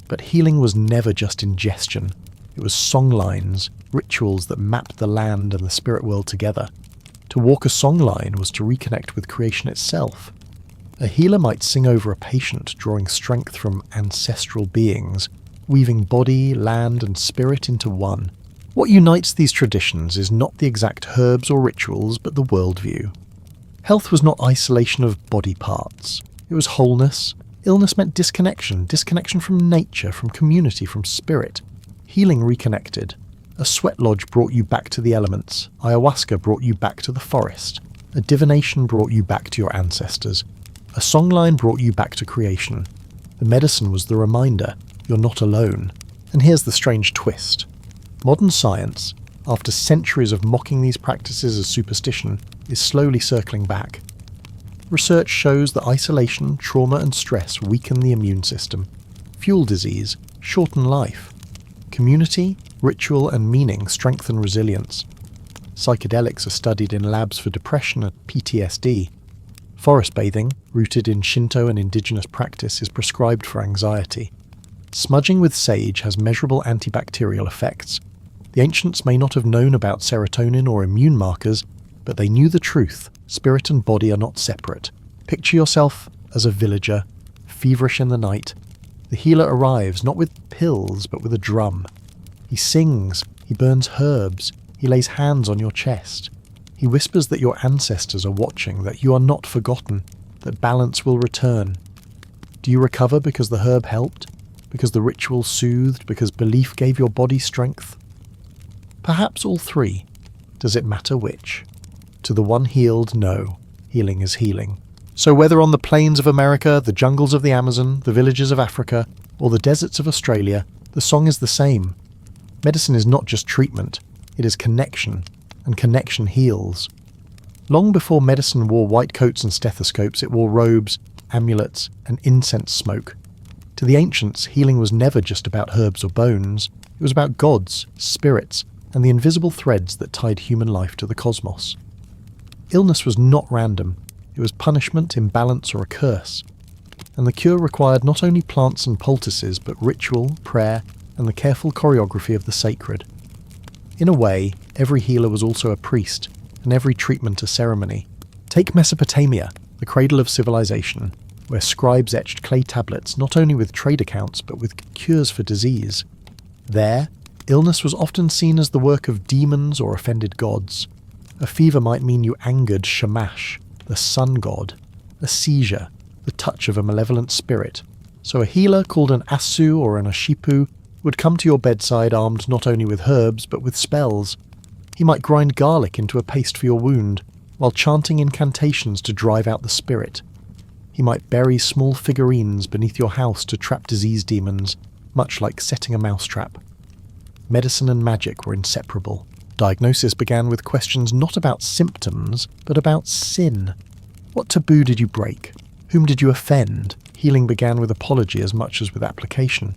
But healing was never just ingestion. It was songlines, rituals that mapped the land and the spirit world together. To walk a songline was to reconnect with creation itself. A healer might sing over a patient, drawing strength from ancestral beings, weaving body, land, and spirit into one. What unites these traditions is not the exact herbs or rituals, but the worldview. Health was not isolation of body parts. It was wholeness. Illness meant disconnection from nature, from community, from spirit. Healing reconnected. A sweat lodge brought you back to the elements. Ayahuasca brought you back to the forest. A divination brought you back to your ancestors. A songline brought you back to creation. The medicine was the reminder, you're not alone. And here's the strange twist. Modern science, after centuries of mocking these practices as superstition, is slowly circling back. Research shows that isolation, trauma and stress weaken the immune system, fuel disease, shorten life. Community, ritual and meaning strengthen resilience. Psychedelics are studied in labs for depression and PTSD. Forest bathing, rooted in Shinto and indigenous practice, is prescribed for anxiety. Smudging with sage has measurable antibacterial effects. The ancients may not have known about serotonin or immune markers, but they knew the truth. Spirit and body are not separate. Picture yourself as a villager, feverish in the night. The healer arrives not with pills, but with a drum. He sings, he burns herbs, he lays hands on your chest. He whispers that your ancestors are watching, that you are not forgotten, that balance will return. Do you recover because the herb helped? Because the ritual soothed? Because belief gave your body strength? Perhaps all three. Does it matter which? To the one healed, no. Healing is healing. So whether on the plains of America, the jungles of the Amazon, the villages of Africa, or the deserts of Australia, the song is the same. Medicine is not just treatment, it is connection, and connection heals. Long before medicine wore white coats and stethoscopes, it wore robes, amulets, and incense smoke. To the ancients, healing was never just about herbs or bones. It was about gods, spirits, and the invisible threads that tied human life to the cosmos. Illness was not random. It was punishment, imbalance, or a curse. And the cure required not only plants and poultices, but ritual, prayer, and the careful choreography of the sacred. In a way, every healer was also a priest, and every treatment a ceremony. Take Mesopotamia, the cradle of civilization, where scribes etched clay tablets not only with trade accounts, but with cures for disease. There, illness was often seen as the work of demons or offended gods. A fever might mean you angered Shamash, the sun god, a seizure, the touch of a malevolent spirit. So a healer called an Asu or an Ashipu would come to your bedside armed not only with herbs but with spells. He might grind garlic into a paste for your wound, while chanting incantations to drive out the spirit. He might bury small figurines beneath your house to trap disease demons, much like setting a mousetrap. Medicine and magic were inseparable. Diagnosis began with questions not about symptoms, but about sin. What taboo did you break? Whom did you offend? Healing began with apology as much as with application.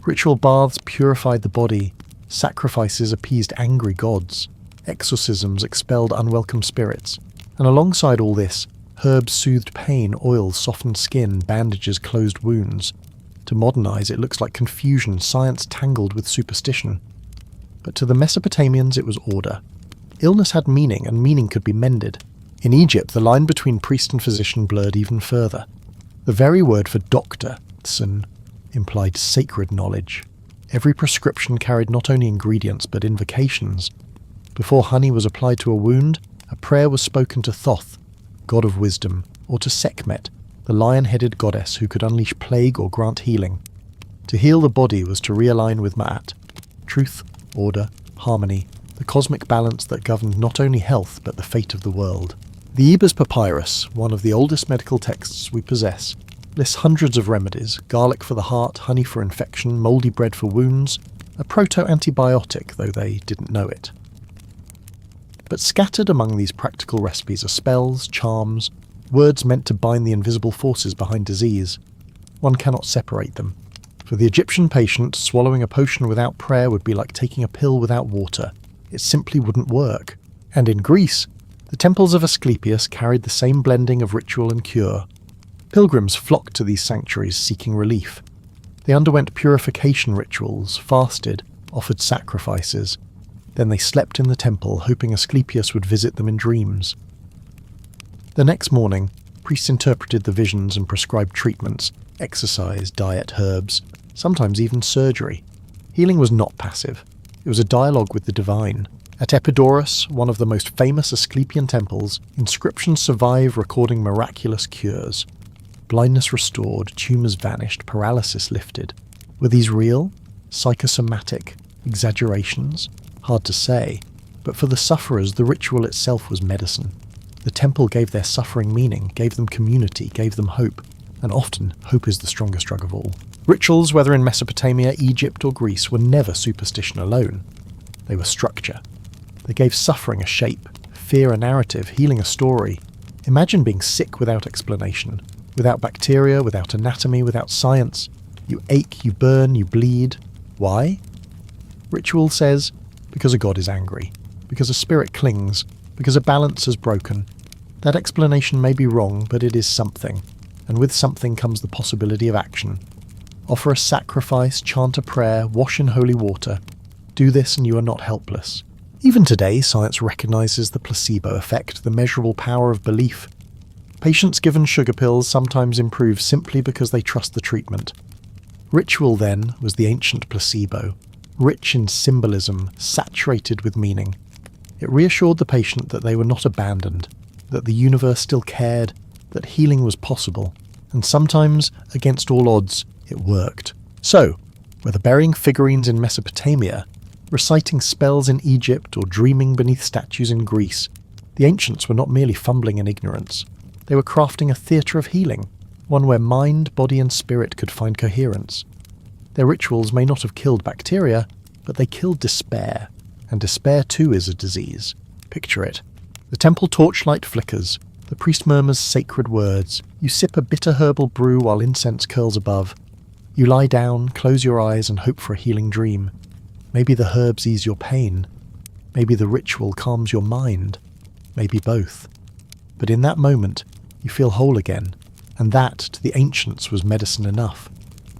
Ritual baths purified the body. Sacrifices appeased angry gods. Exorcisms expelled unwelcome spirits. And alongside all this, herbs soothed pain, oils softened skin, bandages closed wounds. To modernize, it looks like confusion, science tangled with superstition. But to the Mesopotamians it was order. Illness had meaning, and meaning could be mended. In Egypt, the line between priest and physician blurred even further. The very word for doctor, tsun, implied sacred knowledge. Every prescription carried not only ingredients but invocations. Before honey was applied to a wound, a prayer was spoken to Thoth, god of wisdom, or to Sekhmet, the lion-headed goddess who could unleash plague or grant healing. To heal the body was to realign with Ma'at, truth, order, harmony, the cosmic balance that governed not only health but the fate of the world. The Ebers Papyrus, one of the oldest medical texts we possess, lists hundreds of remedies: garlic for the heart, honey for infection, mouldy bread for wounds, a proto-antibiotic, though they didn't know it. But scattered among these practical recipes are spells, charms, words meant to bind the invisible forces behind disease. One cannot separate them. For the Egyptian patient, swallowing a potion without prayer would be like taking a pill without water. It simply wouldn't work. And in Greece, The temples of Asclepius carried the same blending of ritual and cure. Pilgrims flocked to these sanctuaries seeking relief. They underwent purification rituals, fasted, offered sacrifices. Then they slept in the temple, hoping Asclepius would visit them in dreams. The next morning, priests interpreted the visions and prescribed treatments, exercise, diet, herbs, sometimes even surgery. Healing was not passive. It was a dialogue with the divine. At Epidaurus, one of the most famous Asclepian temples, inscriptions survive recording miraculous cures. Blindness restored, tumours vanished, paralysis lifted. Were these real? Psychosomatic? Exaggerations? Hard to say. But for the sufferers, the ritual itself was medicine. The temple gave their suffering meaning, gave them community, gave them hope. And often, hope is the strongest drug of all. Rituals, whether in Mesopotamia, Egypt or Greece, were never superstition alone. They were structure. They gave suffering a shape, fear a narrative, healing a story. Imagine being sick without explanation, without bacteria, without anatomy, without science. You ache, you burn, you bleed. Why? Ritual says, because a god is angry, because a spirit clings, because a balance is broken. That explanation may be wrong, but it is something, and with something comes the possibility of action. Offer a sacrifice, chant a prayer, wash in holy water. Do this and you are not helpless. Even today, science recognises the placebo effect, the measurable power of belief. Patients given sugar pills sometimes improve simply because they trust the treatment. Ritual, then, was the ancient placebo, rich in symbolism, saturated with meaning. It reassured the patient that they were not abandoned, that the universe still cared, that healing was possible, and sometimes, against all odds, it worked. So, whether burying figurines in Mesopotamia, reciting spells in Egypt, or dreaming beneath statues in Greece, the ancients were not merely fumbling in ignorance. They were crafting a theatre of healing, one where mind, body and spirit could find coherence. Their rituals may not have killed bacteria, but they killed despair, and despair too is a disease. Picture it. The temple torchlight flickers, the priest murmurs sacred words, you sip a bitter herbal brew while incense curls above. You lie down, close your eyes and hope for a healing dream. Maybe the herbs ease your pain. Maybe the ritual calms your mind. Maybe both. But in that moment, you feel whole again, and that, to the ancients, was medicine enough.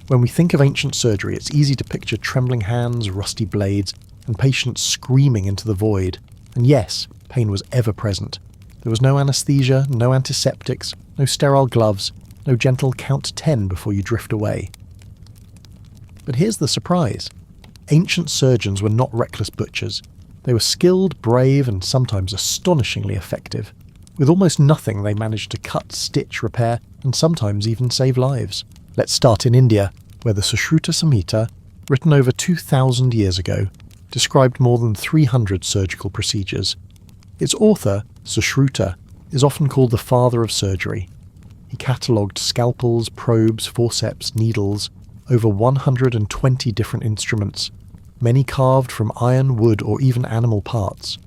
When we think of ancient surgery, it's easy to picture trembling hands, rusty blades, and patients screaming into the void. And yes, pain was ever present. There was no anaesthesia, no antiseptics, no sterile gloves, no gentle count 10 before you drift away. But here's the surprise. Ancient surgeons were not reckless butchers. They were skilled, brave, and sometimes astonishingly effective. With almost nothing, they managed to cut, stitch, repair, and sometimes even save lives. Let's start in India, where the Sushruta Samhita, written over 2,000 years ago, described more than 300 surgical procedures. Its author, Sushruta, is often called the father of surgery. He catalogued scalpels, probes, forceps, needles, over 120 different instruments, many carved from iron, wood, or even animal parts.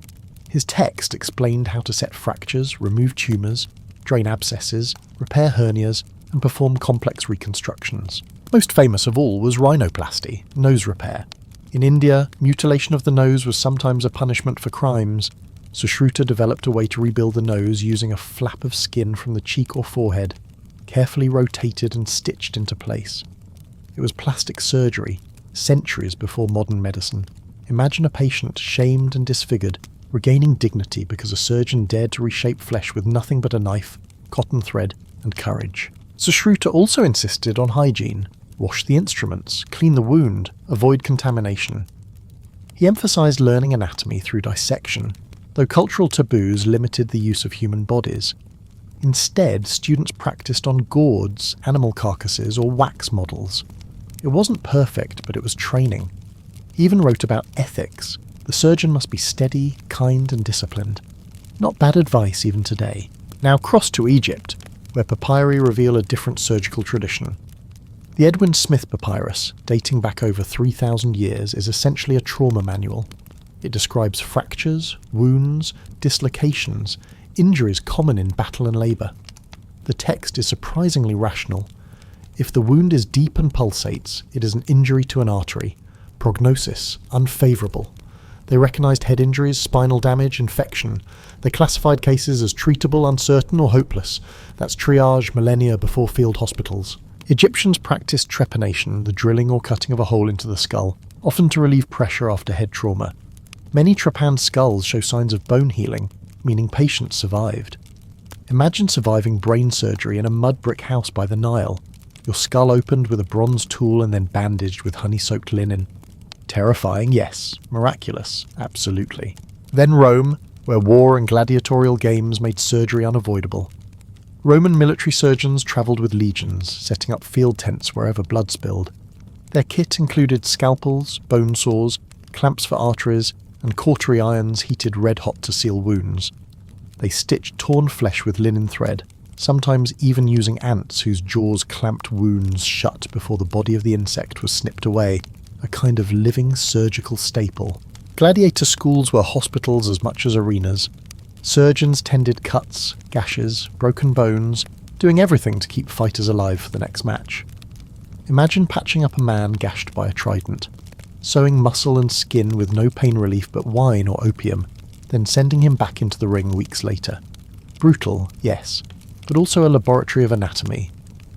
His text explained how to set fractures, remove tumours, drain abscesses, repair hernias, and perform complex reconstructions. Most famous of all was rhinoplasty, nose repair. In India, mutilation of the nose was sometimes a punishment for crimes. Sushruta developed a way to rebuild the nose using a flap of skin from the cheek or forehead, carefully rotated and stitched into place. It was plastic surgery, centuries before modern medicine. Imagine a patient shamed and disfigured, regaining dignity because a surgeon dared to reshape flesh with nothing but a knife, cotton thread, and courage. Sushruta also insisted on hygiene. Wash the instruments, clean the wound, avoid contamination. He emphasized learning anatomy through dissection, though cultural taboos limited the use of human bodies. Instead, students practiced on gourds, animal carcasses, or wax models. It wasn't perfect, but it was training. He even wrote about ethics. The surgeon must be steady, kind, and disciplined. Not bad advice even today. Now cross to Egypt, where papyri reveal a different surgical tradition. The Edwin Smith papyrus, dating back over 3,000 years, is essentially a trauma manual. It describes fractures, wounds, dislocations, injuries common in battle and labour. The text is surprisingly rational. If the wound is deep and pulsates, it is an injury to an artery. Prognosis, unfavourable. They recognised head injuries, spinal damage, infection. They classified cases as treatable, uncertain or hopeless. That's triage millennia before field hospitals. Egyptians practiced trepanation, the drilling or cutting of a hole into the skull, often to relieve pressure after head trauma. Many trepanned skulls show signs of bone healing, meaning patients survived. Imagine surviving brain surgery in a mud brick house by the Nile. Your skull opened with a bronze tool and then bandaged with honey-soaked linen. Terrifying, yes. Miraculous, absolutely. Then Rome, where war and gladiatorial games made surgery unavoidable. Roman military surgeons travelled with legions, setting up field tents wherever blood spilled. Their kit included scalpels, bone saws, clamps for arteries, and cautery irons heated red-hot to seal wounds. They stitched torn flesh with linen thread, sometimes even using ants whose jaws clamped wounds shut before the body of the insect was snipped away, a kind of living surgical staple. Gladiator schools were hospitals as much as arenas. Surgeons tended cuts, gashes, broken bones, doing everything to keep fighters alive for the next match. Imagine patching up a man gashed by a trident, sewing muscle and skin with no pain relief but wine or opium, then sending him back into the ring weeks later. Brutal, yes, but also a laboratory of anatomy.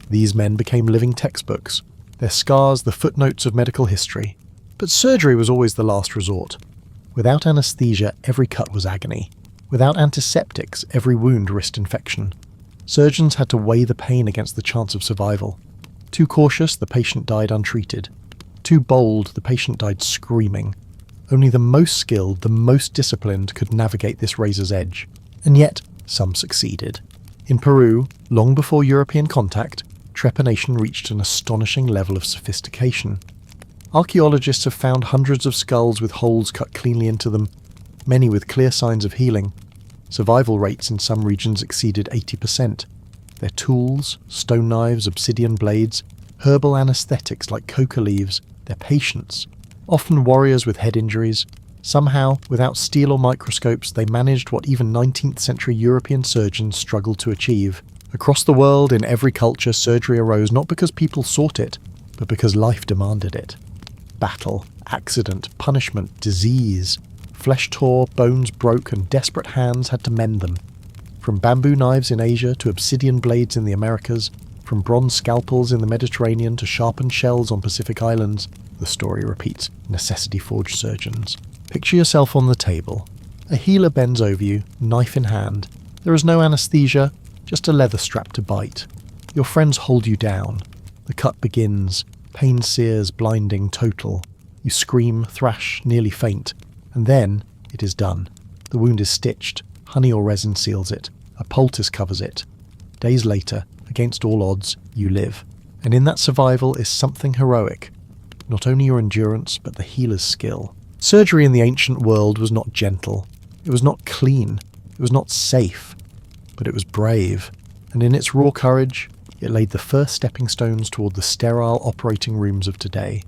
These men became living textbooks, their scars the footnotes of medical history. But surgery was always the last resort. Without anaesthesia, every cut was agony. Without antiseptics, every wound risked infection. Surgeons had to weigh the pain against the chance of survival. Too cautious, the patient died untreated. Too bold, the patient died screaming. Only the most skilled, the most disciplined could navigate this razor's edge. And yet, some succeeded. In Peru, long before European contact, trepanation reached an astonishing level of sophistication. Archaeologists have found hundreds of skulls with holes cut cleanly into them, many with clear signs of healing. Survival rates in some regions exceeded 80%. Their tools, stone knives, obsidian blades, herbal anaesthetics like coca leaves, their patients, often warriors with head injuries. Somehow, without steel or microscopes, they managed what even 19th century European surgeons struggled to achieve. Across the world, in every culture, surgery arose not because people sought it, but because life demanded it. Battle, accident, punishment, disease. Flesh tore, bones broke, and desperate hands had to mend them. From bamboo knives in Asia to obsidian blades in the Americas, from bronze scalpels in the Mediterranean to sharpened shells on Pacific islands, the story repeats, necessity-forged surgeons. Picture yourself on the table. A healer bends over you, knife in hand. There is no anaesthesia, just a leather strap to bite. Your friends hold you down. The cut begins. Pain sears, blinding, total. You scream, thrash, nearly faint. And then it is done. The wound is stitched. Honey or resin seals it. A poultice covers it. Days later, against all odds, you live. And in that survival is something heroic. Not only your endurance, but the healer's skill. Surgery in the ancient world was not gentle. It was not clean. It was not safe. But it was brave, and in its raw courage, it laid the first stepping stones toward the sterile operating rooms of today.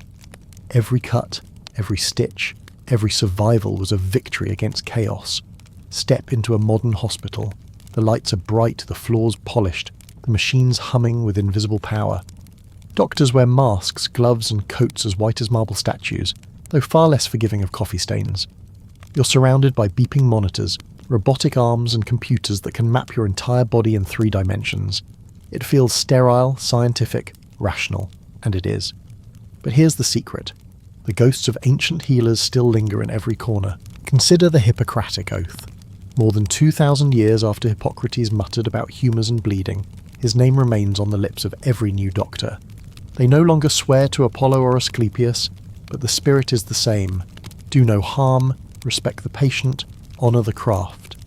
Every cut, every stitch, every survival was a victory against chaos. Step into a modern hospital. The lights are bright, the floors polished, the machines humming with invisible power. Doctors wear masks, gloves, and coats as white as marble statues, though far less forgiving of coffee stains. You're surrounded by beeping monitors, robotic arms and computers that can map your entire body in 3 dimensions. It feels sterile, scientific, rational, and it is. But here's the secret. The ghosts of ancient healers still linger in every corner. Consider the Hippocratic Oath. More than 2,000 years after Hippocrates muttered about humours and bleeding, his name remains on the lips of every new doctor. They no longer swear to Apollo or Asclepius, but the spirit is the same. Do no harm, respect the patient, honour the craft.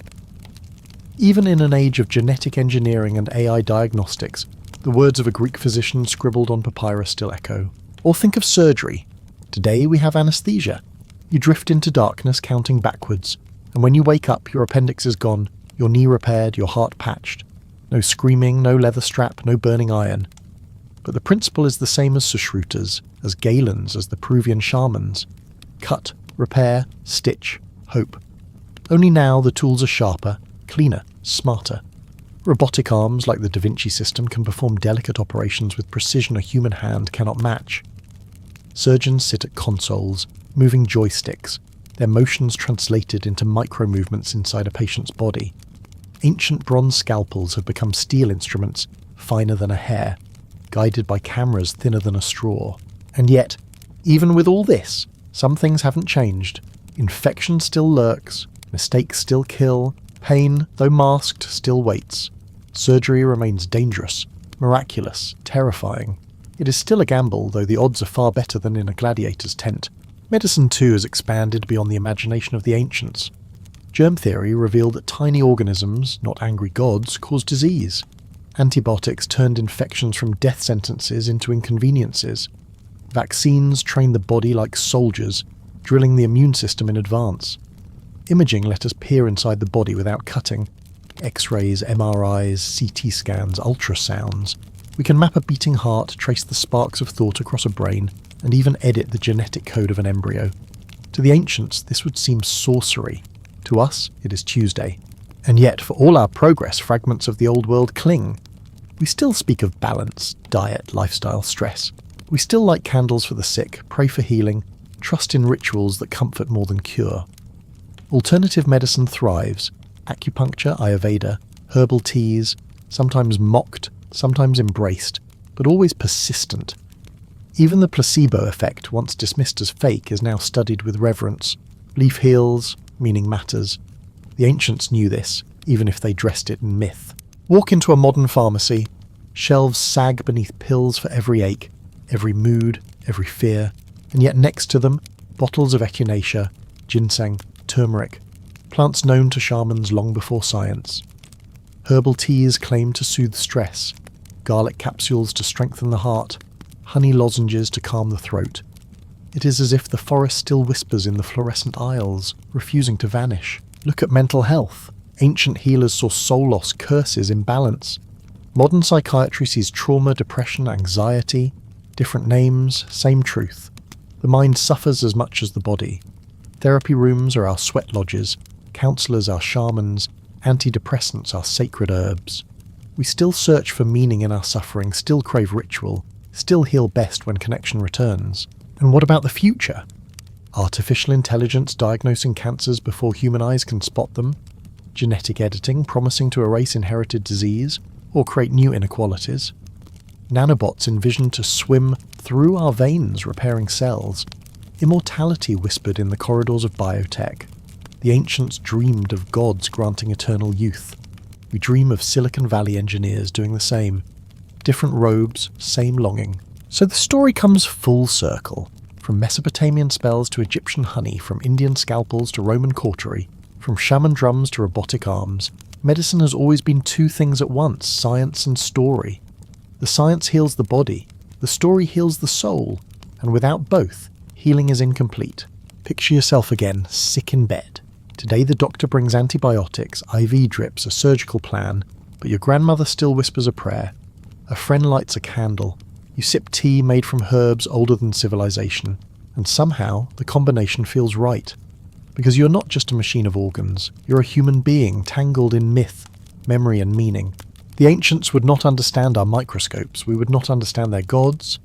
Even in an age of genetic engineering and AI diagnostics, the words of a Greek physician scribbled on papyrus still echo. Or think of surgery. Today we have anaesthesia. You drift into darkness counting backwards, and when you wake up your appendix is gone, your knee repaired, your heart patched. No screaming, no leather strap, no burning iron. But the principle is the same as Sushruta's, as Galen's, as the Peruvian shamans. Cut, repair, stitch, hope. Only now the tools are sharper, cleaner, smarter. Robotic arms like the Da Vinci system can perform delicate operations with precision a human hand cannot match. Surgeons sit at consoles, moving joysticks, their motions translated into micro-movements inside a patient's body. Ancient bronze scalpels have become steel instruments finer than a hair, guided by cameras thinner than a straw. And yet, even with all this, some things haven't changed. Infection still lurks, mistakes still kill, pain, though masked, still waits. Surgery remains dangerous, miraculous, terrifying. It is still a gamble, though the odds are far better than in a gladiator's tent. Medicine too has expanded beyond the imagination of the ancients. Germ theory revealed that tiny organisms, not angry gods, cause disease. Antibiotics turned infections from death sentences into inconveniences. Vaccines trained the body like soldiers, drilling the immune system in advance. Imaging let us peer inside the body without cutting. X-rays, MRIs, CT scans, ultrasounds. We can map a beating heart, trace the sparks of thought across a brain, and even edit the genetic code of an embryo. To the ancients, this would seem sorcery. To us, it is Tuesday. And yet, for all our progress, fragments of the old world cling. We still speak of balance, diet, lifestyle, stress. We still light candles for the sick, pray for healing, trust in rituals that comfort more than cure. Alternative medicine thrives. Acupuncture, Ayurveda, herbal teas, sometimes mocked, sometimes embraced, but always persistent. Even the placebo effect, once dismissed as fake, is now studied with reverence. Leaf heals, meaning matters. The ancients knew this, even if they dressed it in myth. Walk into a modern pharmacy. Shelves sag beneath pills for every ache, every mood, every fear, and yet next to them, bottles of echinacea, ginseng, turmeric, plants known to shamans long before science. Herbal teas claim to soothe stress, garlic capsules to strengthen the heart, honey lozenges to calm the throat. It is as if the forest still whispers in the fluorescent aisles, refusing to vanish. Look at mental health. Ancient healers saw soul loss, curses, imbalance. Modern psychiatry sees trauma, depression, anxiety, different names, same truth. The mind suffers as much as the body. Therapy rooms are our sweat lodges, counsellors our shamans, antidepressants our sacred herbs. We still search for meaning in our suffering, still crave ritual, still heal best when connection returns. And what about the future? Artificial intelligence diagnosing cancers before human eyes can spot them? Genetic editing promising to erase inherited disease or create new inequalities? Nanobots envisioned to swim through our veins, repairing cells. Immortality whispered in the corridors of biotech. The ancients dreamed of gods granting eternal youth. We dream of Silicon Valley engineers doing the same. Different robes, same longing. So the story comes full circle. From Mesopotamian spells to Egyptian honey, from Indian scalpels to Roman cautery, from shaman drums to robotic arms, medicine has always been two things at once, science and story. The science heals the body, the story heals the soul, and without both, healing is incomplete. Picture yourself again, sick in bed. Today the doctor brings antibiotics, IV drips, a surgical plan, but your grandmother still whispers a prayer. A friend lights a candle. You sip tea made from herbs older than civilization, and somehow the combination feels right. Because you're not just a machine of organs, you're a human being tangled in myth, memory and meaning. The ancients would not understand our microscopes, we would not understand their gods,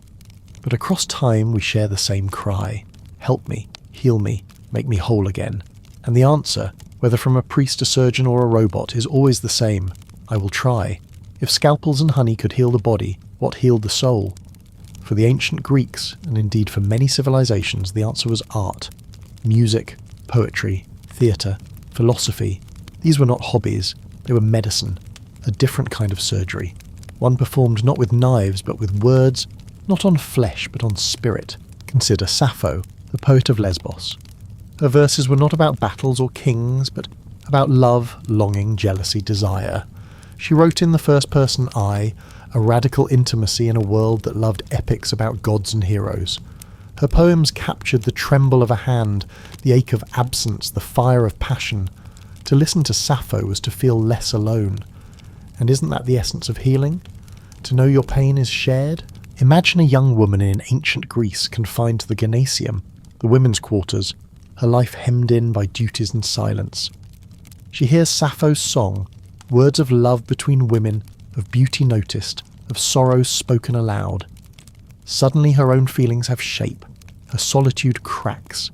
but across time we share the same cry. Help me, heal me, make me whole again. And the answer, whether from a priest, a surgeon or a robot, is always the same. I will try. If scalpels and honey could heal the body, what healed the soul? For the ancient Greeks, and indeed for many civilizations, the answer was art. Music, poetry, theatre, philosophy. These were not hobbies, they were medicine, a different kind of surgery. One performed not with knives but with words, not on flesh but on spirit. Consider Sappho, the poet of Lesbos. Her verses were not about battles or kings, but about love, longing, jealousy, desire. She wrote in the first person I, a radical intimacy in a world that loved epics about gods and heroes. Her poems captured the tremble of a hand, the ache of absence, the fire of passion. To listen to Sappho was to feel less alone. And isn't that the essence of healing? To know your pain is shared? Imagine a young woman in ancient Greece confined to the gymnasium, the women's quarters, her life hemmed in by duties and silence. She hears Sappho's song, words of love between women, of beauty noticed, of sorrow spoken aloud. Suddenly her own feelings have shape, her solitude cracks.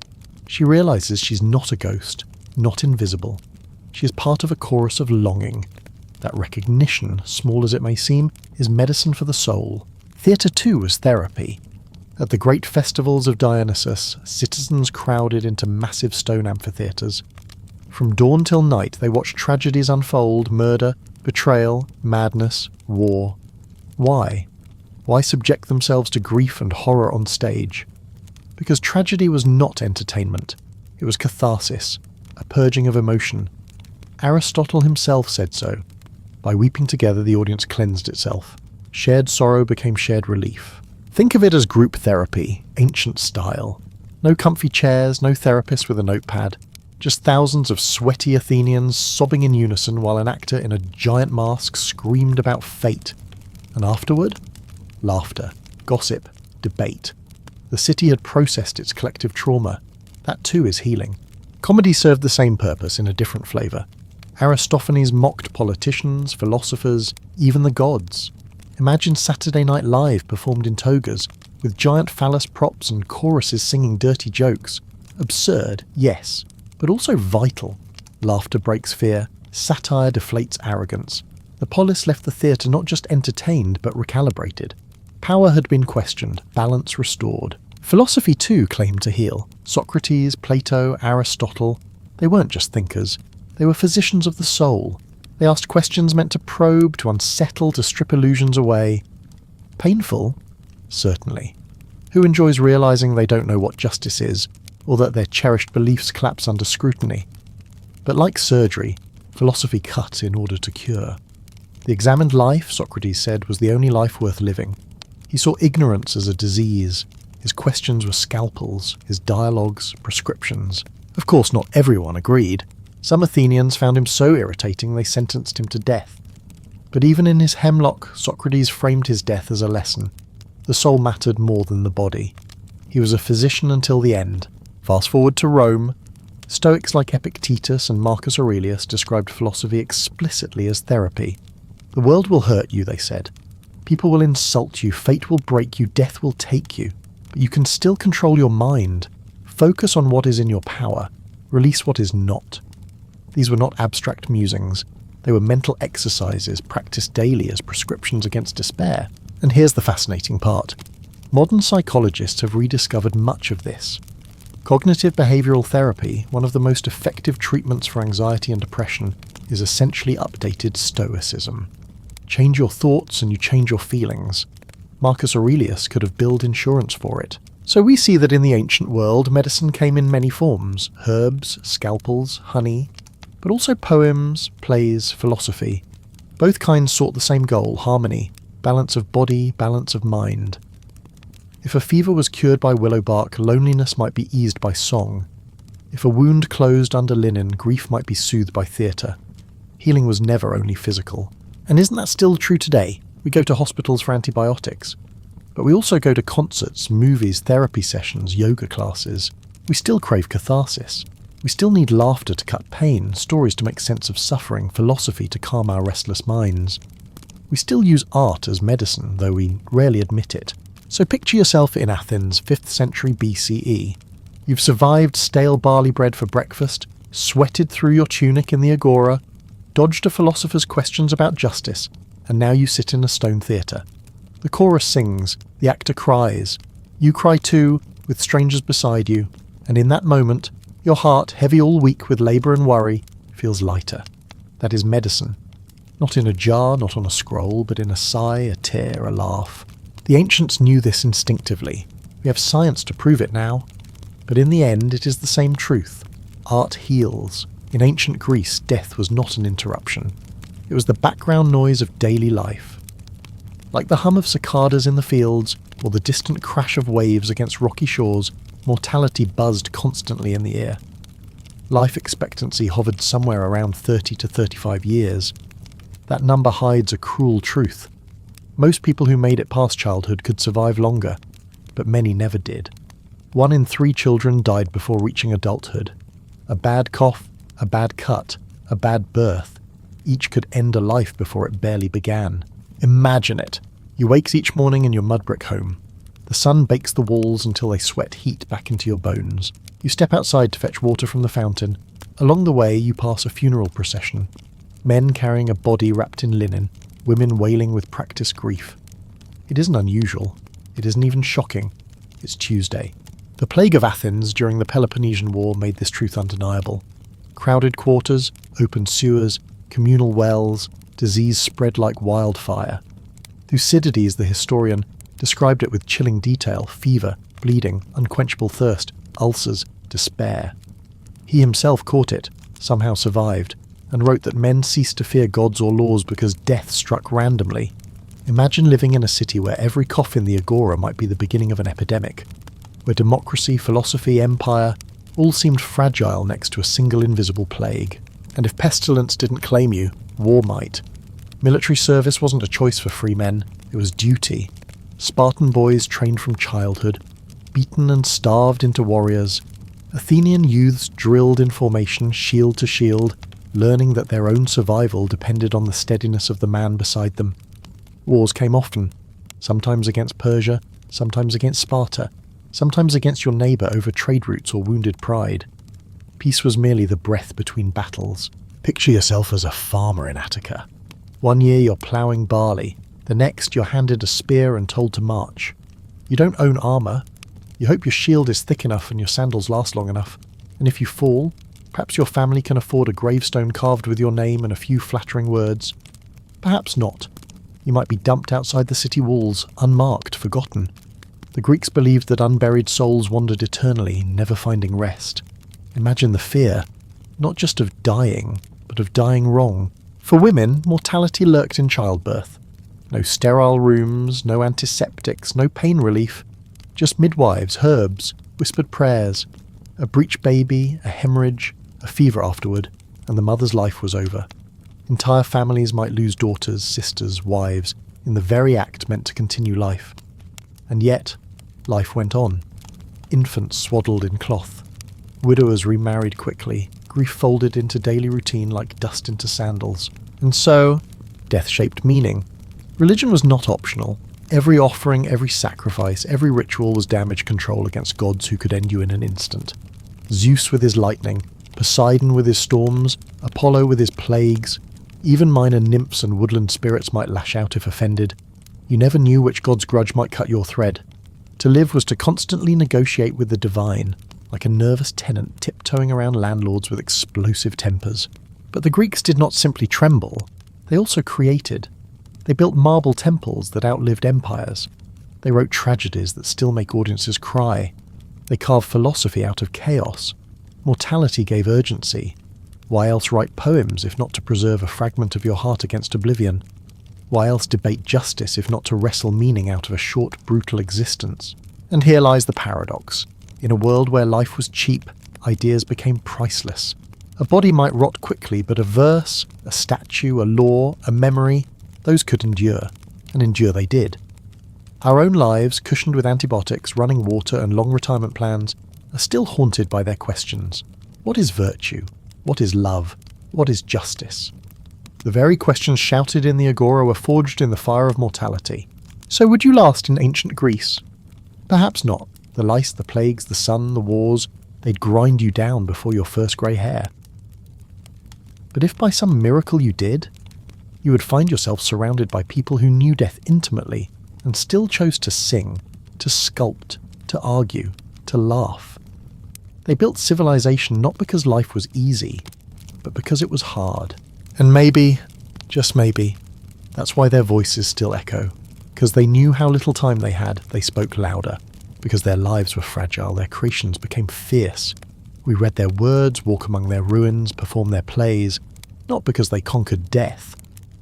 She realizes she's not a ghost, not invisible. She is part of a chorus of longing. That recognition, small as it may seem, is medicine for the soul. Theatre too was therapy. At the great festivals of Dionysus, citizens crowded into massive stone amphitheatres. From dawn till night they watched tragedies unfold, murder, betrayal, madness, war. Why? Why subject themselves to grief and horror on stage? Because tragedy was not entertainment. It was catharsis, a purging of emotion. Aristotle himself said so. By weeping together, the audience cleansed itself. Shared sorrow became shared relief. Think of it as group therapy, ancient style. No comfy chairs, no therapist with a notepad. Just thousands of sweaty Athenians sobbing in unison while an actor in a giant mask screamed about fate. And afterward? Laughter, gossip, debate. The city had processed its collective trauma. That too is healing. Comedy served the same purpose in a different flavour. Aristophanes mocked politicians, philosophers, even the gods. Imagine Saturday Night Live performed in togas, with giant phallus props and choruses singing dirty jokes. Absurd, yes, but also vital. Laughter breaks fear, satire deflates arrogance. The polis left the theatre not just entertained, but recalibrated. Power had been questioned, balance restored. Philosophy too claimed to heal. Socrates, Plato, Aristotle, they weren't just thinkers. They were physicians of the soul. They asked questions meant to probe, to unsettle, to strip illusions away. Painful? Certainly. Who enjoys realizing they don't know what justice is, or that their cherished beliefs collapse under scrutiny? But like surgery, philosophy cut in order to cure. The examined life, Socrates said, was the only life worth living. He saw ignorance as a disease. His questions were scalpels, his dialogues, prescriptions. Of course, not everyone agreed. Some Athenians found him so irritating they sentenced him to death. But even in his hemlock, Socrates framed his death as a lesson. The soul mattered more than the body. He was a physician until the end. Fast forward to Rome. Stoics like Epictetus and Marcus Aurelius described philosophy explicitly as therapy. The world will hurt you, they said. People will insult you, fate will break you, death will take you. But you can still control your mind. Focus on what is in your power. Release what is not. These were not abstract musings. They were mental exercises practiced daily as prescriptions against despair. And here's the fascinating part. Modern psychologists have rediscovered much of this. Cognitive behavioral therapy, one of the most effective treatments for anxiety and depression, is essentially updated Stoicism. Change your thoughts and you change your feelings. Marcus Aurelius could have billed insurance for it. So we see that in the ancient world, medicine came in many forms: herbs, scalpels, honey, but also poems, plays, philosophy. Both kinds sought the same goal: harmony, balance of body, balance of mind. If a fever was cured by willow bark, loneliness might be eased by song. If a wound closed under linen, grief might be soothed by theatre. Healing was never only physical. And isn't that still true today? We go to hospitals for antibiotics. But we also go to concerts, movies, therapy sessions, yoga classes. We still crave catharsis. We still need laughter to cut pain, stories to make sense of suffering, philosophy to calm our restless minds. We still use art as medicine, though we rarely admit it. So picture yourself in Athens, 5th century BCE. You've survived stale barley bread for breakfast, sweated through your tunic in the agora, dodged a philosopher's questions about justice, and now you sit in a stone theatre. The chorus sings, the actor cries. You cry too, with strangers beside you, and in that moment, your heart, heavy all week with labour and worry, feels lighter. That is medicine. Not in a jar, not on a scroll, but in a sigh, a tear, a laugh. The ancients knew this instinctively. We have science to prove it now. But in the end, it is the same truth. Art heals. In ancient Greece, death was not an interruption. It was the background noise of daily life. Like the hum of cicadas in the fields, or the distant crash of waves against rocky shores, mortality buzzed constantly in the ear. Life expectancy hovered somewhere around 30 to 35 years. That number hides a cruel truth. Most people who made it past childhood could survive longer, but many never did. 1 in 3 children died before reaching adulthood. A bad cough, a bad cut, a bad birth. Each could end a life before it barely began. Imagine it. You wake each morning in your mud brick home. The sun bakes the walls until they sweat heat back into your bones. You step outside to fetch water from the fountain. Along the way, you pass a funeral procession. Men carrying a body wrapped in linen, women wailing with practiced grief. It isn't unusual. It isn't even shocking. It's Tuesday. The plague of Athens during the Peloponnesian War made this truth undeniable. Crowded quarters, open sewers, communal wells, disease spread like wildfire. Thucydides, the historian, described it with chilling detail: fever, bleeding, unquenchable thirst, ulcers, despair. He himself caught it, somehow survived, and wrote that men ceased to fear gods or laws because death struck randomly. Imagine living in a city where every cough in the agora might be the beginning of an epidemic, where democracy, philosophy, empire all seemed fragile next to a single invisible plague. And if pestilence didn't claim you, war might. Military service wasn't a choice for free men, it was duty. Spartan boys trained from childhood, beaten and starved into warriors. Athenian youths drilled in formation, shield to shield, learning that their own survival depended on the steadiness of the man beside them. Wars came often, sometimes against Persia, sometimes against Sparta, sometimes against your neighbour over trade routes or wounded pride. Peace was merely the breath between battles. Picture yourself as a farmer in Attica. One year you're ploughing barley, the next you're handed a spear and told to march. You don't own armour. You hope your shield is thick enough and your sandals last long enough. And if you fall, perhaps your family can afford a gravestone carved with your name and a few flattering words. Perhaps not. You might be dumped outside the city walls, unmarked, forgotten. The Greeks believed that unburied souls wandered eternally, never finding rest. Imagine the fear, not just of dying, but of dying wrong. For women, mortality lurked in childbirth. No sterile rooms, no antiseptics, no pain relief. Just midwives, herbs, whispered prayers. A breech baby, a hemorrhage, a fever afterward, and the mother's life was over. Entire families might lose daughters, sisters, wives, in the very act meant to continue life. And yet, life went on. Infants swaddled in cloth. Widowers remarried quickly, grief folded into daily routine like dust into sandals. And so, death shaped meaning. Religion was not optional. Every offering, every sacrifice, every ritual was damage control against gods who could end you in an instant. Zeus with his lightning, Poseidon with his storms, Apollo with his plagues. Even minor nymphs and woodland spirits might lash out if offended. You never knew which god's grudge might cut your thread. To live was to constantly negotiate with the divine, like a nervous tenant tiptoeing around landlords with explosive tempers. But the Greeks did not simply tremble, they also created. They built marble temples that outlived empires. They wrote tragedies that still make audiences cry. They carved philosophy out of chaos. Mortality gave urgency. Why else write poems if not to preserve a fragment of your heart against oblivion? Why else debate justice if not to wrestle meaning out of a short, brutal existence? And here lies the paradox. In a world where life was cheap, ideas became priceless. A body might rot quickly, but a verse, a statue, a law, a memory, those could endure, and endure they did. Our own lives, cushioned with antibiotics, running water and long retirement plans, are still haunted by their questions. What is virtue? What is love? What is justice? The very questions shouted in the agora were forged in the fire of mortality. So would you last in ancient Greece? Perhaps not. The lice, the plagues, the sun, the wars, they'd grind you down before your first grey hair. But if by some miracle you did, you would find yourself surrounded by people who knew death intimately and still chose to sing, to sculpt, to argue, to laugh. They built civilization not because life was easy, but because it was hard. And maybe, just maybe, that's why their voices still echo. Because they knew how little time they had, they spoke louder. Because their lives were fragile, their creations became fierce. We read their words, walk among their ruins, perform their plays, not because they conquered death,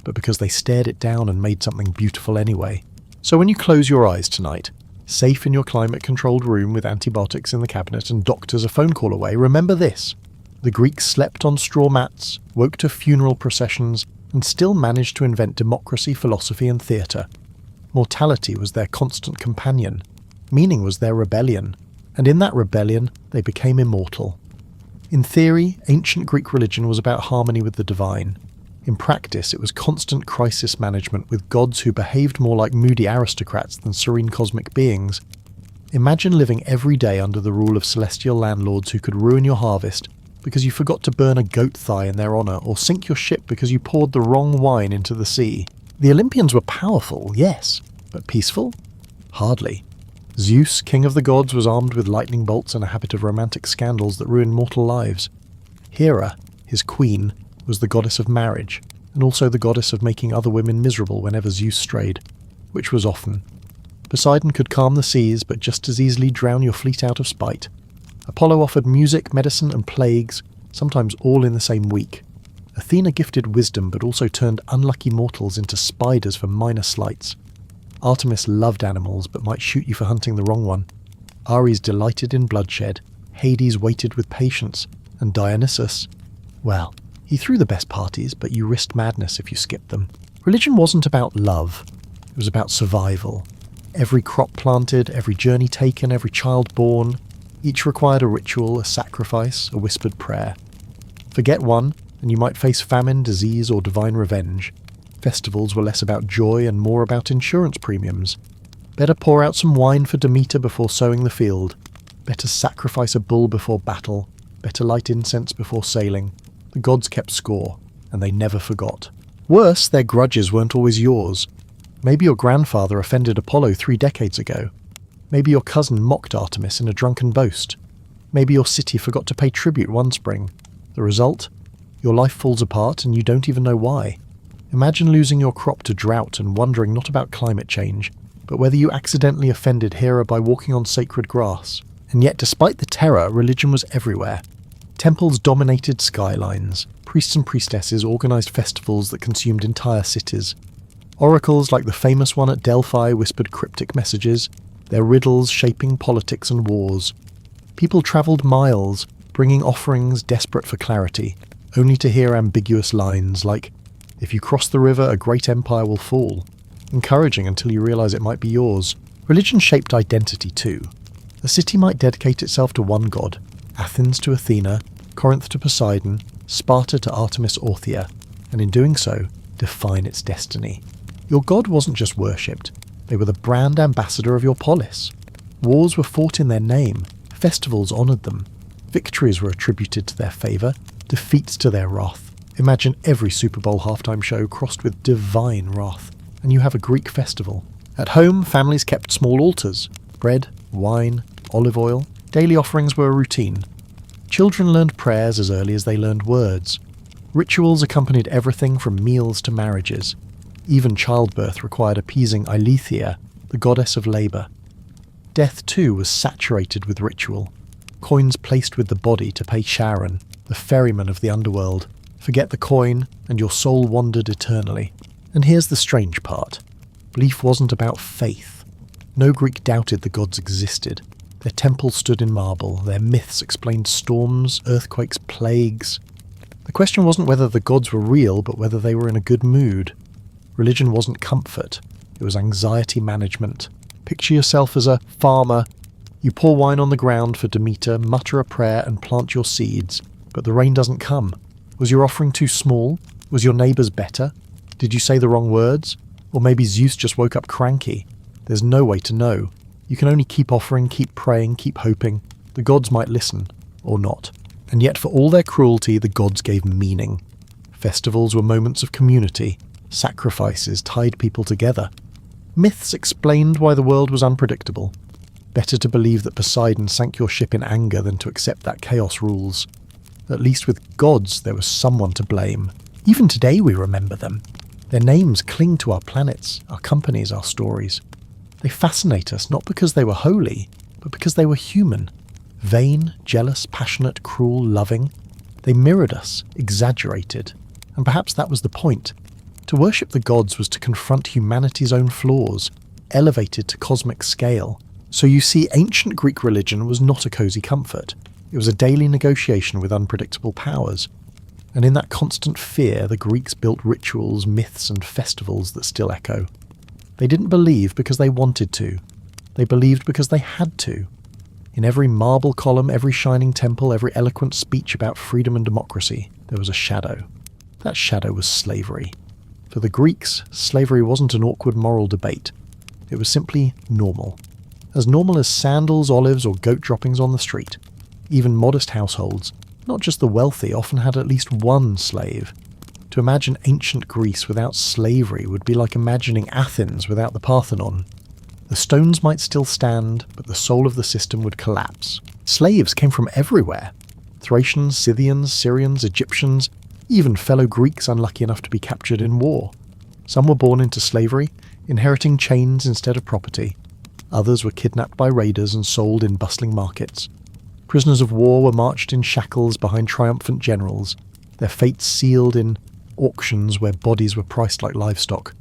but because they stared it down and made something beautiful anyway. So when you close your eyes tonight, safe in your climate-controlled room with antibiotics in the cabinet and doctors a phone call away, remember this. The Greeks slept on straw mats, woke to funeral processions, and still managed to invent democracy, philosophy, and theatre. Mortality was their constant companion. Meaning was their rebellion. And in that rebellion, they became immortal. In theory, ancient Greek religion was about harmony with the divine. In practice, it was constant crisis management with gods who behaved more like moody aristocrats than serene cosmic beings, Imagine living every day under the rule of celestial landlords who could ruin your harvest because you forgot to burn a goat thigh in their honour, or sink your ship because you poured the wrong wine into the sea. The Olympians were powerful, yes, but peaceful? Hardly. Zeus, king of the gods, was armed with lightning bolts and a habit of romantic scandals that ruined mortal lives. Hera, his queen, was the goddess of marriage, and also the goddess of making other women miserable whenever Zeus strayed, which was often. Poseidon could calm the seas, but just as easily drown your fleet out of spite. Apollo offered music, medicine, and plagues, sometimes all in the same week. Athena gifted wisdom, but also turned unlucky mortals into spiders for minor slights. Artemis loved animals, but might shoot you for hunting the wrong one. Ares delighted in bloodshed. Hades waited with patience. And Dionysus, well, he threw the best parties, but you risked madness if you skipped them. Religion wasn't about love. It was about survival. Every crop planted, every journey taken, every child born, each required a ritual, a sacrifice, a whispered prayer. Forget one, and you might face famine, disease, or divine revenge. Festivals were less about joy and more about insurance premiums. Better pour out some wine for Demeter before sowing the field. Better sacrifice a bull before battle. Better light incense before sailing. The gods kept score, and they never forgot. Worse, their grudges weren't always yours. Maybe your grandfather offended Apollo 3 decades ago. Maybe your cousin mocked Artemis in a drunken boast. Maybe your city forgot to pay tribute one spring. The result? Your life falls apart and you don't even know why. Imagine losing your crop to drought and wondering not about climate change, but whether you accidentally offended Hera by walking on sacred grass. And yet, despite the terror, religion was everywhere. Temples dominated skylines. Priests and priestesses organised festivals that consumed entire cities. Oracles like the famous one at Delphi whispered cryptic messages, their riddles shaping politics and wars. People travelled miles, bringing offerings desperate for clarity, only to hear ambiguous lines like, "If you cross the river, a great empire will fall," encouraging until you realise it might be yours. Religion shaped identity too. A city might dedicate itself to one god, Athens to Athena, Corinth to Poseidon, Sparta to Artemis Orthia, and in doing so, define its destiny. Your god wasn't just worshipped, they were the brand ambassador of your polis. Wars were fought in their name, festivals honoured them, victories were attributed to their favour, defeats to their wrath. Imagine every Super Bowl halftime show crossed with divine wrath, and you have a Greek festival. At home, families kept small altars, bread, wine, olive oil. Daily offerings were a routine. Children learned prayers as early as they learned words. Rituals accompanied everything from meals to marriages. Even childbirth required appeasing Eileithyia, the goddess of labour. Death too was saturated with ritual. Coins placed with the body to pay Charon, the ferryman of the underworld. Forget the coin, and your soul wandered eternally. And here's the strange part. Belief wasn't about faith. No Greek doubted the gods existed. Their temples stood in marble, their myths explained storms, earthquakes, plagues. The question wasn't whether the gods were real, but whether they were in a good mood. Religion wasn't comfort, it was anxiety management. Picture yourself as a farmer. You pour wine on the ground for Demeter, mutter a prayer and plant your seeds, but the rain doesn't come. Was your offering too small? Was your neighbour's better? Did you say the wrong words? Or maybe Zeus just woke up cranky? There's no way to know. You can only keep offering, keep praying, keep hoping. The gods might listen, or not. And yet for all their cruelty, the gods gave meaning. Festivals were moments of community. Sacrifices tied people together. Myths explained why the world was unpredictable. Better to believe that Poseidon sank your ship in anger than to accept that chaos rules. At least with gods there was someone to blame. Even today we remember them. Their names cling to our planets, our companies, our stories. They fascinate us not because they were holy, but because they were human. Vain, jealous, passionate, cruel, loving. They mirrored us, exaggerated. And perhaps that was the point. To worship the gods was to confront humanity's own flaws, elevated to cosmic scale. So you see, ancient Greek religion was not a cosy comfort. It was a daily negotiation with unpredictable powers. And in that constant fear, the Greeks built rituals, myths, and festivals that still echo. They didn't believe because they wanted to. They believed because they had to. In every marble column, every shining temple, every eloquent speech about freedom and democracy, there was a shadow. That shadow was slavery. For the Greeks, slavery wasn't an awkward moral debate. It was simply normal. as normal as sandals, olives, or goat droppings on the street. Even modest households, not just the wealthy, often had at least one slave. To imagine ancient Greece without slavery would be like imagining Athens without the Parthenon. The stones might still stand, but the soul of the system would collapse. Slaves came from everywhere. Thracians, Scythians, Syrians, Egyptians, even fellow Greeks unlucky enough to be captured in war. Some were born into slavery, inheriting chains instead of property. Others were kidnapped by raiders and sold in bustling markets. Prisoners of war were marched in shackles behind triumphant generals, their fates sealed in auctions where bodies were priced like livestock.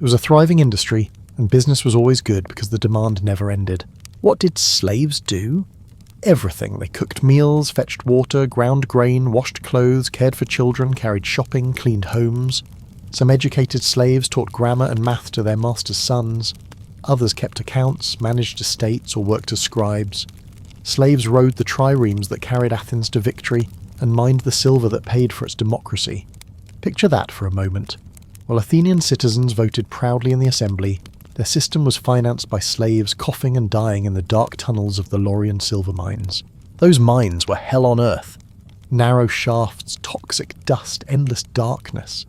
It was a thriving industry, and business was always good because the demand never ended. What did slaves do? Everything. They cooked meals, fetched water, ground grain, washed clothes, cared for children, carried shopping, cleaned homes. Some educated slaves taught grammar and math to their masters' sons. Others kept accounts, managed estates, or worked as scribes. Slaves rode the triremes that carried Athens to victory and mined the silver that paid for its democracy. Picture that for a moment. While Athenian citizens voted proudly in the assembly, their system was financed by slaves coughing and dying in the dark tunnels of the Laurian silver mines. Those mines were hell on earth. Narrow shafts, toxic dust, endless darkness.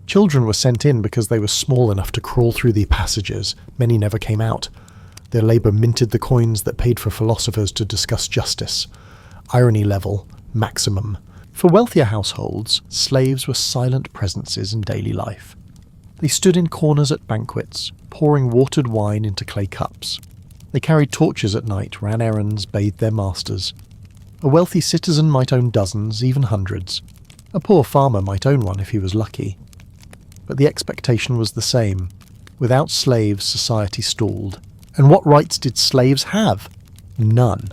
Children were sent in because they were small enough to crawl through the passages. Many never came out. Their labour minted the coins that paid for philosophers to discuss justice. Irony level, maximum. For wealthier households, slaves were silent presences in daily life. They stood in corners at banquets, pouring watered wine into clay cups. They carried torches at night, ran errands, bathed their masters. A wealthy citizen might own dozens, even hundreds. A poor farmer might own one if he was lucky. But the expectation was the same. Without slaves, society stalled. And what rights did slaves have? None.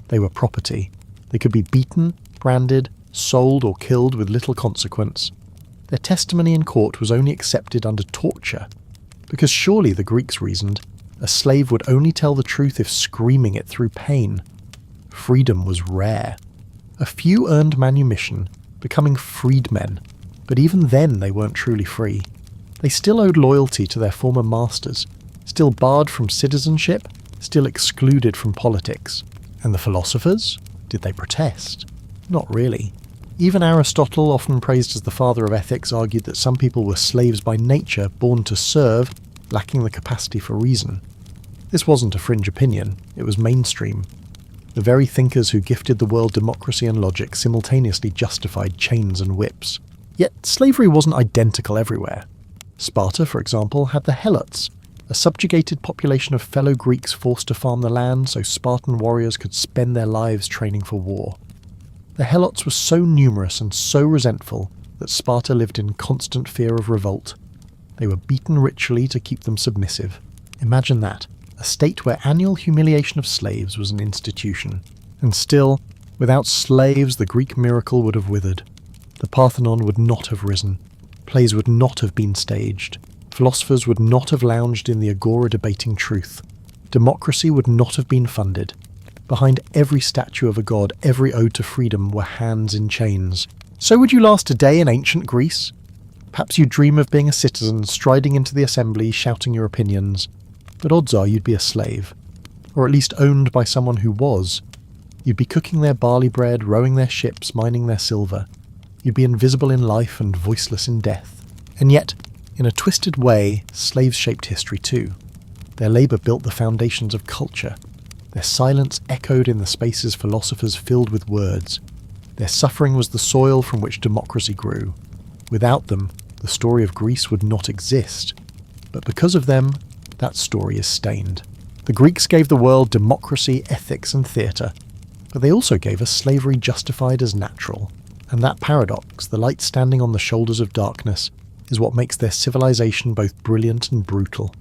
They were property. They could be beaten, branded, sold or killed with little consequence. Their testimony in court was only accepted under torture, because surely, the Greeks reasoned, a slave would only tell the truth if screaming it through pain. Freedom was rare. A few earned manumission, becoming freedmen, but even then they weren't truly free. They still owed loyalty to their former masters, still barred from citizenship, still excluded from politics. And the philosophers? Did they protest? Not really. Even Aristotle, often praised as the father of ethics, argued that some people were slaves by nature, born to serve, lacking the capacity for reason. This wasn't a fringe opinion, it was mainstream. The very thinkers who gifted the world democracy and logic simultaneously justified chains and whips. Yet slavery wasn't identical everywhere. Sparta, for example, had the Helots, a subjugated population of fellow Greeks forced to farm the land so Spartan warriors could spend their lives training for war. The Helots were so numerous and so resentful that Sparta lived in constant fear of revolt. They were beaten ritually to keep them submissive. Imagine that, a state where annual humiliation of slaves was an institution. And still, without slaves the Greek miracle would have withered. The Parthenon would not have risen. Plays would not have been staged. Philosophers would not have lounged in the agora debating truth. Democracy would not have been funded. Behind every statue of a god, every ode to freedom, were hands in chains. So would you last a day in ancient Greece? Perhaps you dream of being a citizen, striding into the assembly, shouting your opinions. But odds are you'd be a slave. Or at least owned by someone who was. You'd be cooking their barley bread, rowing their ships, mining their silver. You'd be invisible in life and voiceless in death. And yet, in a twisted way, slaves shaped history too. Their labour built the foundations of culture. Their silence echoed in the spaces philosophers filled with words. Their suffering was the soil from which democracy grew. Without them, the story of Greece would not exist. But because of them, that story is stained. The Greeks gave the world democracy, ethics, and theatre, but they also gave us slavery justified as natural. And that paradox, the light standing on the shoulders of darkness, is what makes their civilization both brilliant and brutal.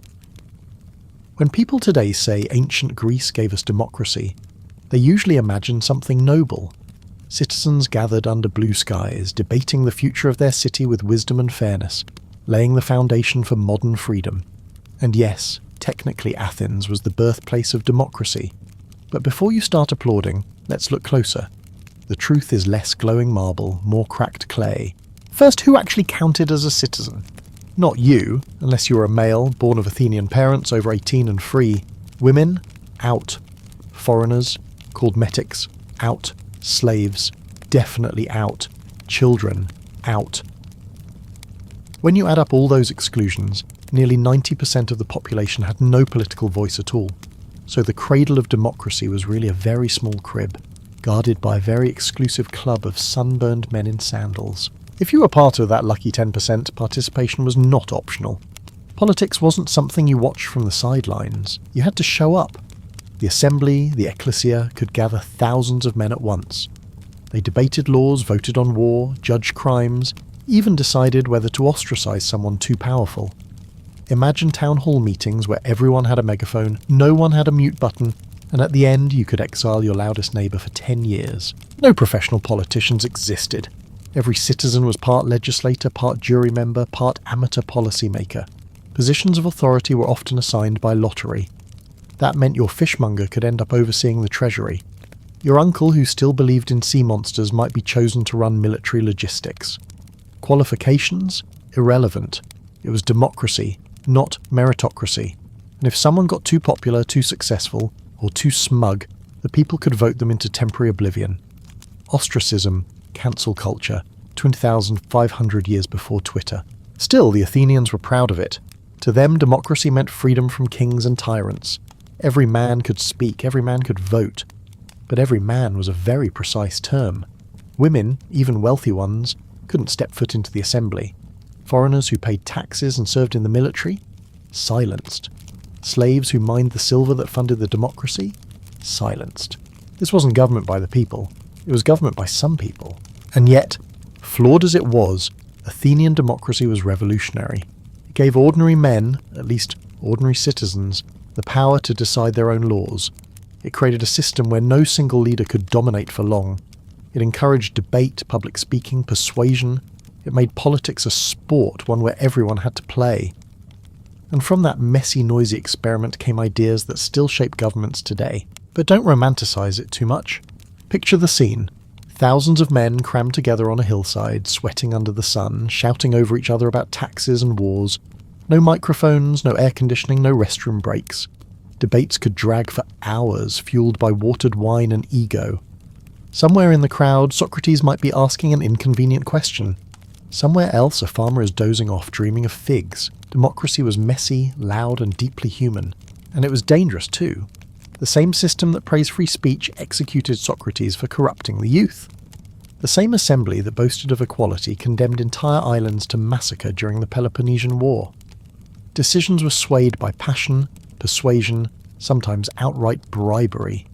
When people today say ancient Greece gave us democracy, they usually imagine something noble. Citizens gathered under blue skies, debating the future of their city with wisdom and fairness, laying the foundation for modern freedom. And yes, technically Athens was the birthplace of democracy. But before you start applauding, let's look closer. The truth is less glowing marble, more cracked clay. First, who actually counted as a citizen? Not you, unless you were a male, born of Athenian parents, over 18 and free. Women? out. Foreigners, called metics, out. Slaves, definitely out. Children, out. When you add up all those exclusions, nearly 90% of the population had no political voice at all. So the cradle of democracy was really a very small crib, guarded by a very exclusive club of sunburned men in sandals. If you were part of that lucky 10%, participation was not optional. Politics wasn't something you watched from the sidelines. You had to show up. The assembly, the ecclesia, could gather thousands of men at once. They debated laws, voted on war, judged crimes, even decided whether to ostracize someone too powerful. Imagine town hall meetings where everyone had a megaphone, no one had a mute button, and at the end you could exile your loudest neighbour for 10 years. No professional politicians existed. Every citizen was part legislator, part jury member, part amateur policymaker. Positions of authority were often assigned by lottery. That meant your fishmonger could end up overseeing the treasury. Your uncle who still believed in sea monsters might be chosen to run military logistics. Qualifications? Irrelevant. It was democracy, not meritocracy. And if someone got too popular, too successful, or too smug, the people could vote them into temporary oblivion. Ostracism, cancel culture, 2,500 years before Twitter. Still, the Athenians were proud of it. To them, democracy meant freedom from kings and tyrants. Every man could speak, every man could vote. But every man was a very precise term. Women, even wealthy ones, couldn't step foot into the assembly. Foreigners who paid taxes and served in the military? Silenced. Slaves who mined the silver that funded the democracy? Silenced. This wasn't government by the people. It was government by some people. And yet, flawed as it was, Athenian democracy was revolutionary. It gave ordinary men, at least ordinary citizens, the power to decide their own laws. It created a system where no single leader could dominate for long. It encouraged debate, public speaking, persuasion. It made politics a sport, one where everyone had to play. And from that messy, noisy experiment came ideas that still shape governments today. But don't romanticize it too much. Picture the scene. Thousands of men crammed together on a hillside, sweating under the sun, shouting over each other about taxes and wars. No microphones, no air conditioning, no restroom breaks. Debates could drag for hours, fueled by watered wine and ego. Somewhere in the crowd, Socrates might be asking an inconvenient question. Somewhere else, a farmer is dozing off, dreaming of figs. Democracy was messy, loud, and deeply human. And it was dangerous too. The same system that praised free speech executed Socrates for corrupting the youth. The same assembly that boasted of equality condemned entire islands to massacre during the Peloponnesian War. Decisions were swayed by passion, persuasion, sometimes outright bribery.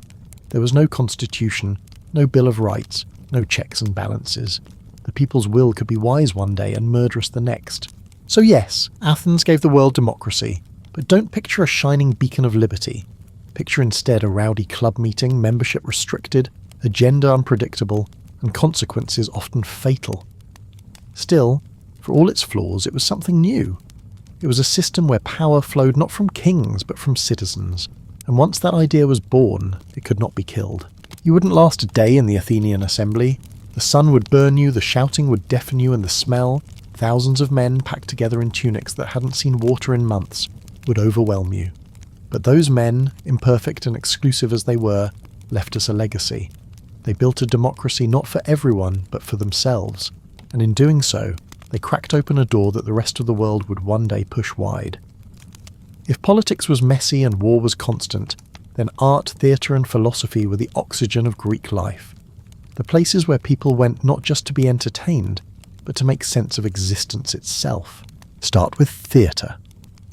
There was no constitution, no Bill of Rights, no checks and balances. The people's will could be wise one day and murderous the next. So yes, Athens gave the world democracy, but don't picture a shining beacon of liberty. Picture instead a rowdy club meeting, membership restricted, agenda unpredictable, and consequences often fatal. Still, for all its flaws, it was something new. It was a system where power flowed not from kings, but from citizens. And once that idea was born, it could not be killed. You wouldn't last a day in the Athenian assembly. The sun would burn you, the shouting would deafen you, and the smell, thousands of men packed together in tunics that hadn't seen water in months, would overwhelm you. But those men, imperfect and exclusive as they were, left us a legacy. They built a democracy not for everyone, but for themselves. And in doing so, they cracked open a door that the rest of the world would one day push wide. If politics was messy and war was constant, then art, theatre and philosophy were the oxygen of Greek life. The places where people went not just to be entertained, but to make sense of existence itself. Start with theatre.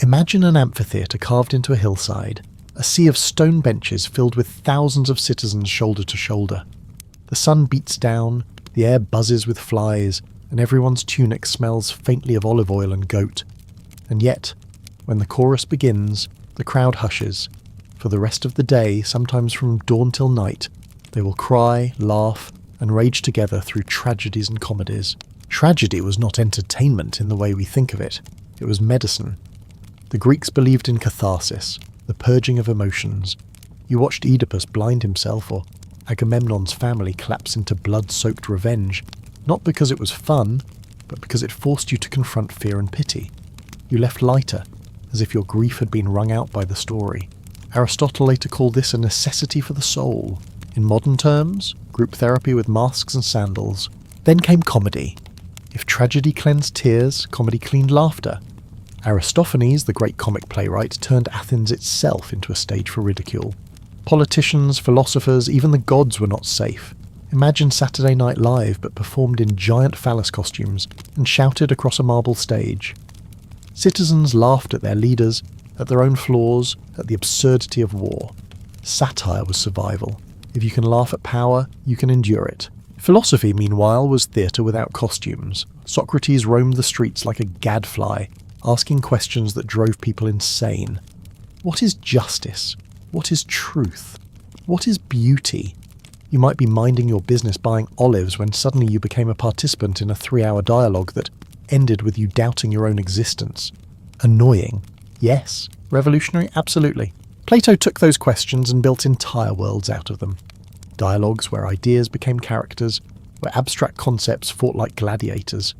Imagine an amphitheatre carved into a hillside, a sea of stone benches filled with thousands of citizens shoulder to shoulder. The sun beats down, the air buzzes with flies, and everyone's tunic smells faintly of olive oil and goat. And yet, when the chorus begins, the crowd hushes. For the rest of the day, sometimes from dawn till night, they will cry, laugh, and rage together through tragedies and comedies. Tragedy was not entertainment in the way we think of it. It was medicine. The Greeks believed in catharsis, the purging of emotions. You watched Oedipus blind himself or Agamemnon's family collapse into blood-soaked revenge, not because it was fun, but because it forced you to confront fear and pity. You left lighter, as if your grief had been wrung out by the story. Aristotle later called this a necessity for the soul. In modern terms, group therapy with masks and sandals. Then came comedy. If tragedy cleansed tears, comedy cleaned laughter. Aristophanes, the great comic playwright, turned Athens itself into a stage for ridicule. Politicians, philosophers, even the gods were not safe. Imagine Saturday Night Live, but performed in giant phallus costumes and shouted across a marble stage. Citizens laughed at their leaders, at their own flaws, at the absurdity of war. Satire was survival. If you can laugh at power, you can endure it. Philosophy, meanwhile, was theatre without costumes. Socrates roamed the streets like a gadfly, asking questions that drove people insane. What is justice? What is truth? What is beauty? You might be minding your business buying olives when suddenly you became a participant in a 3-hour dialogue that ended with you doubting your own existence. Annoying? Yes. Revolutionary? Absolutely. Plato took those questions and built entire worlds out of them. Dialogues where ideas became characters, where abstract concepts fought like gladiators.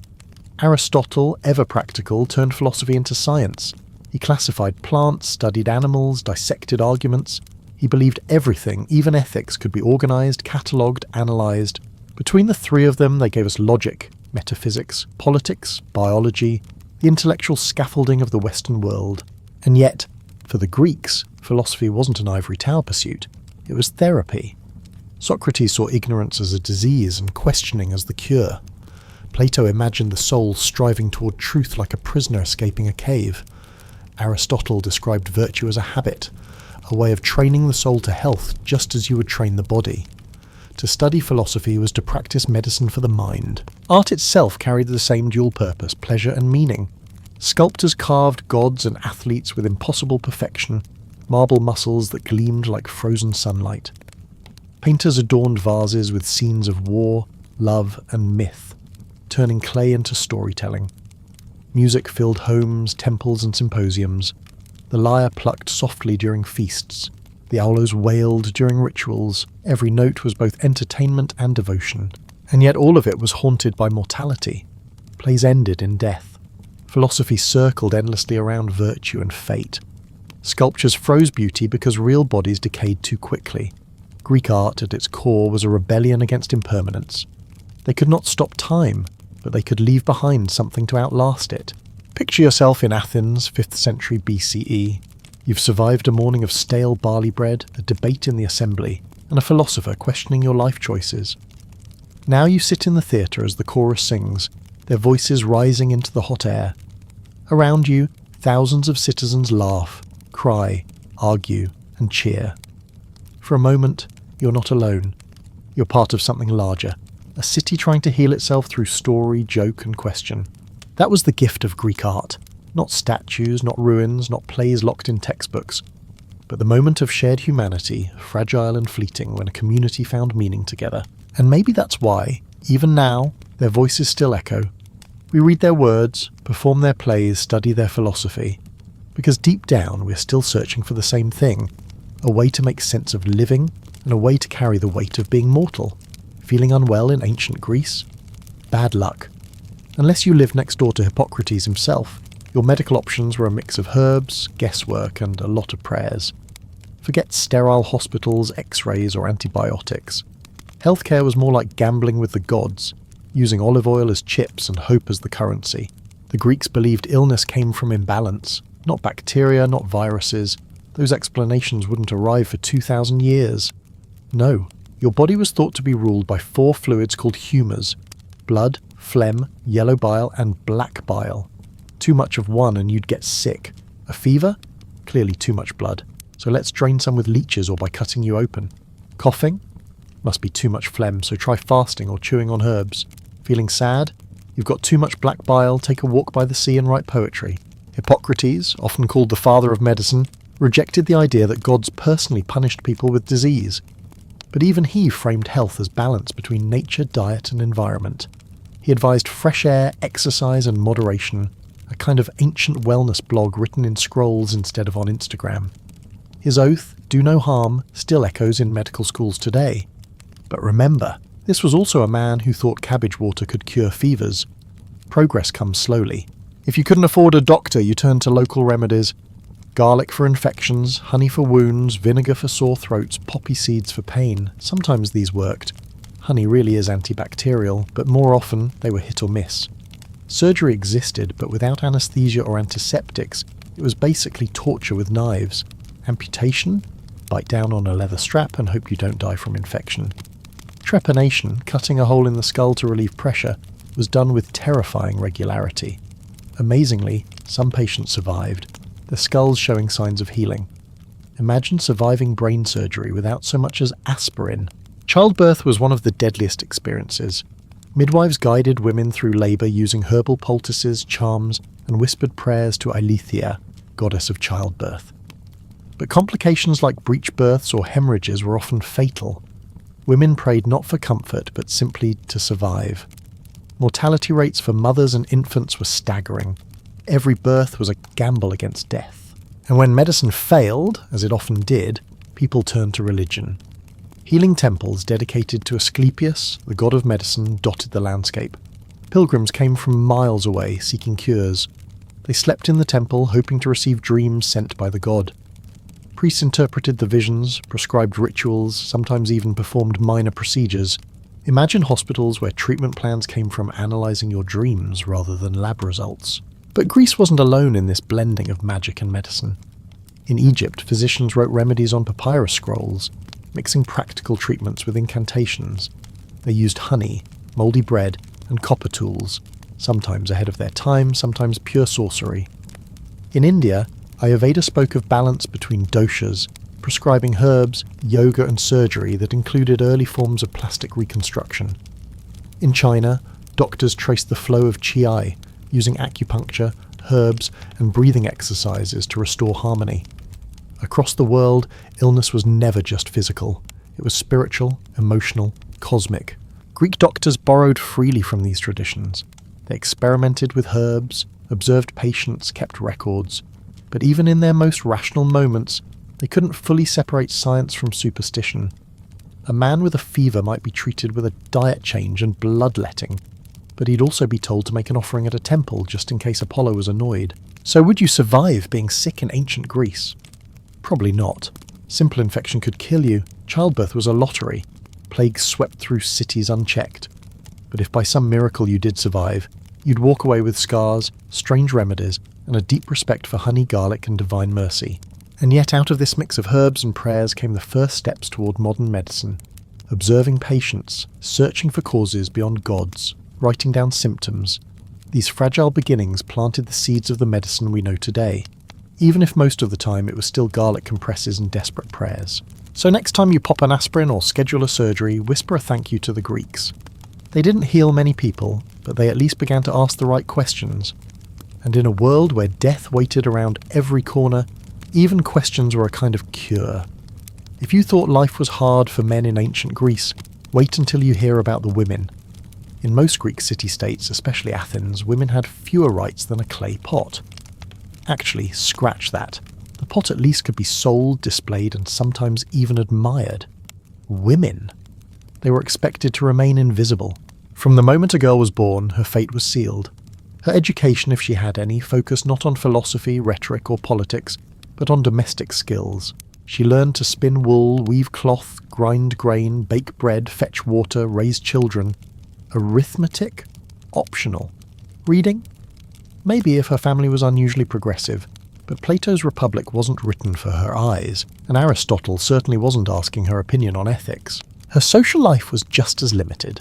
Aristotle, ever practical, turned philosophy into science. He classified plants, studied animals, dissected arguments. He believed everything, even ethics, could be organised, catalogued, analysed. Between the three of them, they gave us logic, metaphysics, politics, biology, the intellectual scaffolding of the Western world. And yet, for the Greeks, philosophy wasn't an ivory tower pursuit. It was therapy. Socrates saw ignorance as a disease and questioning as the cure. Plato imagined the soul striving toward truth like a prisoner escaping a cave. Aristotle described virtue as a habit, a way of training the soul to health just as you would train the body. To study philosophy was to practice medicine for the mind. Art itself carried the same dual purpose, pleasure and meaning. Sculptors carved gods and athletes with impossible perfection, marble muscles that gleamed like frozen sunlight. Painters adorned vases with scenes of war, love and myth, turning clay into storytelling. Music filled homes, temples and symposiums. The lyre plucked softly during feasts. The aulos wailed during rituals. Every note was both entertainment and devotion. And yet all of it was haunted by mortality. Plays ended in death. Philosophy circled endlessly around virtue and fate. Sculptures froze beauty because real bodies decayed too quickly. Greek art at its core was a rebellion against impermanence. They could not stop time, but they could leave behind something to outlast it. Picture yourself in Athens, 5th century BCE. You've survived a morning of stale barley bread, a debate in the assembly, and a philosopher questioning your life choices. Now you sit in the theatre as the chorus sings, their voices rising into the hot air. Around you, thousands of citizens laugh, cry, argue, and cheer. For a moment, you're not alone. You're part of something larger, a city trying to heal itself through story, joke, and question. That was the gift of Greek art. Not statues, not ruins, not plays locked in textbooks, but the moment of shared humanity, fragile and fleeting when a community found meaning together. And maybe that's why, even now, their voices still echo. We read their words, perform their plays, study their philosophy, because deep down we're still searching for the same thing, a way to make sense of living and a way to carry the weight of being mortal. Feeling unwell in ancient Greece? Bad luck. Unless you lived next door to Hippocrates himself, your medical options were a mix of herbs, guesswork, and a lot of prayers. Forget sterile hospitals, x-rays, or antibiotics. Healthcare was more like gambling with the gods, using olive oil as chips and hope as the currency. The Greeks believed illness came from imbalance, not bacteria, not viruses. Those explanations wouldn't arrive for 2,000 years. No, your body was thought to be ruled by 4 fluids called humours: blood, phlegm, yellow bile, and black bile. Too much of one and you'd get sick. A fever? Clearly too much blood. So let's drain some with leeches or by cutting you open. Coughing? Must be too much phlegm, so try fasting or chewing on herbs. Feeling sad? You've got too much black bile, take a walk by the sea and write poetry. Hippocrates, often called the father of medicine, rejected the idea that gods personally punished people with disease. But even he framed health as balance between nature, diet and environment. He advised fresh air, exercise and moderation, a kind of ancient wellness blog written in scrolls instead of on Instagram. His oath, do no harm, still echoes in medical schools today. But remember, this was also a man who thought cabbage water could cure fevers. Progress comes slowly. If you couldn't afford a doctor, you turned to local remedies. Garlic for infections, honey for wounds, vinegar for sore throats, poppy seeds for pain. Sometimes these worked. Honey really is antibacterial, but more often they were hit or miss. Surgery existed, but without anesthesia or antiseptics, it was basically torture with knives. Amputation? Bite down on a leather strap and hope you don't die from infection. Trepanation, cutting a hole in the skull to relieve pressure, was done with terrifying regularity. Amazingly, some patients survived, their skulls showing signs of healing. Imagine surviving brain surgery without so much as aspirin. Childbirth was one of the deadliest experiences. Midwives guided women through labour using herbal poultices, charms, and whispered prayers to Eilithia, goddess of childbirth. But complications like breech births or hemorrhages were often fatal. Women prayed not for comfort, but simply to survive. Mortality rates for mothers and infants were staggering. Every birth was a gamble against death. And when medicine failed, as it often did, people turned to religion. Healing temples dedicated to Asclepius, the god of medicine, dotted the landscape. Pilgrims came from miles away seeking cures. They slept in the temple, hoping to receive dreams sent by the god. Priests interpreted the visions, prescribed rituals, sometimes even performed minor procedures. Imagine hospitals where treatment plans came from analysing your dreams rather than lab results. But Greece wasn't alone in this blending of magic and medicine. In Egypt, physicians wrote remedies on papyrus scrolls, mixing practical treatments with incantations. They used honey, mouldy bread, and copper tools, sometimes ahead of their time, sometimes pure sorcery. In India, Ayurveda spoke of balance between doshas, prescribing herbs, yoga and surgery that included early forms of plastic reconstruction. In China, doctors traced the flow of qi, using acupuncture, herbs, and breathing exercises to restore harmony. Across the world, illness was never just physical. It was spiritual, emotional, cosmic. Greek doctors borrowed freely from these traditions. They experimented with herbs, observed patients, kept records. But even in their most rational moments, they couldn't fully separate science from superstition. A man with a fever might be treated with a diet change and bloodletting, but he'd also be told to make an offering at a temple just in case Apollo was annoyed. So would you survive being sick in ancient Greece? Probably not. Simple infection could kill you. Childbirth was a lottery. Plagues swept through cities unchecked. But if by some miracle you did survive, you'd walk away with scars, strange remedies, and a deep respect for honey, garlic, and divine mercy. And yet out of this mix of herbs and prayers came the first steps toward modern medicine. Observing patients, searching for causes beyond gods, writing down symptoms. These fragile beginnings planted the seeds of the medicine we know today, even if most of the time it was still garlic compresses and desperate prayers. So next time you pop an aspirin or schedule a surgery, whisper a thank you to the Greeks. They didn't heal many people, but they at least began to ask the right questions. And in a world where death waited around every corner, even questions were a kind of cure. If you thought life was hard for men in ancient Greece, wait until you hear about the women. In most Greek city-states, especially Athens, women had fewer rights than a clay pot. Actually, scratch that. The pot at least could be sold, displayed, and sometimes even admired. Women. They were expected to remain invisible. From the moment a girl was born, her fate was sealed. Her education, if she had any, focused not on philosophy, rhetoric, or politics, but on domestic skills. She learned to spin wool, weave cloth, grind grain, bake bread, fetch water, raise children. Arithmetic? Optional. Reading? Maybe if her family was unusually progressive, but Plato's Republic wasn't written for her eyes, and Aristotle certainly wasn't asking her opinion on ethics. Her social life was just as limited.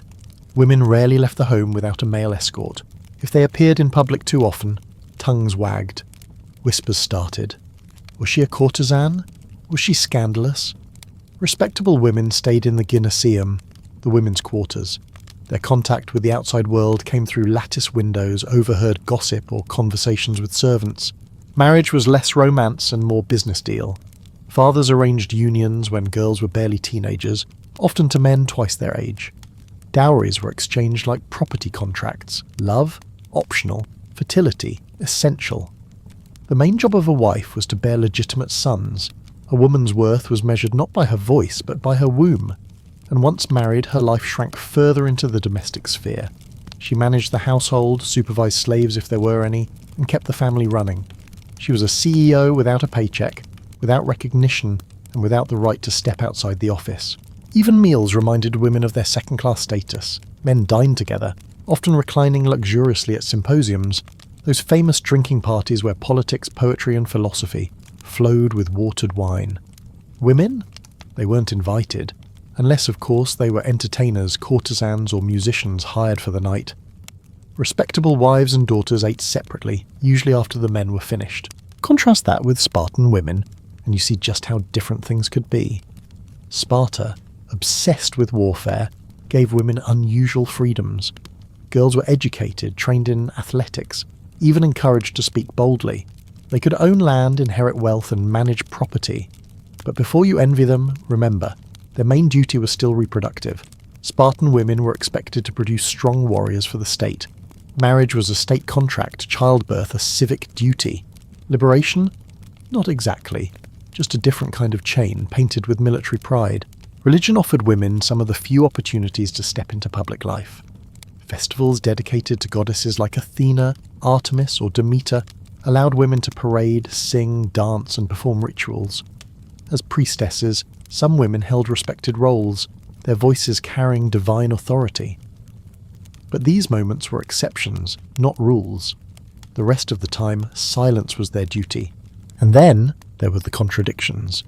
Women rarely left the home without a male escort. If they appeared in public too often, tongues wagged. Whispers started. Was she a courtesan? Was she scandalous? Respectable women stayed in the gymnasium, the women's quarters. Their contact with the outside world came through lattice windows, overheard gossip or conversations with servants. Marriage was less romance and more business deal. Fathers arranged unions when girls were barely teenagers, often to men twice their age. Dowries were exchanged like property contracts. Love, optional. Fertility, essential. The main job of a wife was to bear legitimate sons. A woman's worth was measured not by her voice, but by her womb. And once married, her life shrank further into the domestic sphere. She managed the household, supervised slaves if there were any, and kept the family running. She was a CEO without a paycheck, without recognition, and without the right to step outside the office. Even meals reminded women of their second-class status. Men dined together, often reclining luxuriously at symposiums, those famous drinking parties where politics, poetry, and philosophy flowed with watered wine. Women? They weren't invited, unless, of course, they were entertainers, courtesans, or musicians hired for the night. Respectable wives and daughters ate separately, usually after the men were finished. Contrast that with Spartan women, and you see just how different things could be. Sparta, obsessed with warfare, gave women unusual freedoms. Girls were educated, trained in athletics, even encouraged to speak boldly. They could own land, inherit wealth, and manage property. But before you envy them, remember, their main duty was still reproductive. Spartan women were expected to produce strong warriors for the state. Marriage was a state contract, childbirth a civic duty. Liberation? Not exactly. Just a different kind of chain, painted with military pride. Religion offered women some of the few opportunities to step into public life. Festivals dedicated to goddesses like Athena, Artemis, or Demeter allowed women to parade, sing, dance, and perform rituals. As priestesses, some women held respected roles, their voices carrying divine authority. But these moments were exceptions, not rules. The rest of the time, silence was their duty. And then there were the contradictions.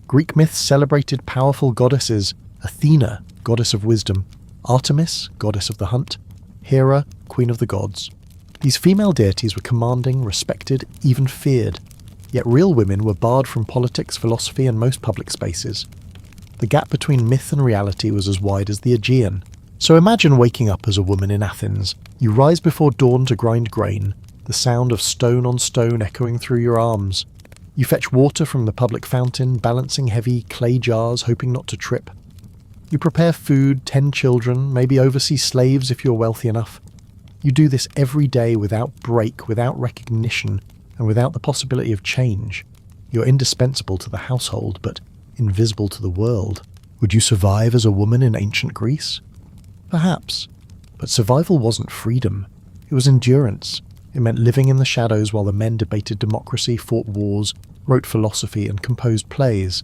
Greek myths celebrated powerful goddesses: Athena, goddess of wisdom; Artemis, goddess of the hunt; Hera, queen of the gods. These female deities were commanding, respected, even feared. Yet real women were barred from politics, philosophy, and most public spaces. The gap between myth and reality was as wide as the Aegean. So imagine waking up as a woman in Athens. You rise before dawn to grind grain, the sound of stone on stone echoing through your arms. You fetch water from the public fountain, balancing heavy clay jars, hoping not to trip. You prepare food, tend children, maybe oversee slaves if you're wealthy enough. You do this every day without break, without recognition, and without the possibility of change. You're indispensable to the household, but invisible to the world. Would you survive as a woman in ancient Greece? Perhaps. But survival wasn't freedom. It was endurance. It meant living in the shadows while the men debated democracy, fought wars, wrote philosophy, and composed plays.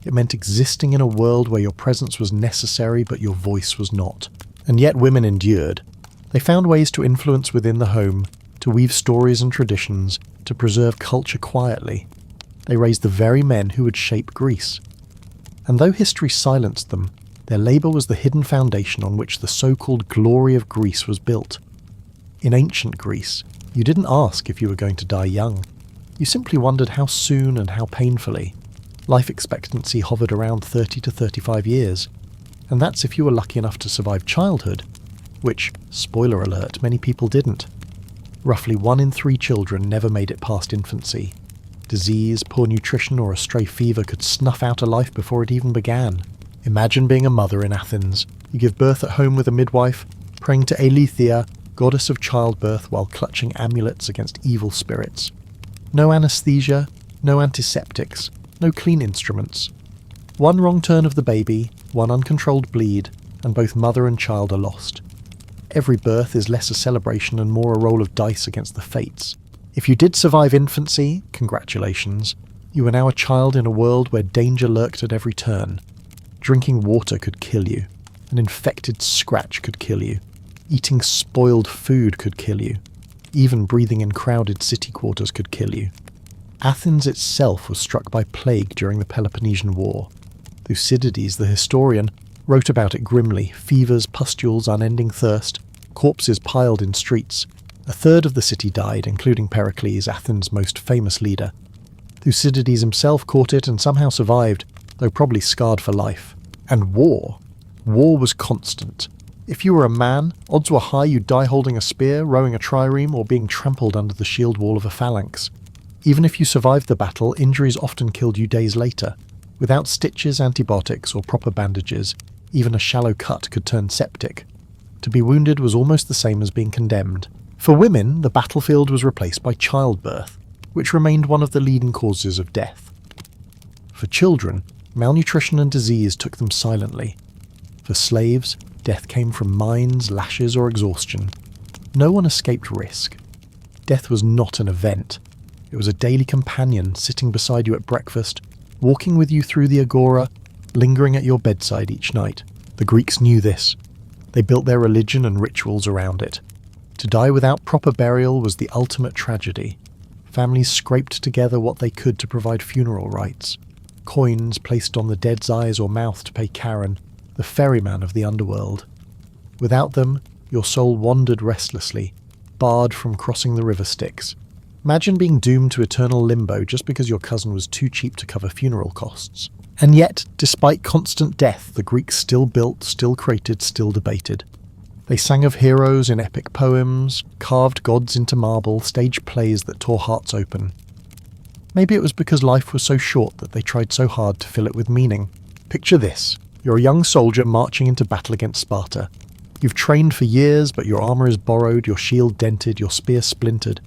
It meant existing in a world where your presence was necessary but your voice was not. And yet women endured. They found ways to influence within the home, to weave stories and traditions, to preserve culture quietly. They raised the very men who would shape Greece. And though history silenced them, their labour was the hidden foundation on which the so-called glory of Greece was built. In ancient Greece, you didn't ask if you were going to die young. You simply wondered how soon and how painfully. Life expectancy hovered around 30 to 35 years. And that's if you were lucky enough to survive childhood, which, spoiler alert, many people didn't. Roughly 1 in 3 children never made it past infancy. Disease, poor nutrition, or a stray fever could snuff out a life before it even began. Imagine being a mother in Athens. You give birth at home with a midwife, praying to Eileithyia, goddess of childbirth, while clutching amulets against evil spirits. No anesthesia, no antiseptics, no clean instruments. 1 wrong turn of the baby, 1 uncontrolled bleed, and both mother and child are lost. Every birth is less a celebration and more a roll of dice against the fates. If you did survive infancy, congratulations. You were now a child in a world where danger lurked at every turn. Drinking water could kill you. An infected scratch could kill you. Eating spoiled food could kill you. Even breathing in crowded city quarters could kill you. Athens itself was struck by plague during the Peloponnesian War. Thucydides, the historian, wrote about it grimly: fevers, pustules, unending thirst, corpses piled in streets. 1/3 of the city died, including Pericles, Athens' most famous leader. Thucydides himself caught it and somehow survived, though probably scarred for life. And war. War was constant. If you were a man, odds were high you'd die holding a spear, rowing a trireme, or being trampled under the shield wall of a phalanx. Even if you survived the battle, injuries often killed you days later. Without stitches, antibiotics, or proper bandages, even a shallow cut could turn septic. To be wounded was almost the same as being condemned. For women, the battlefield was replaced by childbirth, which remained one of the leading causes of death. For children, malnutrition and disease took them silently. For slaves, death came from mines, lashes, or exhaustion. No one escaped risk. Death was not an event. It It was a daily companion sitting beside you at breakfast, walking with you through the agora, lingering at your bedside each night. The Greeks knew this. They built their religion and rituals around it. To die without proper burial was the ultimate tragedy. Families scraped together what they could to provide funeral rites. Coins placed on the dead's eyes or mouth to pay Charon, the ferryman of the underworld. Without them, your soul wandered restlessly, barred from crossing the river Styx. Imagine being doomed to eternal limbo just because your cousin was too cheap to cover funeral costs. And yet, despite constant death, the Greeks still built, still created, still debated. They sang of heroes in epic poems, carved gods into marble, staged plays that tore hearts open. Maybe it was because life was so short that they tried so hard to fill it with meaning. Picture this. You're a young soldier marching into battle against Sparta. You've trained for years, but your armour is borrowed, your shield dented, your spear splintered.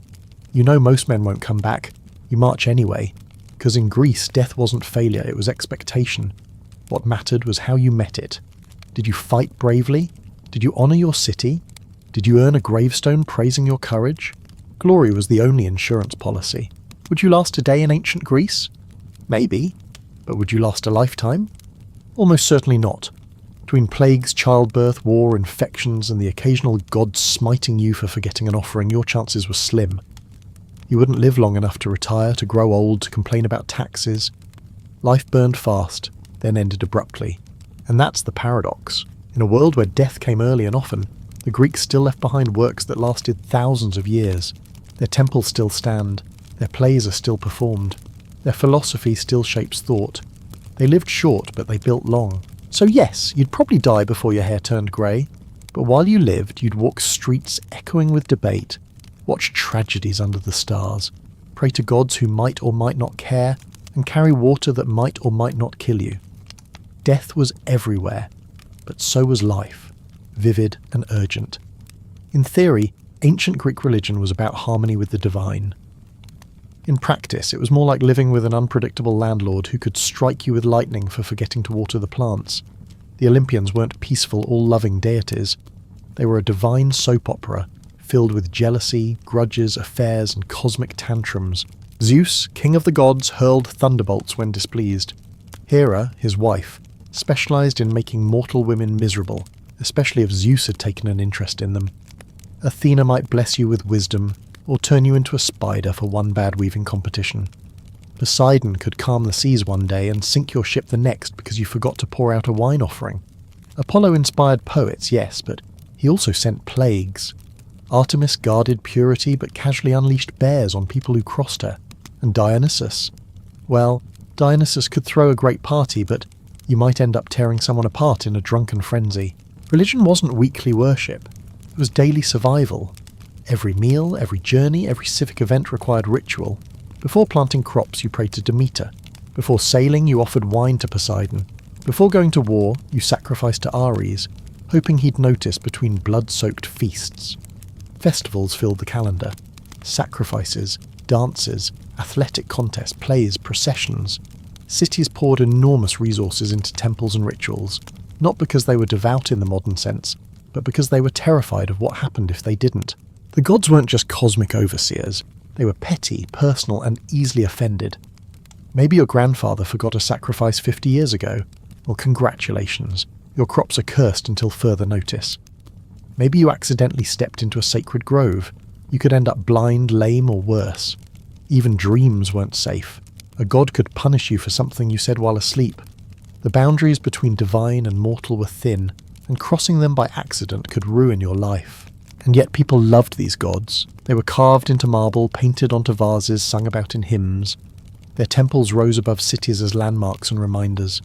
You know most men won't come back. You march anyway. Because in Greece, death wasn't failure, it was expectation. What mattered was how you met it. Did you fight bravely? Did you honour your city? Did you earn a gravestone praising your courage? Glory was the only insurance policy. Would you last a day in ancient Greece? Maybe. But would you last a lifetime? Almost certainly not. Between plagues, childbirth, war, infections, and the occasional god smiting you for forgetting an offering, your chances were slim. You wouldn't live long enough to retire, to grow old, to complain about taxes. Life burned fast, then ended abruptly. And that's the paradox. In a world where death came early and often, the Greeks still left behind works that lasted thousands of years. Their temples still stand. Their plays are still performed. Their philosophy still shapes thought. They lived short, but they built long. So yes, you'd probably die before your hair turned grey. But while you lived, you'd walk streets echoing with debate, watch tragedies under the stars, pray to gods who might or might not care, and carry water that might or might not kill you. Death was everywhere, but so was life, vivid and urgent. In theory, ancient Greek religion was about harmony with the divine. In practice, it was more like living with an unpredictable landlord who could strike you with lightning for forgetting to water the plants. The Olympians weren't peaceful, all-loving deities. They were a divine soap opera, filled with jealousy, grudges, affairs, and cosmic tantrums. Zeus, king of the gods, hurled thunderbolts when displeased. Hera, his wife, specialised in making mortal women miserable, especially if Zeus had taken an interest in them. Athena might bless you with wisdom, or turn you into a spider for one bad weaving competition. Poseidon could calm the seas one day and sink your ship the next because you forgot to pour out a wine offering. Apollo inspired poets, yes, but he also sent plagues. Artemis guarded purity but casually unleashed bears on people who crossed her. And Dionysus? Well, Dionysus could throw a great party, but you might end up tearing someone apart in a drunken frenzy. Religion wasn't weekly worship. It was daily survival. Every meal, every journey, every civic event required ritual. Before planting crops, you prayed to Demeter. Before sailing, you offered wine to Poseidon. Before going to war, you sacrificed to Ares, hoping he'd notice between blood-soaked feasts. Festivals filled the calendar. Sacrifices, dances, athletic contests, plays, processions. Cities poured enormous resources into temples and rituals, not because they were devout in the modern sense, but because they were terrified of what happened if they didn't. The gods weren't just cosmic overseers. They were petty, personal, and easily offended. Maybe your grandfather forgot a sacrifice 50 years ago. Well, congratulations. Your crops are cursed until further notice. Maybe you accidentally stepped into a sacred grove. You could end up blind, lame, or worse. Even dreams weren't safe. A god could punish you for something you said while asleep. The boundaries between divine and mortal were thin, and crossing them by accident could ruin your life. And yet people loved these gods. They were carved into marble, painted onto vases, sung about in hymns. Their temples rose above cities as landmarks and reminders.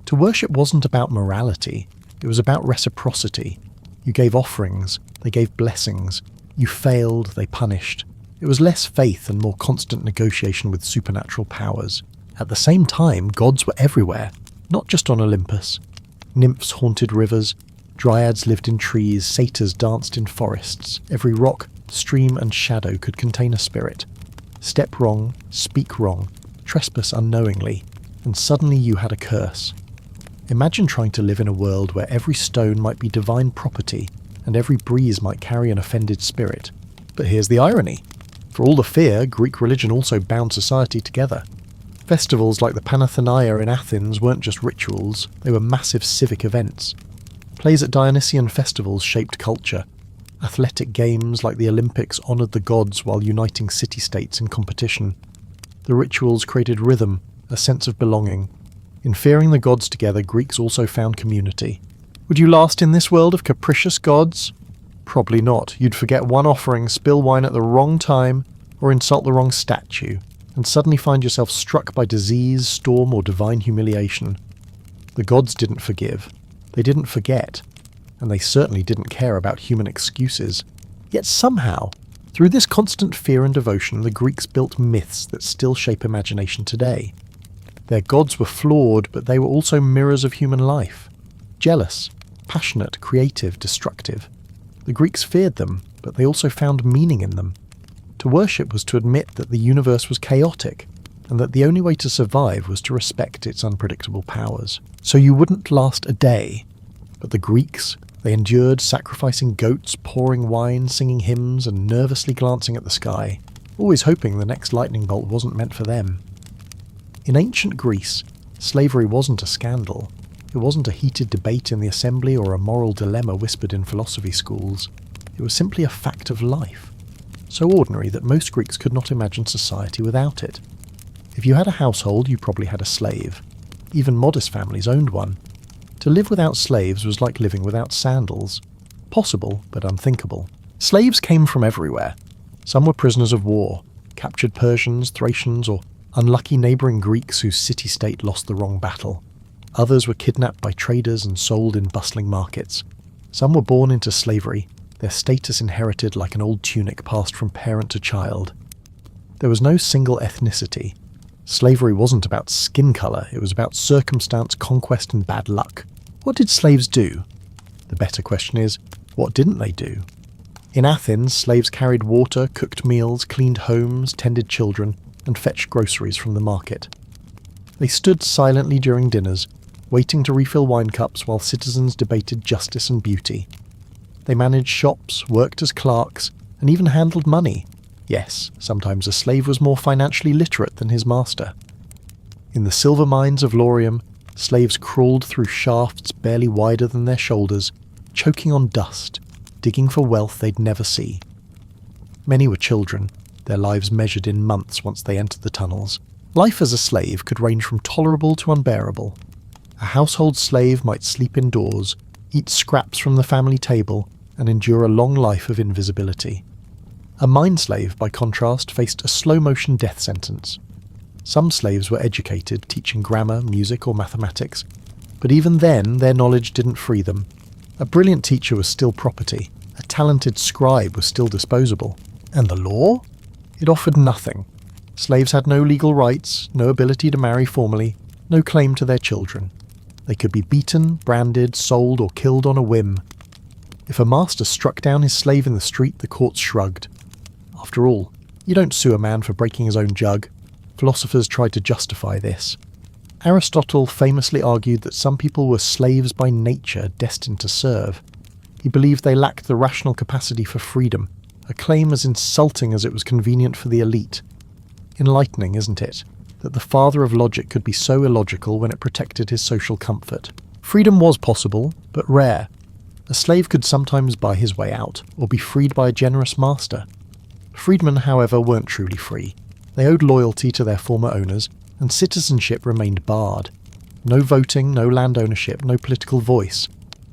To worship wasn't about morality. It was about reciprocity. You gave offerings, they gave blessings. You failed, they punished. It was less faith and more constant negotiation with supernatural powers. At the same time, gods were everywhere, not just on Olympus. Nymphs haunted rivers, dryads lived in trees, satyrs danced in forests. Every rock, stream and shadow could contain a spirit. Step wrong, speak wrong, trespass unknowingly, and suddenly you had a curse. Imagine trying to live in a world where every stone might be divine property and every breeze might carry an offended spirit. But here's the irony. For all the fear, Greek religion also bound society together. Festivals like the Panathenaea in Athens weren't just rituals, they were massive civic events. Plays at Dionysian festivals shaped culture. Athletic games like the Olympics honoured the gods while uniting city-states in competition. The rituals created rhythm, a sense of belonging. In fearing the gods together, Greeks also found community. Would you last in this world of capricious gods? Probably not. You'd forget one offering, spill wine at the wrong time, or insult the wrong statue, and suddenly find yourself struck by disease, storm, or divine humiliation. The gods didn't forgive. They didn't forget. And they certainly didn't care about human excuses. Yet somehow, through this constant fear and devotion, the Greeks built myths that still shape imagination today. Their gods were flawed, but they were also mirrors of human life. Jealous, passionate, creative, destructive. The Greeks feared them, but they also found meaning in them. To worship was to admit that the universe was chaotic, and that the only way to survive was to respect its unpredictable powers. So you wouldn't last a day. But the Greeks, they endured sacrificing goats, pouring wine, singing hymns, and nervously glancing at the sky, always hoping the next lightning bolt wasn't meant for them. In ancient Greece, slavery wasn't a scandal. It wasn't a heated debate in the assembly or a moral dilemma whispered in philosophy schools. It was simply a fact of life, so ordinary that most Greeks could not imagine society without it. If you had a household, you probably had a slave. Even modest families owned one. To live without slaves was like living without sandals. Possible, but unthinkable. Slaves came from everywhere. Some were prisoners of war, captured Persians, Thracians, or unlucky neighbouring Greeks whose city-state lost the wrong battle. Others were kidnapped by traders and sold in bustling markets. Some were born into slavery, their status inherited like an old tunic passed from parent to child. There was no single ethnicity. Slavery wasn't about skin colour, it was about circumstance, conquest and bad luck. What did slaves do? The better question is, what didn't they do? In Athens, slaves carried water, cooked meals, cleaned homes, tended children, and fetched groceries from the market. They stood silently during dinners, waiting to refill wine cups while citizens debated justice and beauty. They managed shops, worked as clerks, and even handled money. Yes, sometimes a slave was more financially literate than his master. In the silver mines of Laurium, slaves crawled through shafts barely wider than their shoulders, choking on dust, digging for wealth they'd never see. Many were children, their lives measured in months once they entered the tunnels. Life as a slave could range from tolerable to unbearable. A household slave might sleep indoors, eat scraps from the family table, and endure a long life of invisibility. A mine slave, by contrast, faced a slow-motion death sentence. Some slaves were educated, teaching grammar, music, or mathematics, but even then their knowledge didn't free them. A brilliant teacher was still property, a talented scribe was still disposable. And the law? It offered nothing. Slaves had no legal rights, no ability to marry formally, no claim to their children. They could be beaten, branded, sold, or killed on a whim. If a master struck down his slave in the street, the courts shrugged. After all, you don't sue a man for breaking his own jug. Philosophers tried to justify this. Aristotle famously argued that some people were slaves by nature, destined to serve. He believed they lacked the rational capacity for freedom, a claim as insulting as it was convenient for the elite. Enlightening, isn't it? That the father of logic could be so illogical when it protected his social comfort. Freedom was possible, but rare. A slave could sometimes buy his way out, or be freed by a generous master. Freedmen, however, weren't truly free. They owed loyalty to their former owners, and citizenship remained barred. No voting, no land ownership, no political voice.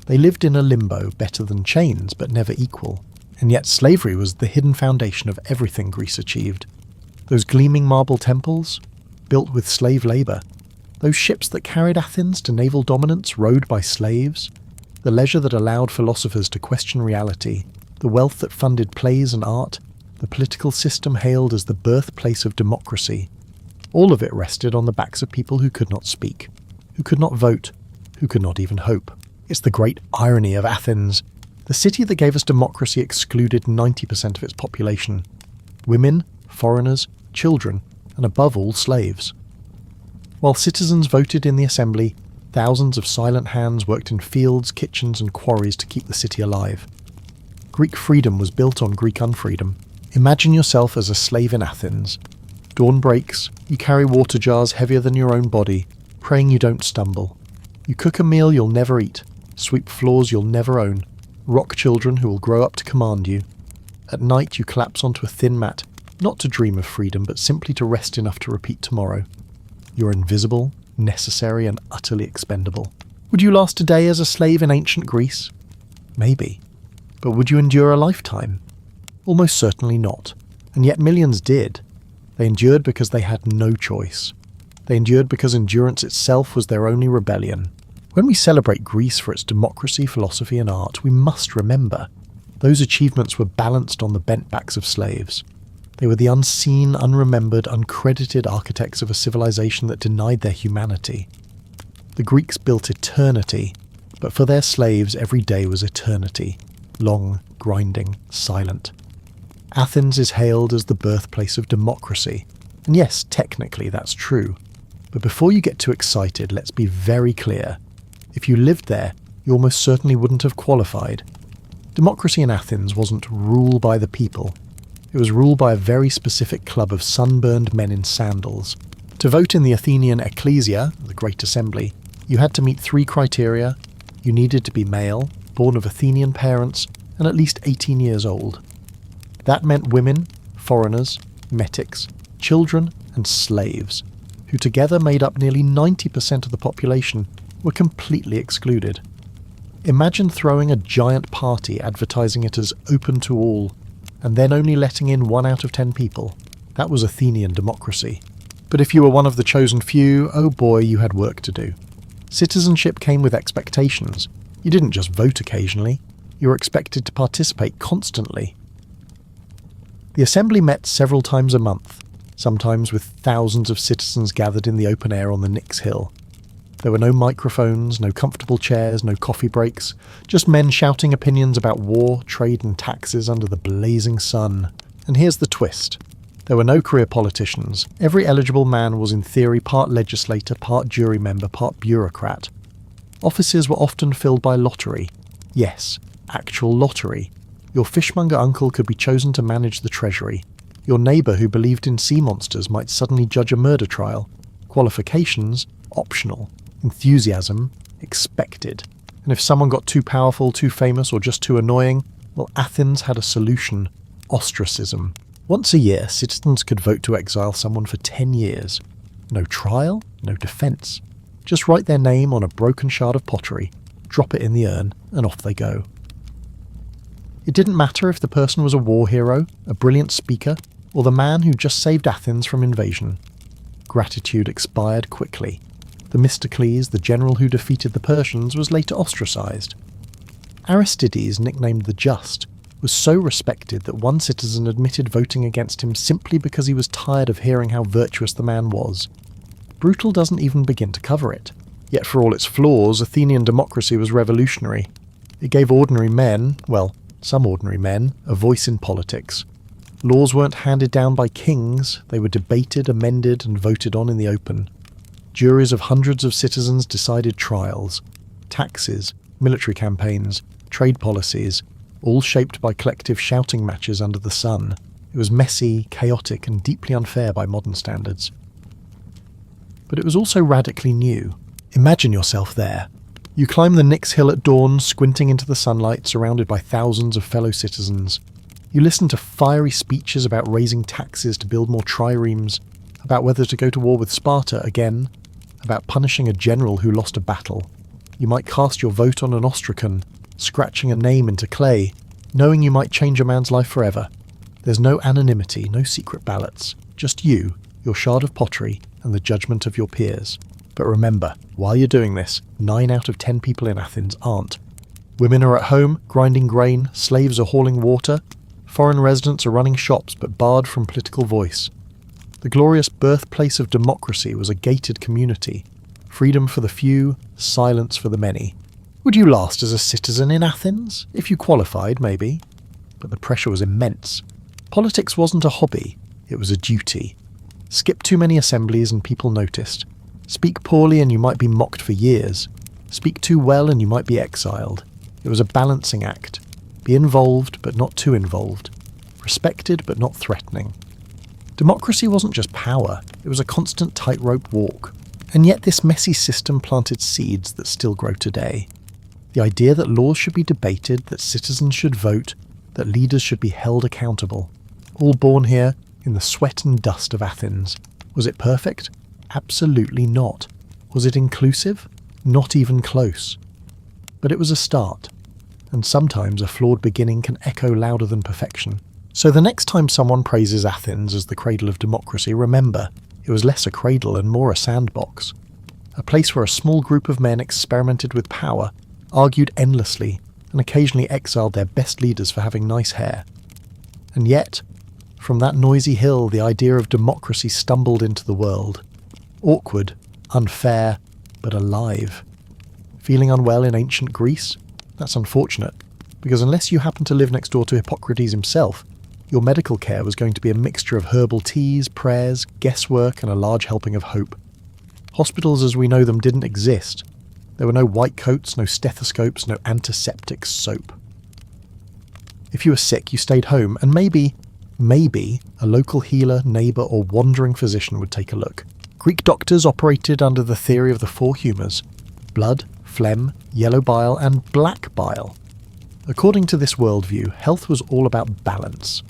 They lived in a limbo, better than chains, but never equal. And yet slavery was the hidden foundation of everything Greece achieved. Those gleaming marble temples, built with slave labour. Those ships that carried Athens to naval dominance, rowed by slaves. The leisure that allowed philosophers to question reality. The wealth that funded plays and art. The political system hailed as the birthplace of democracy. All of it rested on the backs of people who could not speak, who could not vote, who could not even hope. It's the great irony of Athens. The city that gave us democracy excluded 90% of its population. Women, foreigners, children, and above all slaves. While citizens voted in the assembly, thousands of silent hands worked in fields, kitchens and quarries to keep the city alive. Greek freedom was built on Greek unfreedom. Imagine yourself as a slave in Athens. Dawn breaks, you carry water jars heavier than your own body, praying you don't stumble. You cook a meal you'll never eat, sweep floors you'll never own, rock children who will grow up to command you. At night you collapse onto a thin mat, not to dream of freedom, but simply to rest enough to repeat tomorrow. You're invisible, necessary, and utterly expendable. Would you last a day as a slave in ancient Greece? Maybe. But would you endure a lifetime? Almost certainly not. And yet millions did. They endured because they had no choice. They endured because endurance itself was their only rebellion. When we celebrate Greece for its democracy, philosophy, and art, we must remember those achievements were balanced on the bent backs of slaves. They were the unseen, unremembered, uncredited architects of a civilization that denied their humanity. The Greeks built eternity, but for their slaves every day was eternity, long, grinding, silent. Athens is hailed as the birthplace of democracy, and yes, technically that's true. But before you get too excited, let's be very clear. If you lived there, you almost certainly wouldn't have qualified. Democracy in Athens wasn't rule by the people. It was ruled by a very specific club of sunburned men in sandals. To vote in the Athenian ecclesia, the Great Assembly, you had to meet 3 criteria. You needed to be male, born of Athenian parents, and at least 18 years old. That meant women, foreigners, metics, children, and slaves, who together made up nearly 90% of the population, were completely excluded. Imagine throwing a giant party advertising it as open to all, and then only letting in 1 out of 10 people. That was Athenian democracy. But if you were one of the chosen few, oh boy, you had work to do. Citizenship came with expectations. You didn't just vote occasionally, you were expected to participate constantly. The assembly met several times a month, sometimes with thousands of citizens gathered in the open air on the Nix Hill. There were no microphones, no comfortable chairs, no coffee breaks, just men shouting opinions about war, trade and taxes under the blazing sun. And here's the twist. There were no career politicians. Every eligible man was in theory part legislator, part jury member, part bureaucrat. Offices were often filled by lottery. Yes, actual lottery. Your fishmonger uncle could be chosen to manage the treasury. Your neighbour who believed in sea monsters might suddenly judge a murder trial. Qualifications, optional. Enthusiasm, expected. And if someone got too powerful, too famous, or just too annoying, well, Athens had a solution. Ostracism. Once a year, citizens could vote to exile someone for 10 years. No trial, no defence. Just write their name on a broken shard of pottery, drop it in the urn, and off they go. It didn't matter if the person was a war hero, a brilliant speaker, or the man who just saved Athens from invasion. Gratitude expired quickly. Themistocles, the general who defeated the Persians, was later ostracised. Aristides, nicknamed the Just, was so respected that one citizen admitted voting against him simply because he was tired of hearing how virtuous the man was. Brutal doesn't even begin to cover it. Yet for all its flaws, Athenian democracy was revolutionary. It gave ordinary men, well, some ordinary men, a voice in politics. Laws weren't handed down by kings, they were debated, amended, and voted on in the open. Juries of hundreds of citizens decided trials, taxes, military campaigns, trade policies, all shaped by collective shouting matches under the sun. It was messy, chaotic, and deeply unfair by modern standards. But it was also radically new. Imagine yourself there. You climb the Nix Hill at dawn, squinting into the sunlight, surrounded by thousands of fellow citizens. You listen to fiery speeches about raising taxes to build more triremes, about whether to go to war with Sparta again, about punishing a general who lost a battle. You might cast your vote on an ostracon, scratching a name into clay, knowing you might change a man's life forever. There's no anonymity, no secret ballots, just you, your shard of pottery, and the judgment of your peers. But remember, while you're doing this, 9 out of 10 people in Athens aren't. Women are at home, grinding grain, slaves are hauling water, foreign residents are running shops but barred from political voice. The glorious birthplace of democracy was a gated community. Freedom for the few, silence for the many. Would you last as a citizen in Athens? If you qualified, maybe. But the pressure was immense. Politics wasn't a hobby, it was a duty. Skip too many assemblies and people noticed. Speak poorly and you might be mocked for years. Speak too well and you might be exiled. It was a balancing act. Be involved, but not too involved. respected but not threatening. Democracy wasn't just power, it was a constant tightrope walk. And yet this messy system planted seeds that still grow today. The idea that laws should be debated, that citizens should vote, that leaders should be held accountable. All born here in the sweat and dust of Athens. Was it perfect? Absolutely not. Was it inclusive? Not even close. But it was a start. And sometimes a flawed beginning can echo louder than perfection. So the next time someone praises Athens as the cradle of democracy, remember, it was less a cradle and more a sandbox. A place where a small group of men experimented with power, argued endlessly, and occasionally exiled their best leaders for having nice hair. And yet, from that noisy hill, the idea of democracy stumbled into the world. Awkward, unfair, but alive. Feeling unwell in ancient Greece? That's unfortunate, because unless you happen to live next door to Hippocrates himself, your medical care was going to be a mixture of herbal teas, prayers, guesswork, and a large helping of hope. Hospitals as we know them didn't exist. There were no white coats, no stethoscopes, no antiseptic soap. If you were sick, you stayed home, and maybe a local healer, neighbour, or wandering physician would take a look. Greek doctors operated under the theory of the four humours: blood, phlegm, yellow bile, and black bile. According to this worldview, health was all about balance.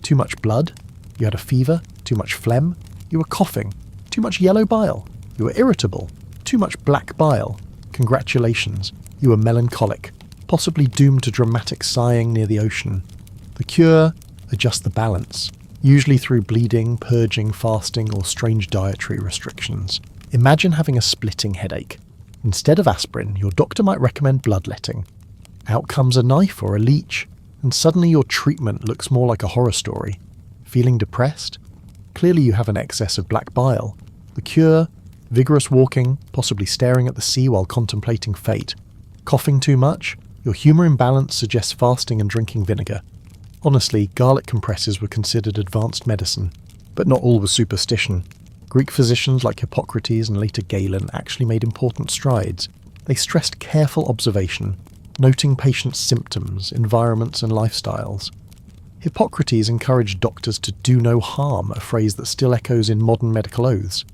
Too much blood, you had a fever. Too much phlegm, you were coughing. Too much yellow bile, you were irritable. Too much black bile, congratulations, you were melancholic, possibly doomed to dramatic sighing near the ocean. The cure? Adjust the balance, usually through bleeding, purging, fasting, or strange dietary restrictions. Imagine having a splitting headache. Instead of aspirin, your doctor might recommend bloodletting. Out comes a knife or a leech, and suddenly your treatment looks more like a horror story. Feeling depressed? Clearly you have an excess of black bile. The cure? Vigorous walking, possibly staring at the sea while contemplating fate. Coughing too much? Your humour imbalance suggests fasting and drinking vinegar. Honestly, garlic compresses were considered advanced medicine, but not all was superstition. Greek physicians like Hippocrates and later Galen actually made important strides. They stressed careful observation, noting patients' symptoms, environments, and lifestyles. Hippocrates encouraged doctors to do no harm, a phrase that still echoes in modern medical oaths.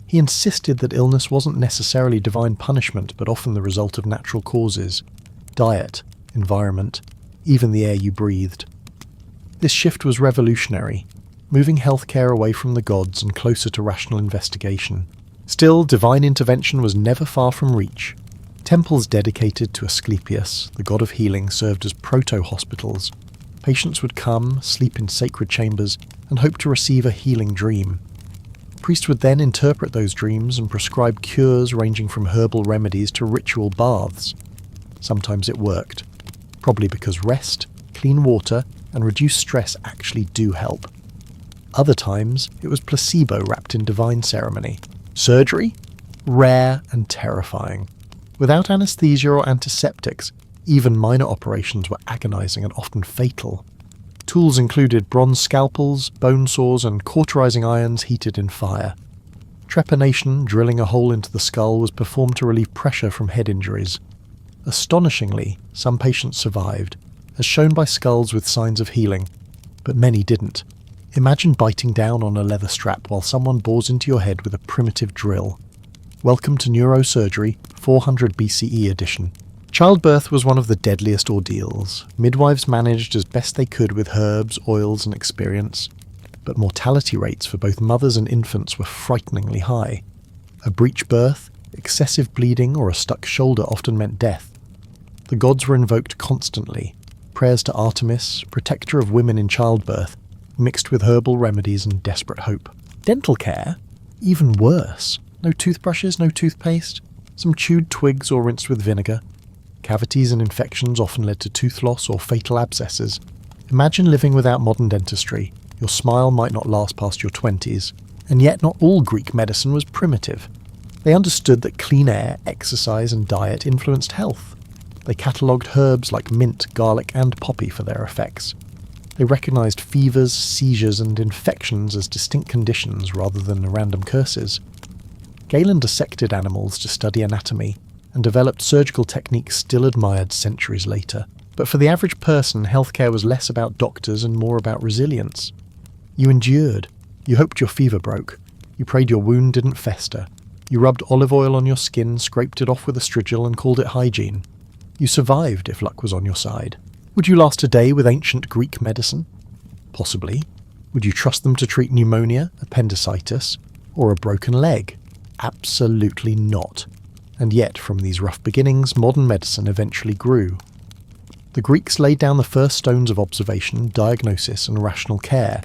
He insisted that illness wasn't necessarily divine punishment, but often the result of natural causes: diet, environment, even the air you breathed. This shift was revolutionary, moving healthcare away from the gods and closer to rational investigation. Still, divine intervention was never far from reach. Temples dedicated to Asclepius, the god of healing, served as proto-hospitals. Patients would come, sleep in sacred chambers, and hope to receive a healing dream. Priests would then interpret those dreams and prescribe cures ranging from herbal remedies to ritual baths. Sometimes it worked, probably because rest, clean water, and reduced stress actually do help. Other times, it was placebo wrapped in divine ceremony. Surgery? Rare and terrifying. Without anesthesia or antiseptics, even minor operations were agonizing and often fatal. Tools included bronze scalpels, bone saws, and cauterizing irons heated in fire. Trepanation, drilling a hole into the skull, was performed to relieve pressure from head injuries. Astonishingly, some patients survived, as shown by skulls with signs of healing, but many didn't. Imagine biting down on a leather strap while someone bores into your head with a primitive drill. Welcome to neurosurgery, 400 BCE edition. Childbirth was one of the deadliest ordeals. Midwives managed as best they could with herbs, oils, and experience, but mortality rates for both mothers and infants were frighteningly high. A breech birth, excessive bleeding, or a stuck shoulder often meant death. The gods were invoked constantly. Prayers to Artemis, protector of women in childbirth, mixed with herbal remedies and desperate hope. Dental care? Even worse. No toothbrushes, no toothpaste, some chewed twigs or rinsed with vinegar. Cavities and infections often led to tooth loss or fatal abscesses. Imagine living without modern dentistry. Your smile might not last past your 20s. And yet not all Greek medicine was primitive. They understood that clean air, exercise, and diet influenced health. They catalogued herbs like mint, garlic, and poppy for their effects. They recognized fevers, seizures, and infections as distinct conditions rather than random curses. Galen dissected animals to study anatomy and developed surgical techniques still admired centuries later. But for the average person, healthcare was less about doctors and more about resilience. You endured. You hoped your fever broke. You prayed your wound didn't fester. You rubbed olive oil on your skin, scraped it off with a strigil and called it hygiene. You survived if luck was on your side. Would you last a day with ancient Greek medicine? Possibly. Would you trust them to treat pneumonia, appendicitis, or a broken leg? Absolutely not. And yet, from these rough beginnings, modern medicine eventually grew. The Greeks laid down the first stones of observation, diagnosis, and rational care,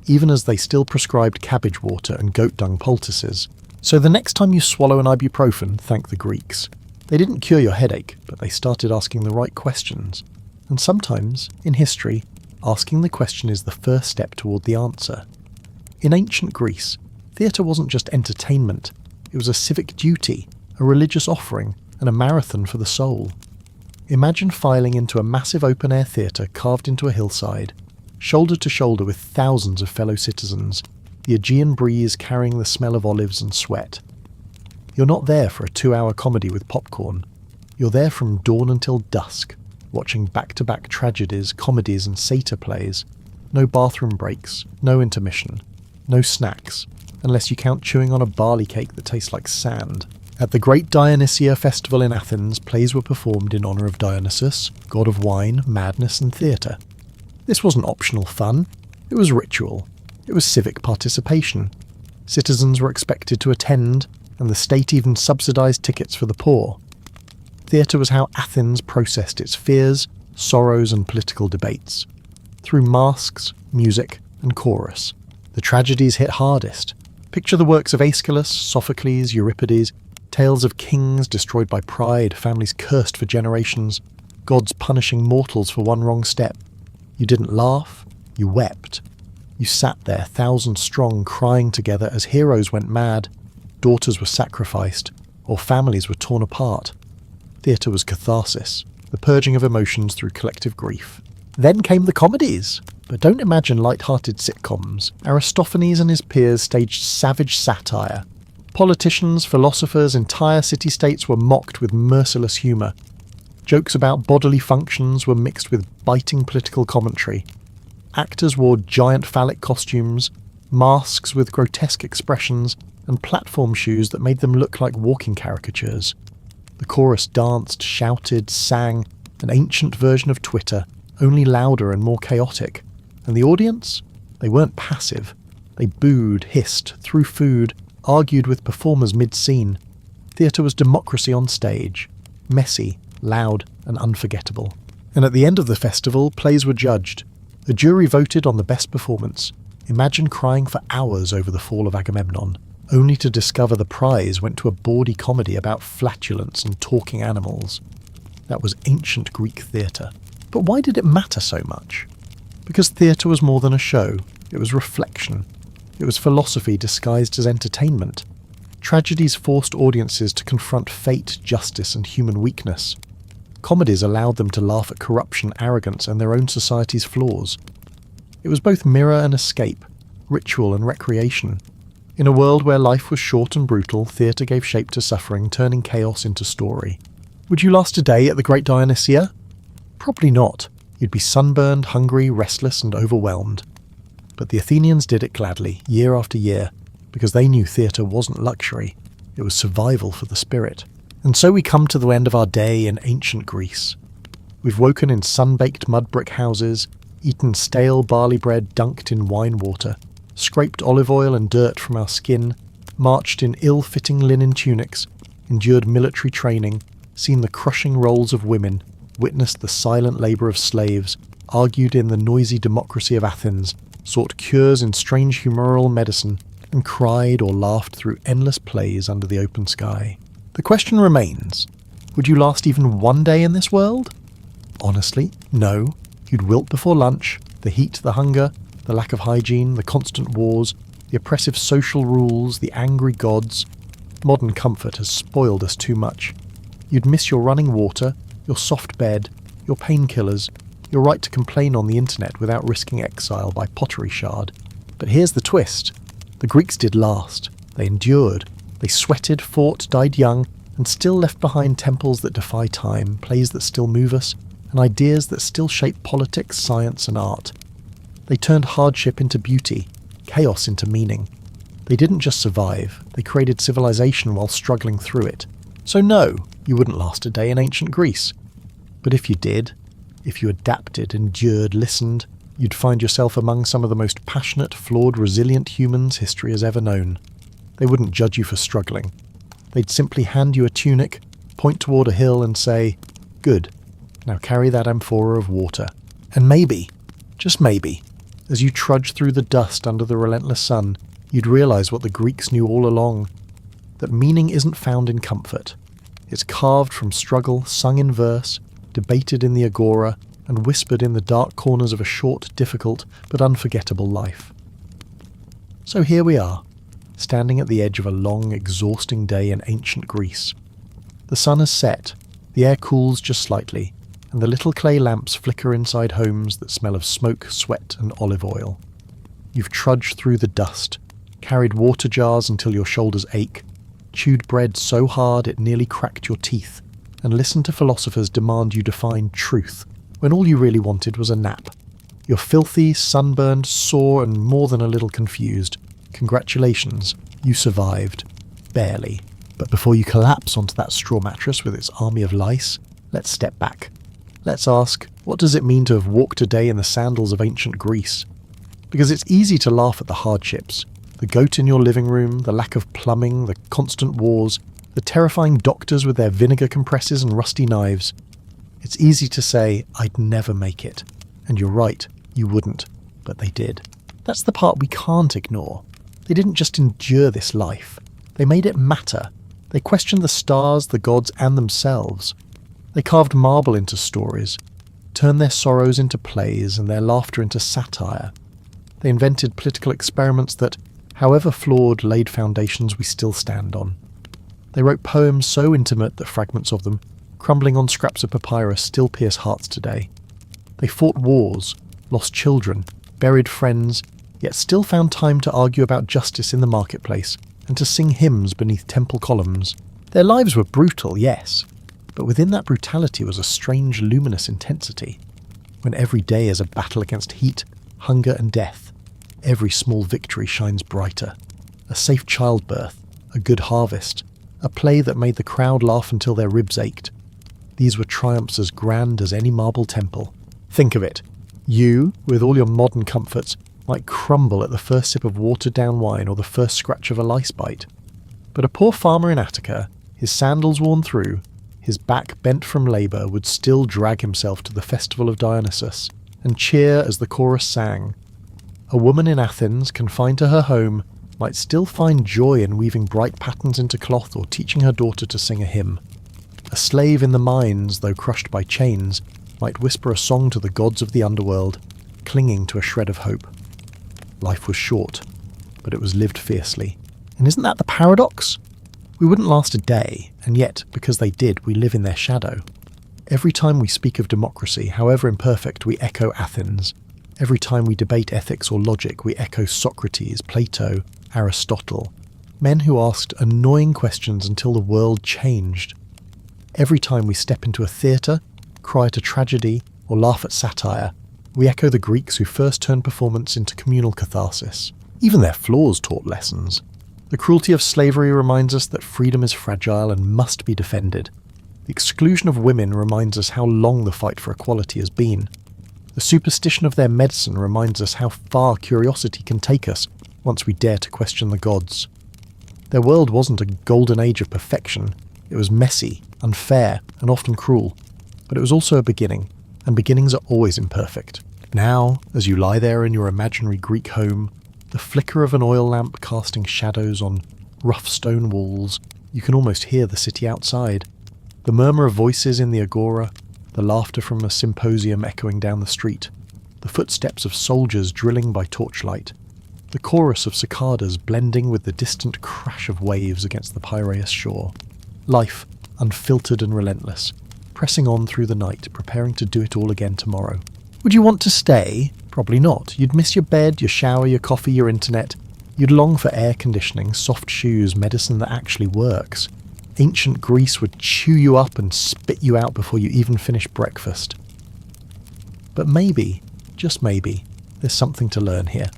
even as they still prescribed cabbage water and goat dung poultices. So the next time you swallow an ibuprofen, thank the Greeks. They didn't cure your headache, but they started asking the right questions. And sometimes, in history, asking the question is the first step toward the answer. In ancient Greece, theatre wasn't just entertainment. It was a civic duty, a religious offering, and a marathon for the soul. Imagine filing into a massive open-air theatre carved into a hillside, shoulder to shoulder with thousands of fellow citizens, the Aegean breeze carrying the smell of olives and sweat. You're not there for a 2-hour comedy with popcorn. You're there from dawn until dusk, watching back-to-back tragedies, comedies and satyr plays. No bathroom breaks, no intermission, no snacks, unless you count chewing on a barley cake that tastes like sand. At the Great Dionysia Festival in Athens, plays were performed in honour of Dionysus, god of wine, madness and theatre. This wasn't optional fun, it was ritual. It was civic participation. Citizens were expected to attend, and the state even subsidised tickets for the poor. Theatre was how Athens processed its fears, sorrows and political debates. Through masks, music and chorus. The tragedies hit hardest. Picture the works of Aeschylus, Sophocles, Euripides, tales of kings destroyed by pride, families cursed for generations, gods punishing mortals for one wrong step. You didn't laugh, you wept. You sat there, 1,000 strong, crying together as heroes went mad, daughters were sacrificed, or families were torn apart. Theatre was catharsis, the purging of emotions through collective grief. Then came the comedies. But don't imagine light-hearted sitcoms. Aristophanes and his peers staged savage satire. Politicians, philosophers, entire city-states were mocked with merciless humour. Jokes about bodily functions were mixed with biting political commentary. Actors wore giant phallic costumes, masks with grotesque expressions, and platform shoes that made them look like walking caricatures. The chorus danced, shouted, sang, an ancient version of Twitter, only louder and more chaotic. And the audience? They weren't passive. They booed, hissed, threw food, argued with performers mid-scene. Theatre was democracy on stage. Messy, loud, and unforgettable. And at the end of the festival, plays were judged. A jury voted on the best performance. Imagine crying for hours over the fall of Agamemnon, only to discover the prize went to a bawdy comedy about flatulence and talking animals. That was ancient Greek theatre. But why did it matter so much? Because theatre was more than a show. It was reflection. It was philosophy disguised as entertainment. Tragedies forced audiences to confront fate, justice, and human weakness. Comedies allowed them to laugh at corruption, arrogance, and their own society's flaws. It was both mirror and escape, ritual and recreation. In a world where life was short and brutal, theatre gave shape to suffering, turning chaos into story. Would you last a day at the Great Dionysia? Probably not. You'd be sunburned, hungry, restless, and overwhelmed. But the Athenians did it gladly, year after year, because they knew theatre wasn't luxury, it was survival for the spirit. And so we come to the end of our day in ancient Greece. We've woken in sun-baked mud brick houses, eaten stale barley bread dunked in wine water, scraped olive oil and dirt from our skin, marched in ill-fitting linen tunics, endured military training, seen the crushing roles of women, witnessed the silent labour of slaves, argued in the noisy democracy of Athens, sought cures in strange humoral medicine, and cried or laughed through endless plays under the open sky. The question remains, would you last even one day in this world? Honestly, no. You'd wilt before lunch, the heat, the hunger, the lack of hygiene, the constant wars, the oppressive social rules, the angry gods. Modern comfort has spoiled us too much. You'd miss your running water, your soft bed, your painkillers, your right to complain on the internet without risking exile by pottery shard. But here's the twist. The Greeks did last. They endured. They sweated, fought, died young, and still left behind temples that defy time, plays that still move us, and ideas that still shape politics, science, and art. They turned hardship into beauty, chaos into meaning. They didn't just survive, they created civilization while struggling through it. So no, you wouldn't last a day in ancient Greece. But if you did, if you adapted, endured, listened, you'd find yourself among some of the most passionate, flawed, resilient humans history has ever known. They wouldn't judge you for struggling. They'd simply hand you a tunic, point toward a hill and say, "Good, now carry that amphora of water." And maybe, just maybe, as you trudge through the dust under the relentless sun, you'd realise what the Greeks knew all along, that meaning isn't found in comfort. It's carved from struggle, sung in verse, debated in the agora, and whispered in the dark corners of a short, difficult, but unforgettable life. So here we are, standing at the edge of a long, exhausting day in ancient Greece. The sun has set, the air cools just slightly, and the little clay lamps flicker inside homes that smell of smoke, sweat, and olive oil. You've trudged through the dust, carried water jars until your shoulders ache, chewed bread so hard it nearly cracked your teeth, and listened to philosophers demand you define truth, when all you really wanted was a nap. You're filthy, sunburned, sore, and more than a little confused. Congratulations, you survived. Barely. But before you collapse onto that straw mattress with its army of lice, let's step back. Let's ask, what does it mean to have walked a day in the sandals of ancient Greece? Because it's easy to laugh at the hardships. The goat in your living room, the lack of plumbing, the constant wars, the terrifying doctors with their vinegar compresses and rusty knives. It's easy to say, I'd never make it. And you're right, you wouldn't. But they did. That's the part we can't ignore. They didn't just endure this life. They made it matter. They questioned the stars, the gods, and themselves. They carved marble into stories, turned their sorrows into plays and their laughter into satire. They invented political experiments that, however flawed, laid foundations we still stand on. They wrote poems so intimate that fragments of them, crumbling on scraps of papyrus, still pierce hearts today. They fought wars, lost children, buried friends, yet still found time to argue about justice in the marketplace and to sing hymns beneath temple columns. Their lives were brutal, yes, but within that brutality was a strange, luminous intensity. When every day is a battle against heat, hunger and death, every small victory shines brighter. A safe childbirth, a good harvest, a play that made the crowd laugh until their ribs ached. These were triumphs as grand as any marble temple. Think of it. You, with all your modern comforts, might crumble at the first sip of watered-down wine or the first scratch of a lice bite. But a poor farmer in Attica, his sandals worn through, his back bent from labour, would still drag himself to the festival of Dionysus and cheer as the chorus sang. A woman in Athens, confined to her home, might still find joy in weaving bright patterns into cloth or teaching her daughter to sing a hymn. A slave in the mines, though crushed by chains, might whisper a song to the gods of the underworld, clinging to a shred of hope. Life was short, but it was lived fiercely. And isn't that the paradox? We wouldn't last a day, and yet, because they did, we live in their shadow. Every time we speak of democracy, however imperfect, we echo Athens. Every time we debate ethics or logic, we echo Socrates, Plato, Aristotle, men who asked annoying questions until the world changed. Every time we step into a theatre, cry at a tragedy, or laugh at satire, we echo the Greeks who first turned performance into communal catharsis. Even their flaws taught lessons. The cruelty of slavery reminds us that freedom is fragile and must be defended. The exclusion of women reminds us how long the fight for equality has been. The superstition of their medicine reminds us how far curiosity can take us once we dare to question the gods. Their world wasn't a golden age of perfection. It was messy, unfair, and often cruel. But it was also a beginning, and beginnings are always imperfect. Now, as you lie there in your imaginary Greek home, the flicker of an oil lamp casting shadows on rough stone walls, you can almost hear the city outside. The murmur of voices in the agora, the laughter from a symposium echoing down the street, the footsteps of soldiers drilling by torchlight, the chorus of cicadas blending with the distant crash of waves against the Piraeus shore. Life, unfiltered and relentless, pressing on through the night, preparing to do it all again tomorrow. Would you want to stay? Probably not. You'd miss your bed, your shower, your coffee, your internet. You'd long for air conditioning, soft shoes, medicine that actually works. Ancient Greece would chew you up and spit you out before you even finish breakfast. But maybe, just maybe, there's something to learn here.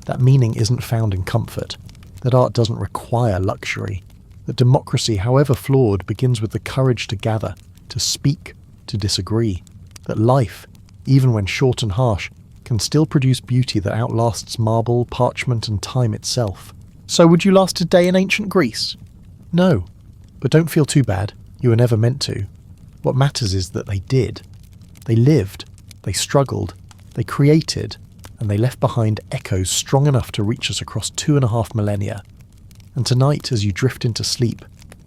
That meaning isn't found in comfort, that art doesn't require luxury, that democracy, however flawed, begins with the courage to gather, to speak, to disagree, that life, even when short and harsh, can still produce beauty that outlasts marble, parchment, and time itself. So would you last a day in ancient Greece? No. But don't feel too bad, you were never meant to. What matters is that they did. They lived, they struggled, they created, and they left behind echoes strong enough to reach us across 2.5 millennia. And tonight, as you drift into sleep,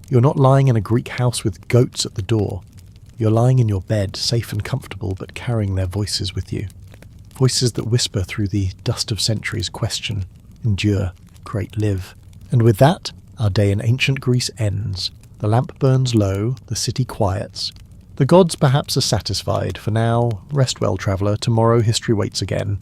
you're not lying in a Greek house with goats at the door. You're lying in your bed, safe and comfortable, but carrying their voices with you. Voices that whisper through the dust of centuries, question, endure, create, live. And with that, our day in ancient Greece ends. The lamp burns low, the city quiets. The gods perhaps are satisfied. For now, rest well, traveller. Tomorrow history waits again.